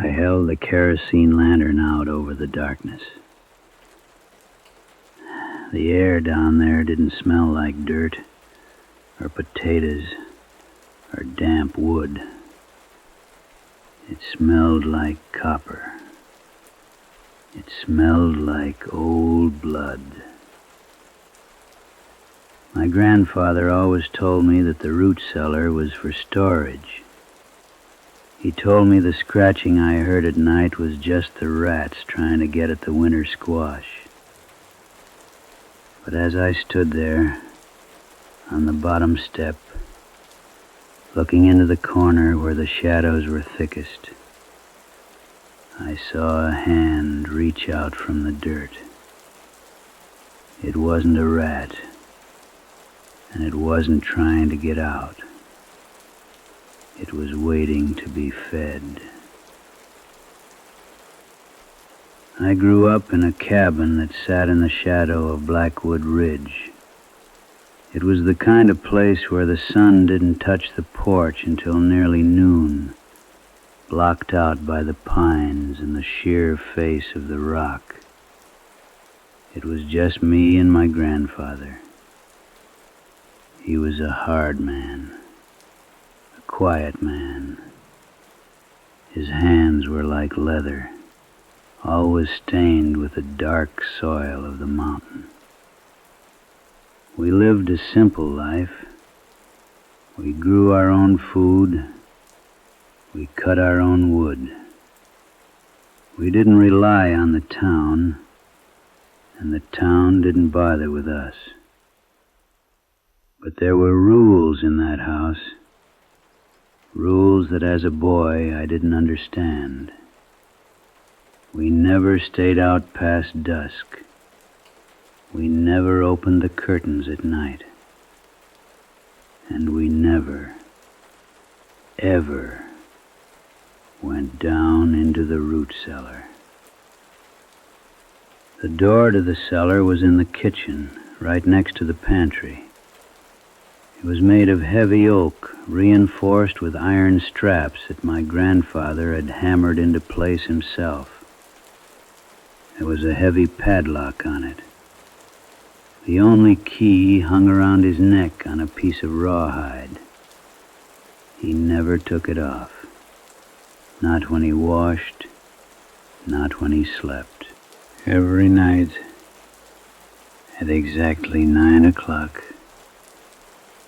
I held the kerosene lantern out over the darkness. The air down there didn't smell like dirt, or potatoes, or damp wood. It smelled like copper. It smelled like old blood. My grandfather always told me that the root cellar was for storage. He told me the scratching I heard at night was just the rats trying to get at the winter squash. But as I stood there, on the bottom step, looking into the corner where the shadows were thickest, I saw a hand reach out from the dirt. It wasn't a rat, and it wasn't trying to get out. It was waiting to be fed. I grew up in a cabin that sat in the shadow of Blackwood Ridge. It was the kind of place where the sun didn't touch the porch until nearly noon, blocked out by the pines and the sheer face of the rock. It was just me and my grandfather. He was a hard man. Quiet man. His hands were like leather, always stained with the dark soil of the mountain. We lived a simple life. We grew our own food. We cut our own wood. We didn't rely on the town, and the town didn't bother with us. But there were rules in that house. Rules that as a boy I didn't understand. We never stayed out past dusk. We never opened the curtains at night. And we never, ever went down into the root cellar. The door to the cellar was in the kitchen, right next to the pantry. It was made of heavy oak, reinforced with iron straps that my grandfather had hammered into place himself. There was a heavy padlock on it. The only key hung around his neck on a piece of rawhide. He never took it off. Not when he washed, not when he slept. Every night, at exactly 9 o'clock,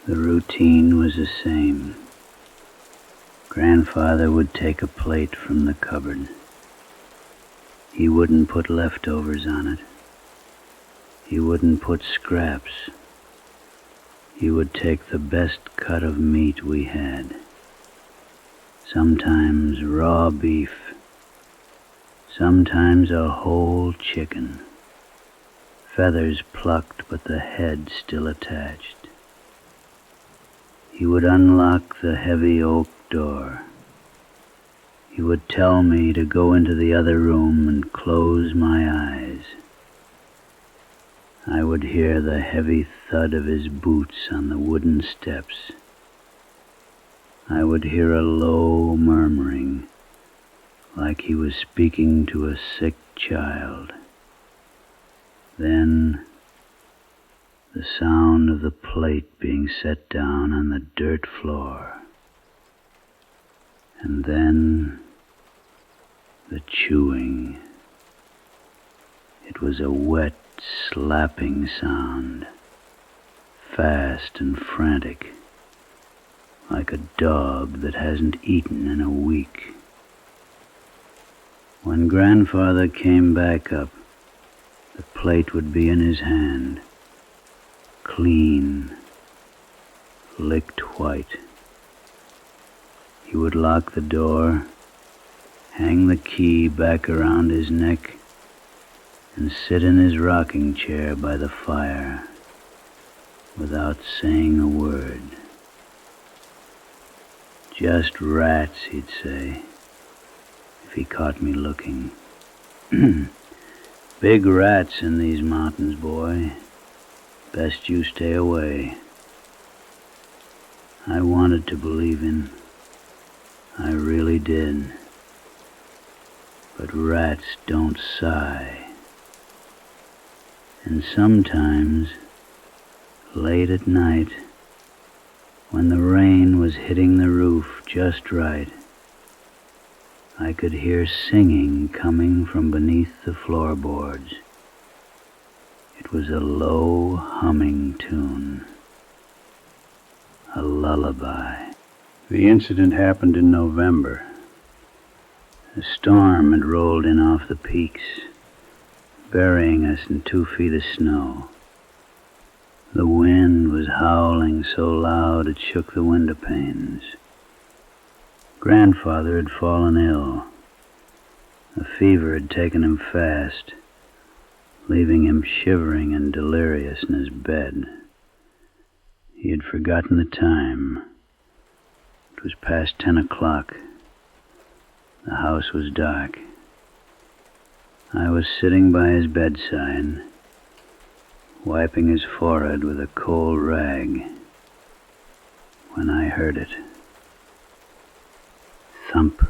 the routine was the same. Grandfather would take a plate from the cupboard. He wouldn't put leftovers on it. He wouldn't put scraps. He would take the best cut of meat we had. Sometimes raw beef. Sometimes a whole chicken. Feathers plucked, but the head still attached. He would unlock the heavy oak door. He would tell me to go into the other room and close my eyes. I would hear the heavy thud of his boots on the wooden steps. I would hear a low murmuring, like he was speaking to a sick child. Then the sound of the plate being set down on the dirt floor. And then the chewing. It was a wet, slapping sound, fast and frantic, like a dog that hasn't eaten in a week. When Grandfather came back up, the plate would be in his hand, clean, licked white. He would lock the door, hang the key back around his neck, and sit in his rocking chair by the fire without saying a word. Just rats, he'd say, if he caught me looking. Big rats in these mountains, boy. Best you stay away. I wanted to believe him. I really did. But rats don't sigh. And sometimes, late at night, when the rain was hitting the roof just right, I could hear singing coming from beneath the floorboards. It was a low humming tune, a lullaby. The incident happened in November. A storm had rolled in off the peaks, burying us in 2 feet of snow. The wind was howling so loud it shook the window panes. Grandfather had fallen ill. A fever had taken him fast, leaving him shivering and delirious in his bed. He had forgotten the time. It was past 10 o'clock. The house was dark. I was sitting by his bedside, wiping his forehead with a cold rag, when I heard it. Thump,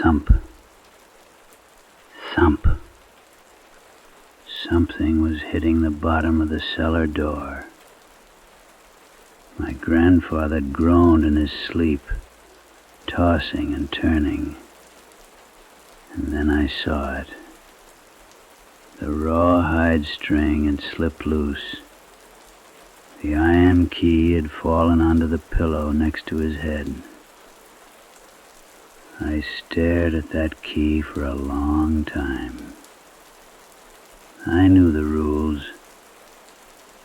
thump, thump. Something was hitting the bottom of the cellar door. My grandfather groaned in his sleep, tossing and turning. And then I saw it. The rawhide string had slipped loose. The iron key had fallen onto the pillow next to his head. I stared at that key for a long time. I knew the rules.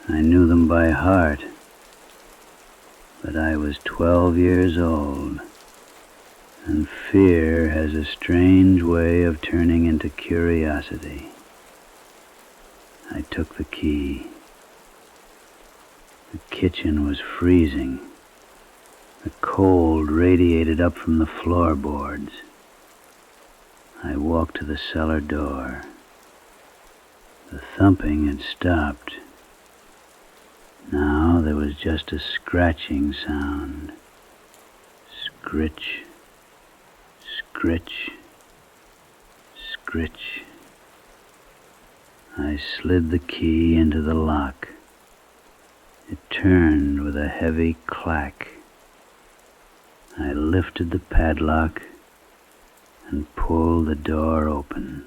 I knew them by heart. But I was 12 years old, and fear has a strange way of turning into curiosity. I took the key. The kitchen was freezing. The cold radiated up from the floorboards. I walked to the cellar door. The thumping had stopped. Now there was just a scratching sound. Scritch, scritch, scritch. I slid the key into the lock. It turned with a heavy clack. I lifted the padlock and pulled the door open.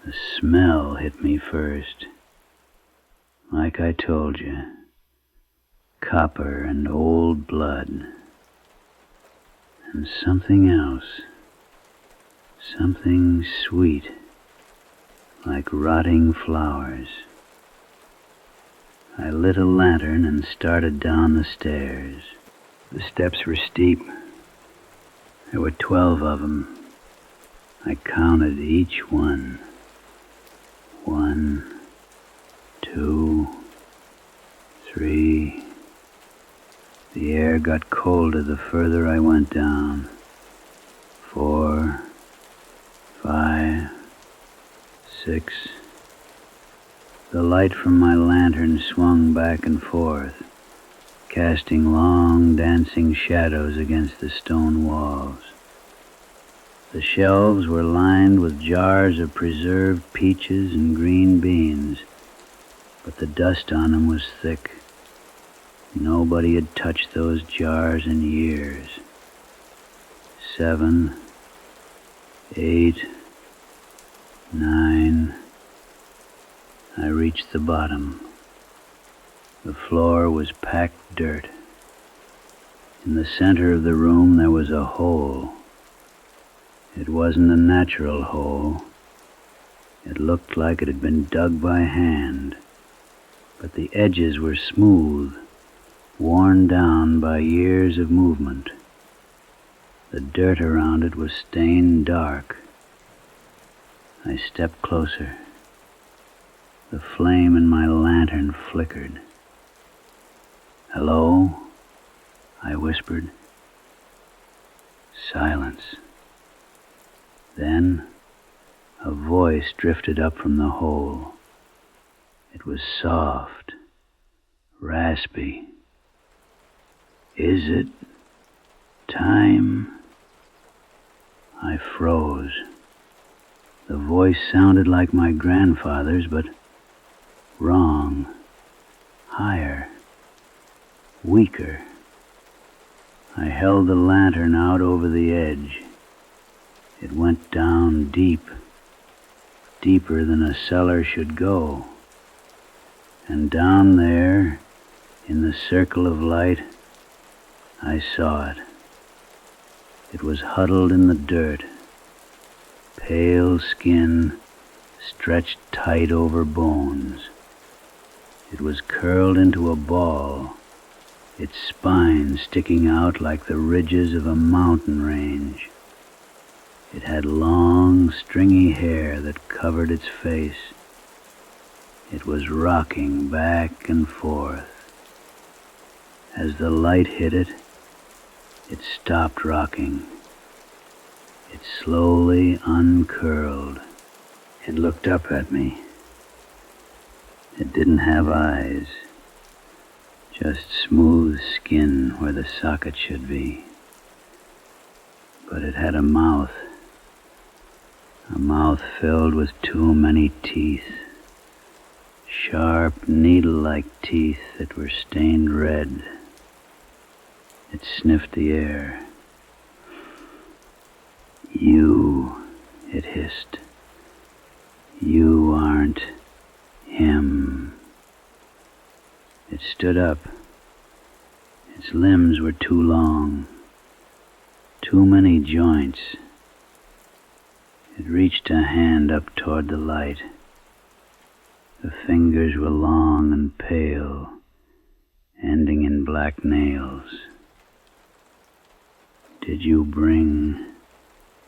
The smell hit me first. Like I told you, copper and old blood. And something else. Something sweet, like rotting flowers. I lit a lantern and started down the stairs. The steps were steep. There were 12 of them. I counted each one. 1, 2, 3. The air got colder the further I went down. 4, 5, 6. The light from my lantern swung back and forth, casting long, dancing shadows against the stone walls. The shelves were lined with jars of preserved peaches and green beans, but the dust on them was thick. Nobody had touched those jars in years. 7, 8, 9. I reached the bottom. The floor was packed dirt. In the center of the room there was a hole. It wasn't a natural hole. It looked like it had been dug by hand, but the edges were smooth, worn down by years of movement. The dirt around it was stained dark. I stepped closer. The flame in my lantern flickered. "Hello?" I whispered. Silence. Then a voice drifted up from the hole. It was soft, raspy. "Is it time?" I froze. The voice sounded like my grandfather's, but wrong, higher, weaker. I held the lantern out over the edge. It went down deep, deeper than a cellar should go. And down there, in the circle of light, I saw it. It was huddled in the dirt, pale skin stretched tight over bones. It was curled into a ball, its spine sticking out like the ridges of a mountain range. It had long, stringy hair that covered its face. It was rocking back and forth. As the light hit it, it stopped rocking. It slowly uncurled. It looked up at me. It didn't have eyes, just smooth skin where the socket should be. But it had a mouth filled with too many teeth, sharp, needle-like teeth that were stained red. It sniffed the air. "You," it hissed. "You aren't him." It stood up. Its limbs were too long, too many joints. It reached a hand up toward the light. The fingers were long and pale, ending in black nails. "Did you bring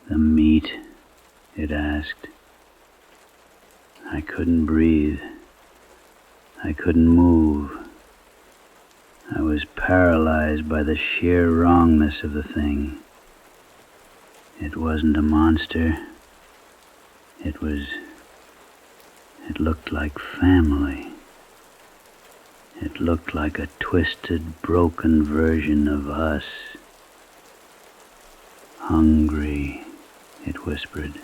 the meat?" it asked. I couldn't breathe. I couldn't move. I was paralyzed by the sheer wrongness of the thing. It wasn't a monster. It looked like family. It looked like a twisted, broken version of us. "Hungry," it whispered.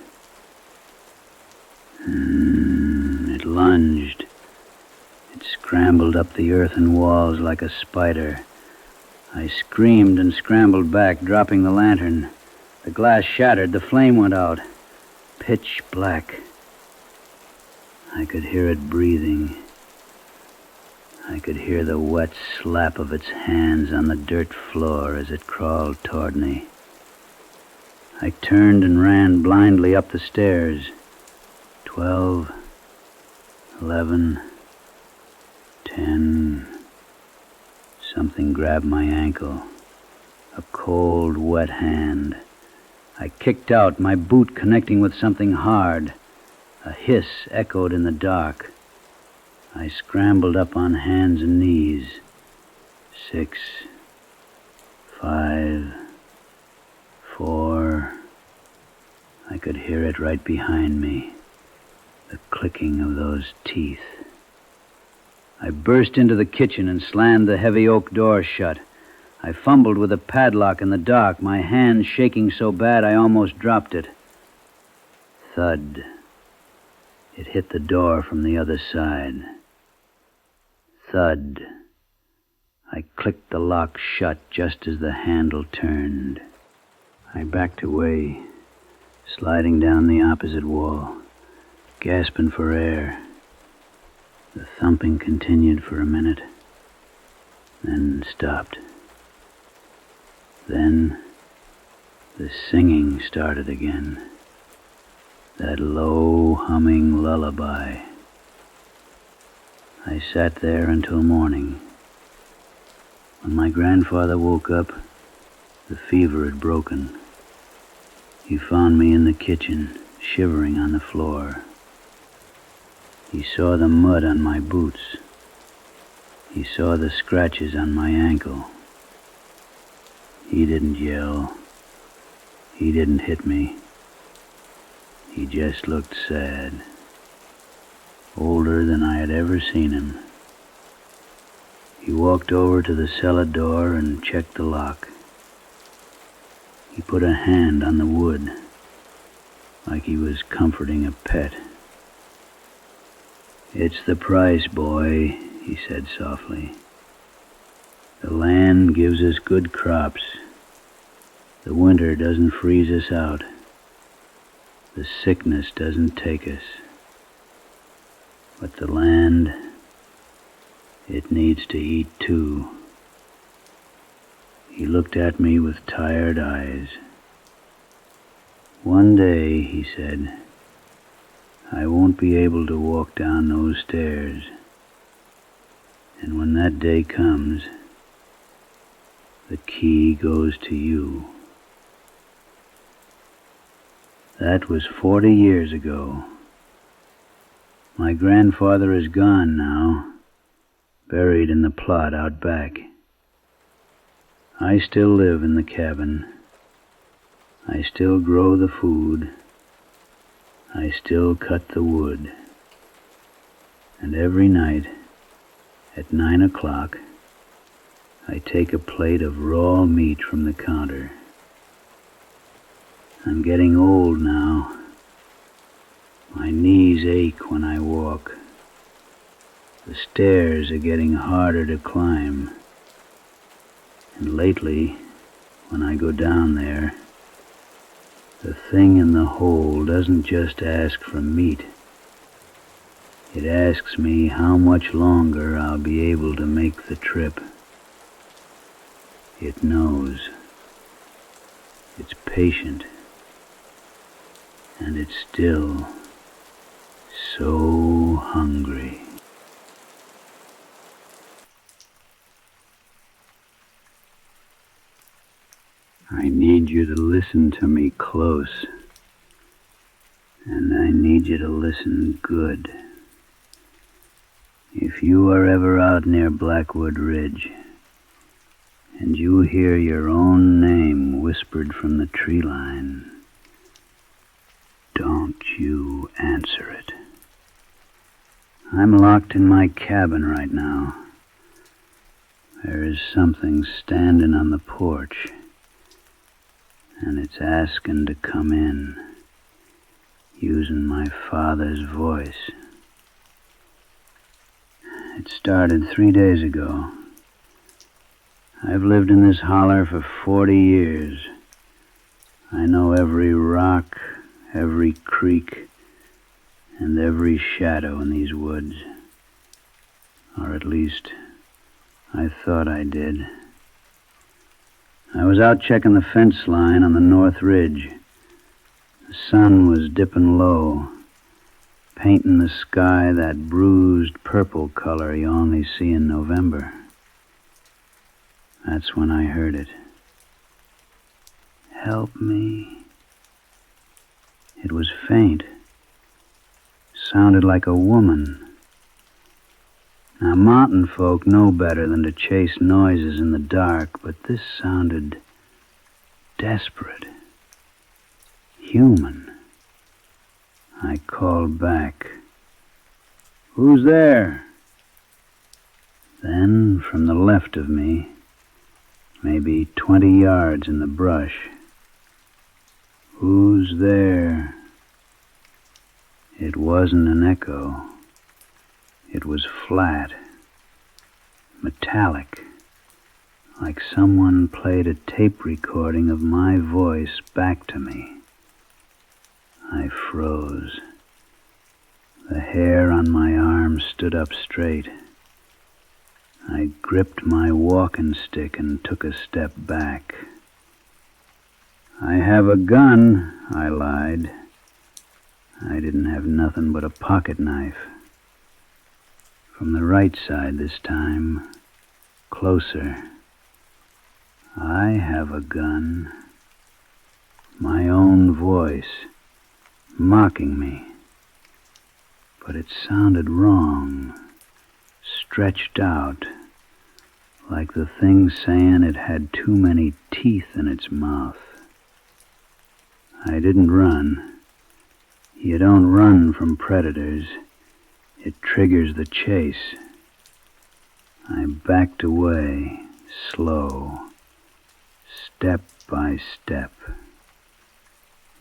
It lunged. It scrambled up the earthen walls like a spider. I screamed and scrambled back, dropping the lantern. The glass shattered. The flame went out. Pitch black. I could hear it breathing. I could hear the wet slap of its hands on the dirt floor as it crawled toward me. I turned and ran blindly up the stairs. 12, 11, 10. Something grabbed my ankle. A cold, wet hand. I kicked out, my boot connecting with something hard. A hiss echoed in the dark. I scrambled up on hands and knees. 6, 5, 4. I could hear it right behind me. The clicking of those teeth. I burst into the kitchen and slammed the heavy oak door shut. I fumbled with a padlock in the dark, my hand shaking so bad I almost dropped it. Thud. It hit the door from the other side. Thud. I clicked the lock shut just as the handle turned. I backed away, sliding down the opposite wall, gasping for air. The thumping continued for a minute, then stopped. Then the singing started again, that low humming lullaby. I sat there until morning. When my grandfather woke up, the fever had broken. He found me in the kitchen, shivering on the floor. He saw the mud on my boots. He saw the scratches on my ankle. He didn't yell. He didn't hit me. He just looked sad. Older than I had ever seen him. He walked over to the cellar door and checked the lock. He put a hand on the wood, like he was comforting a pet. "It's the price, boy," he said softly. "The land gives us good crops. The winter doesn't freeze us out. The sickness doesn't take us. But the land, it needs to eat too." He looked at me with tired eyes. "One day," he said, "I won't be able to walk down those stairs. And when that day comes, the key goes to you." That was 40 years ago. My grandfather is gone now, buried in the plot out back. I still live in the cabin. I still grow the food. I still cut the wood. And every night, at 9 o'clock, I take a plate of raw meat from the counter. I'm getting old now. My knees ache when I walk. The stairs are getting harder to climb. And lately, when I go down there, the thing in the hole doesn't just ask for meat. It asks me how much longer I'll be able to make the trip. It knows. It's patient. And it's still so hungry. I need you to listen to me close. And I need you to listen good. If you are ever out near Blackwood Ridge, and you hear your own name whispered from the tree line, don't you answer it. I'm locked in my cabin right now. There is something standing on the porch, and it's asking to come in, using my father's voice. It started 3 days ago. I've lived in this holler for 40 years. I know every rock, every creek, and every shadow in these woods. Or at least, I thought I did. I was out checking the fence line on the north ridge, The sun was dipping low, painting the sky that bruised purple color you only see in November. That's when I heard it. Help me. It was faint. Sounded like a woman. Now, mountain folk know better than to chase noises in the dark, but this sounded desperate. Human. I called back. Who's there? Then, from the left of me, maybe 20 yards in the brush, who's there? It wasn't an echo. It was flat, metallic, like someone played a tape recording of my voice back to me. I froze. The hair on my arm stood up straight. I gripped my walking stick and took a step back. I have a gun, I lied. I didn't have nothing but a pocket knife. From the right side this time, closer. I have a gun. My own voice, mocking me. But it sounded wrong, stretched out, like the thing saying it had too many teeth in its mouth. I didn't run. You don't run from predators. It triggers the chase. I backed away, slow, step by step.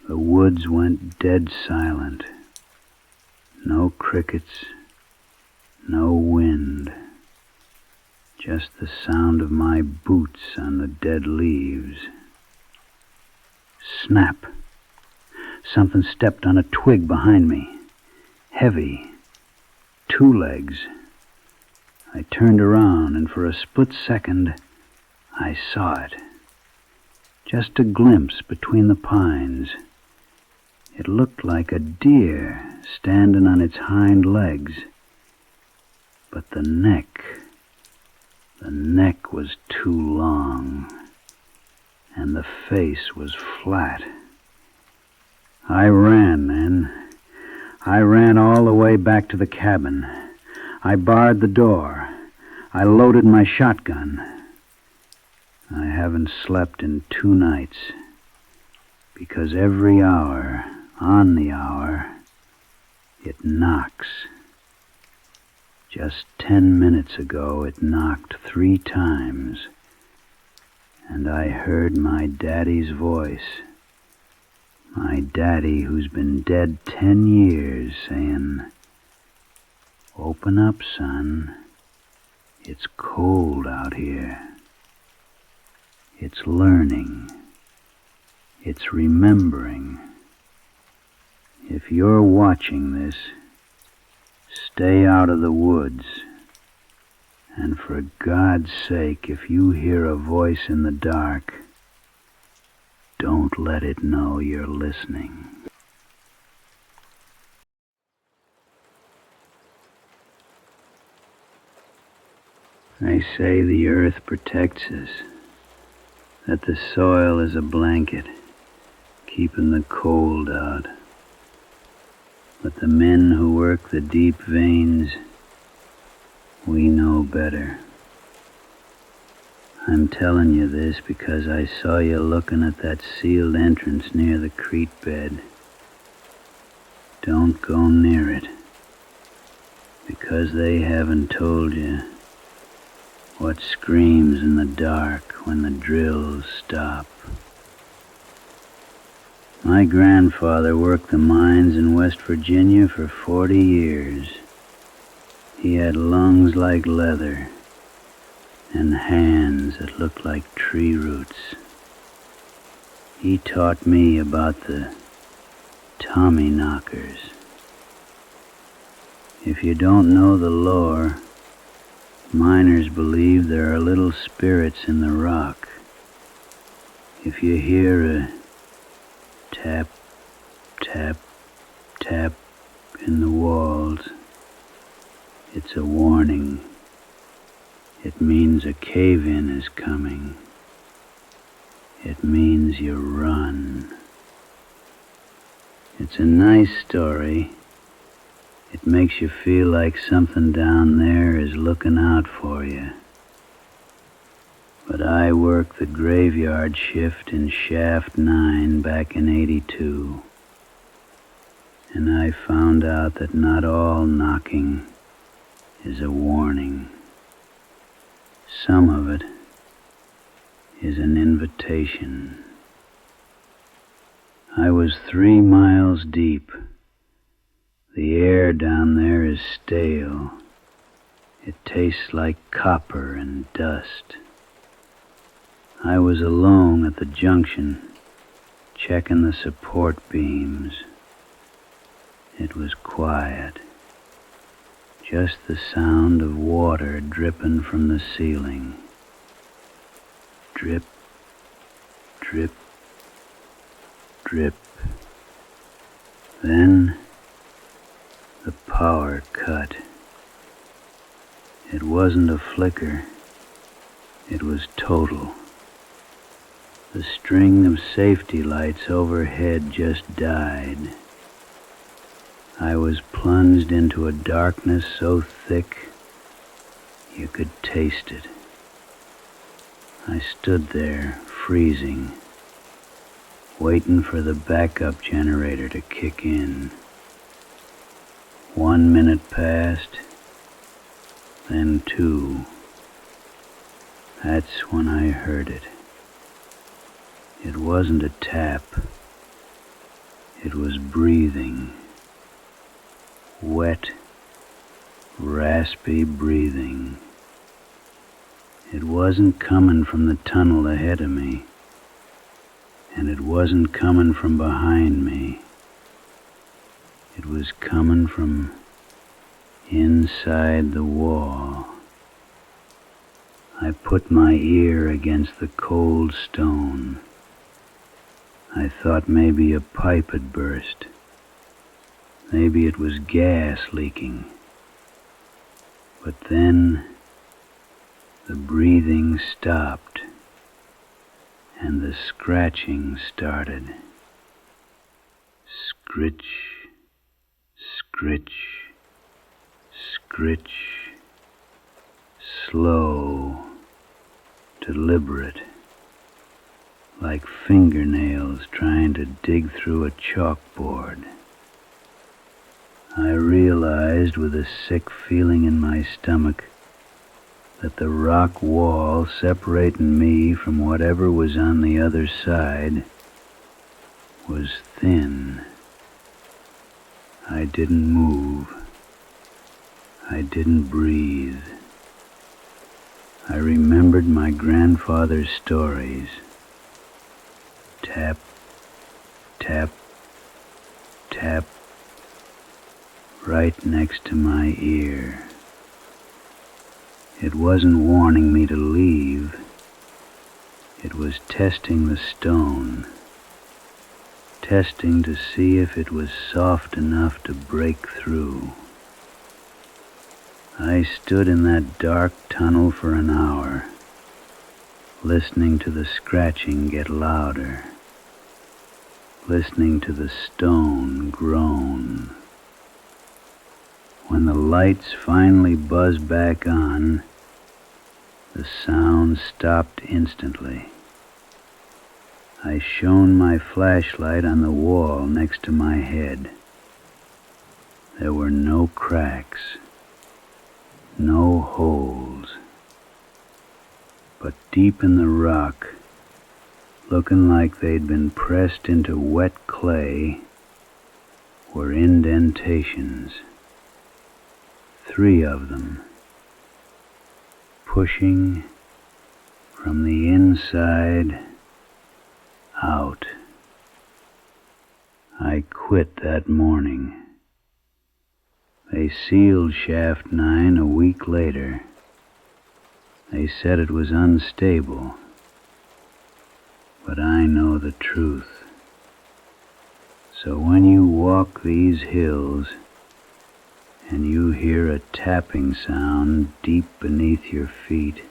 The woods went dead silent. No crickets, no wind. Just the sound of my boots on the dead leaves. Snap! Something stepped on a twig behind me. Heavy. 2 legs. I turned around, and for a split second, I saw it. Just a glimpse between the pines. It looked like a deer standing on its hind legs. But the neck was too long, and the face was flat. I ran then. I ran all the way back to the cabin. I barred the door. I loaded my shotgun. I haven't slept in 2 nights, because every hour, on the hour, it knocks. Just 10 minutes ago, it knocked 3 times, and I heard my daddy's voice. My daddy, who's been dead 10 years, saying, "Open up, son. It's cold out here." It's learning. It's remembering. If you're watching this, stay out of the woods. And for God's sake, if you hear a voice in the dark, don't let it know you're listening. They say the earth protects us, that the soil is a blanket, keeping the cold out. But the men who work the deep veins, we know better. I'm telling you this because I saw you looking at that sealed entrance near the creek bed. Don't go near it, because they haven't told you what screams in the dark when the drills stop. My grandfather worked the mines in West Virginia for 40 years. He had lungs like leather and hands that looked like tree roots. He taught me about the Tommy knockers. If you don't know the lore, miners believe there are little spirits in the rock. If you hear a tap, Tap, tap in the walls. It's a warning. It means a cave-in is coming. It means you run. It's a nice story. It makes you feel like something down there is looking out for you. But I worked the graveyard shift in Shaft 9 back in '82. And I found out that not all knocking is a warning. Some of it is an invitation. I was 3 miles deep. The air down there is stale. It tastes like copper and dust. I was alone at the junction, checking the support beams. It was quiet. Just the sound of water dripping from the ceiling. Drip, drip, drip. Then the power cut. It wasn't a flicker. It was total. The string of safety lights overhead just died. I was plunged into a darkness so thick you could taste it. I stood there, freezing, waiting for the backup generator to kick in. 1 minute passed, then 2. That's when I heard it. It wasn't a tap. It was breathing. Wet, raspy breathing. It wasn't coming from the tunnel ahead of me, and it wasn't coming from behind me. It was coming from inside the wall. I put my ear against the cold stone. I thought maybe a pipe had burst. Maybe it was gas leaking. But then the breathing stopped and the scratching started. Scritch, scritch, scritch. Slow, deliberate, like fingernails trying to dig through a chalkboard. I realized with a sick feeling in my stomach that the rock wall separating me from whatever was on the other side was thin. I didn't move. I didn't breathe. I remembered my grandfather's stories. Tap, tap, tap, right next to my ear. It wasn't warning me to leave. It was testing the stone, testing to see if it was soft enough to break through. I stood in that dark tunnel for an hour, listening to the scratching get louder, listening to the stone groan. When the lights finally buzzed back on, the sound stopped instantly. I shone my flashlight on the wall next to my head. There were no cracks, no holes, but deep in the rock, looking like they'd been pressed into wet clay, were indentations. 3 of them, pushing from the inside out. I quit that morning. They sealed Shaft 9 a week later. They said it was unstable, but I know the truth. So when you walk these hills and you hear a tapping sound deep beneath your feet,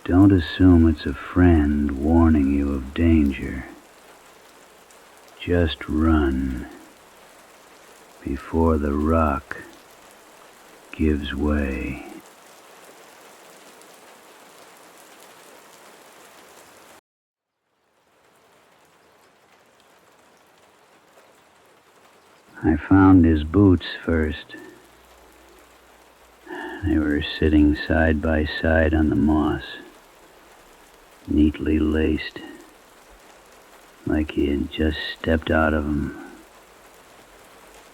don't assume it's a friend warning you of danger. Just run before the rock gives way. I found his boots first. They were sitting side by side on the moss, neatly laced, like he had just stepped out of them.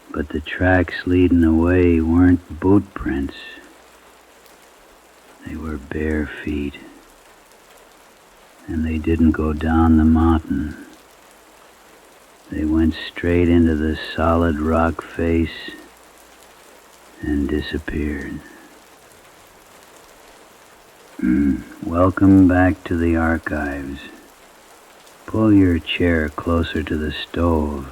But the tracks leading away weren't boot prints. They were bare feet, and they didn't go down the mountain. They went straight into the solid rock face and disappeared. Welcome back to the archives. Pull your chair closer to the stove.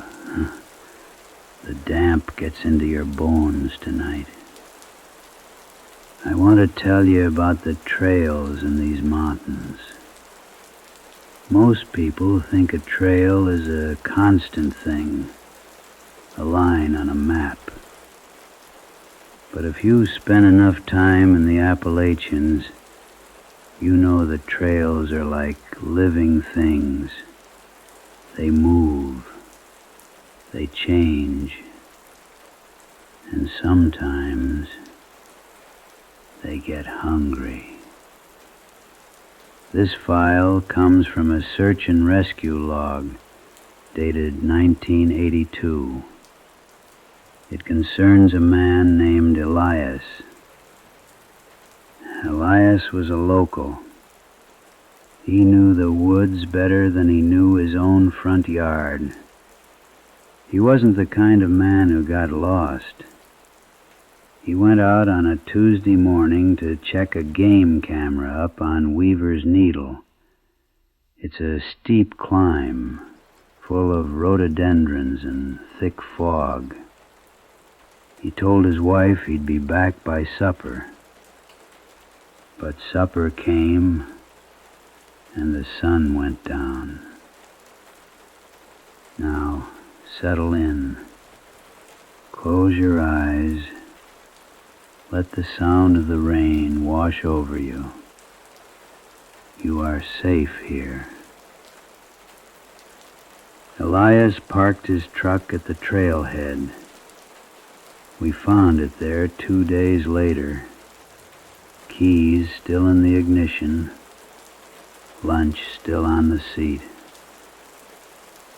The damp gets into your bones tonight. I want to tell you about the trails in these mountains. Most people think a trail is a constant thing, a line on a map. But if you spend enough time in the Appalachians, you know that trails are like living things. They move, they change, and sometimes they get hungry. This file comes from a search and rescue log dated 1982. It concerns a man named Elias. Elias was a local. He knew the woods better than he knew his own front yard. He wasn't the kind of man who got lost. He went out on a Tuesday morning to check a game camera up on Weaver's Needle. It's a steep climb, full of rhododendrons and thick fog. He told his wife he'd be back by supper. But supper came, and the sun went down. Now, settle in. Close your eyes. Let the sound of the rain wash over you. You are safe here. Elias parked his truck at the trailhead. We found it there 2 days later. Keys still in the ignition. Lunch still on the seat.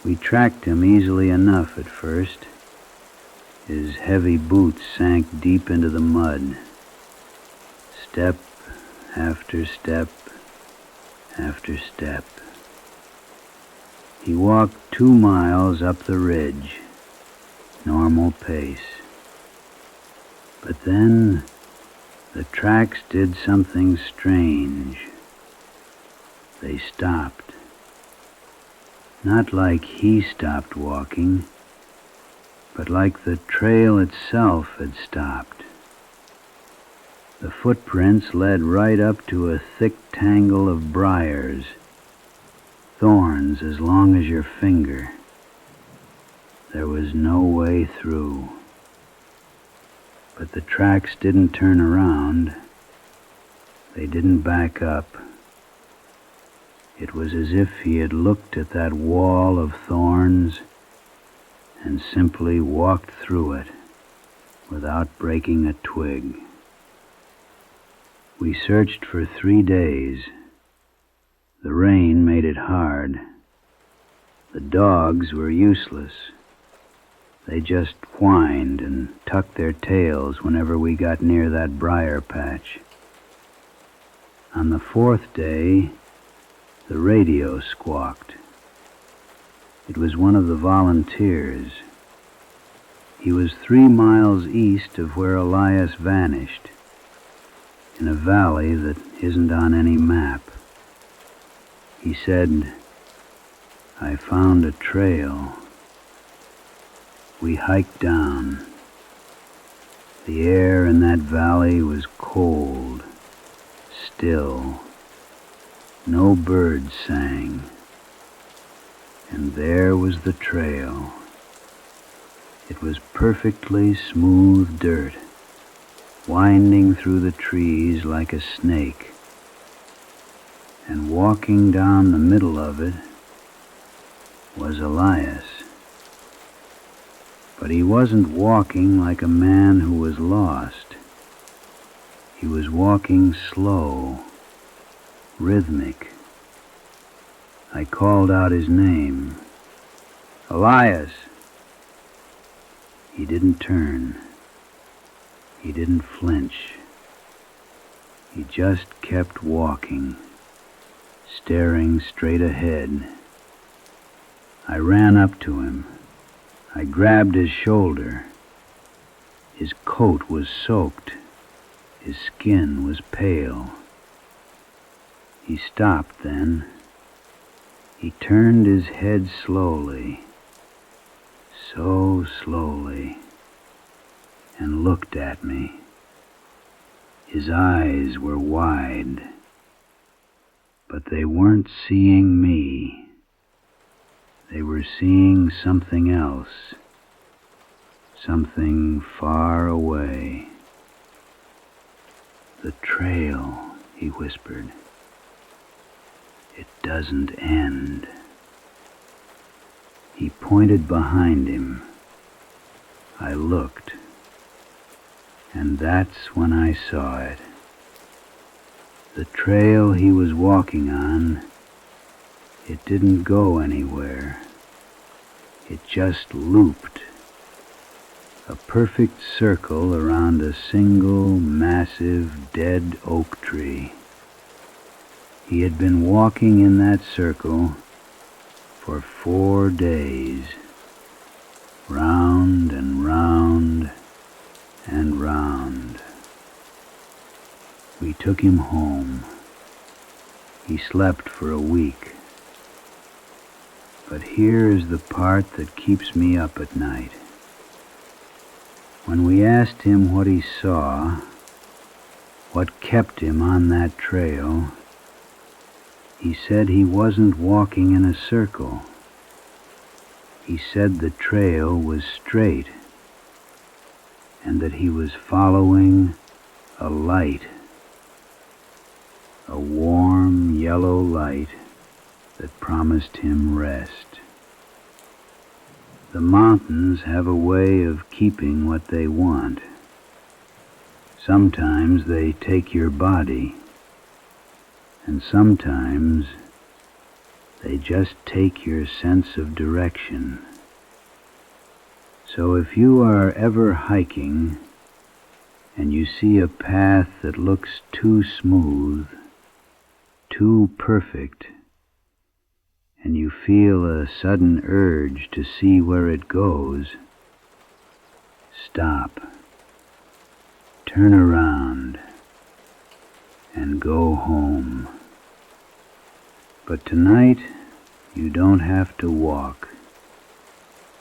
We tracked him easily enough at first. His heavy boots sank deep into the mud. Step after step after step. He walked 2 miles up the ridge, normal pace. But then the tracks did something strange. They stopped. Not like he stopped walking, but like the trail itself had stopped. The footprints led right up to a thick tangle of briars, thorns as long as your finger. There was no way through. But the tracks didn't turn around. They didn't back up. It was as if he had looked at that wall of thorns and simply walked through it without breaking a twig. We searched for 3 days. The rain made it hard. The dogs were useless. They just whined and tucked their tails whenever we got near that briar patch. On the 4th day, the radio squawked. It was one of the volunteers. He was 3 miles east of where Elias vanished, in a valley that isn't on any map. He said, "I found a trail. We hiked down. The air in that valley was cold, still. No birds sang. And there was the trail. It was perfectly smooth dirt, winding through the trees like a snake. And walking down the middle of it was Elias. But he wasn't walking like a man who was lost. He was walking slow, rhythmic. I called out his name. Elias! He didn't turn. He didn't flinch. He just kept walking, staring straight ahead. I ran up to him. I grabbed his shoulder. His coat was soaked. His skin was pale. He stopped then. He turned his head slowly, so slowly, and looked at me. His eyes were wide, but they weren't seeing me. They were seeing something else, something far away. The trail, he whispered. It doesn't end. He pointed behind him. I looked, and that's when I saw it. The trail he was walking on, it didn't go anywhere. It just looped, a perfect circle around a single, massive, dead oak tree. He had been walking in that circle for 4 days, round and round and round. We took him home. He slept for a week. But here is the part that keeps me up at night. When we asked him what he saw, what kept him on that trail, he said he wasn't walking in a circle. He said the trail was straight, and that he was following a light, a warm yellow light that promised him rest. The mountains have a way of keeping what they want. Sometimes they take your body, and sometimes they just take your sense of direction. So if you are ever hiking and you see a path that looks too smooth, too perfect, and you feel a sudden urge to see where it goes, stop, turn around, and go home. But tonight, you don't have to walk.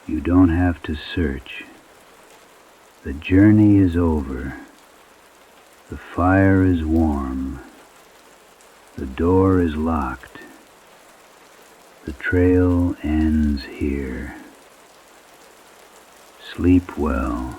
You don't have to search. The journey is over. The fire is warm. The door is locked. The trail ends here. Sleep well.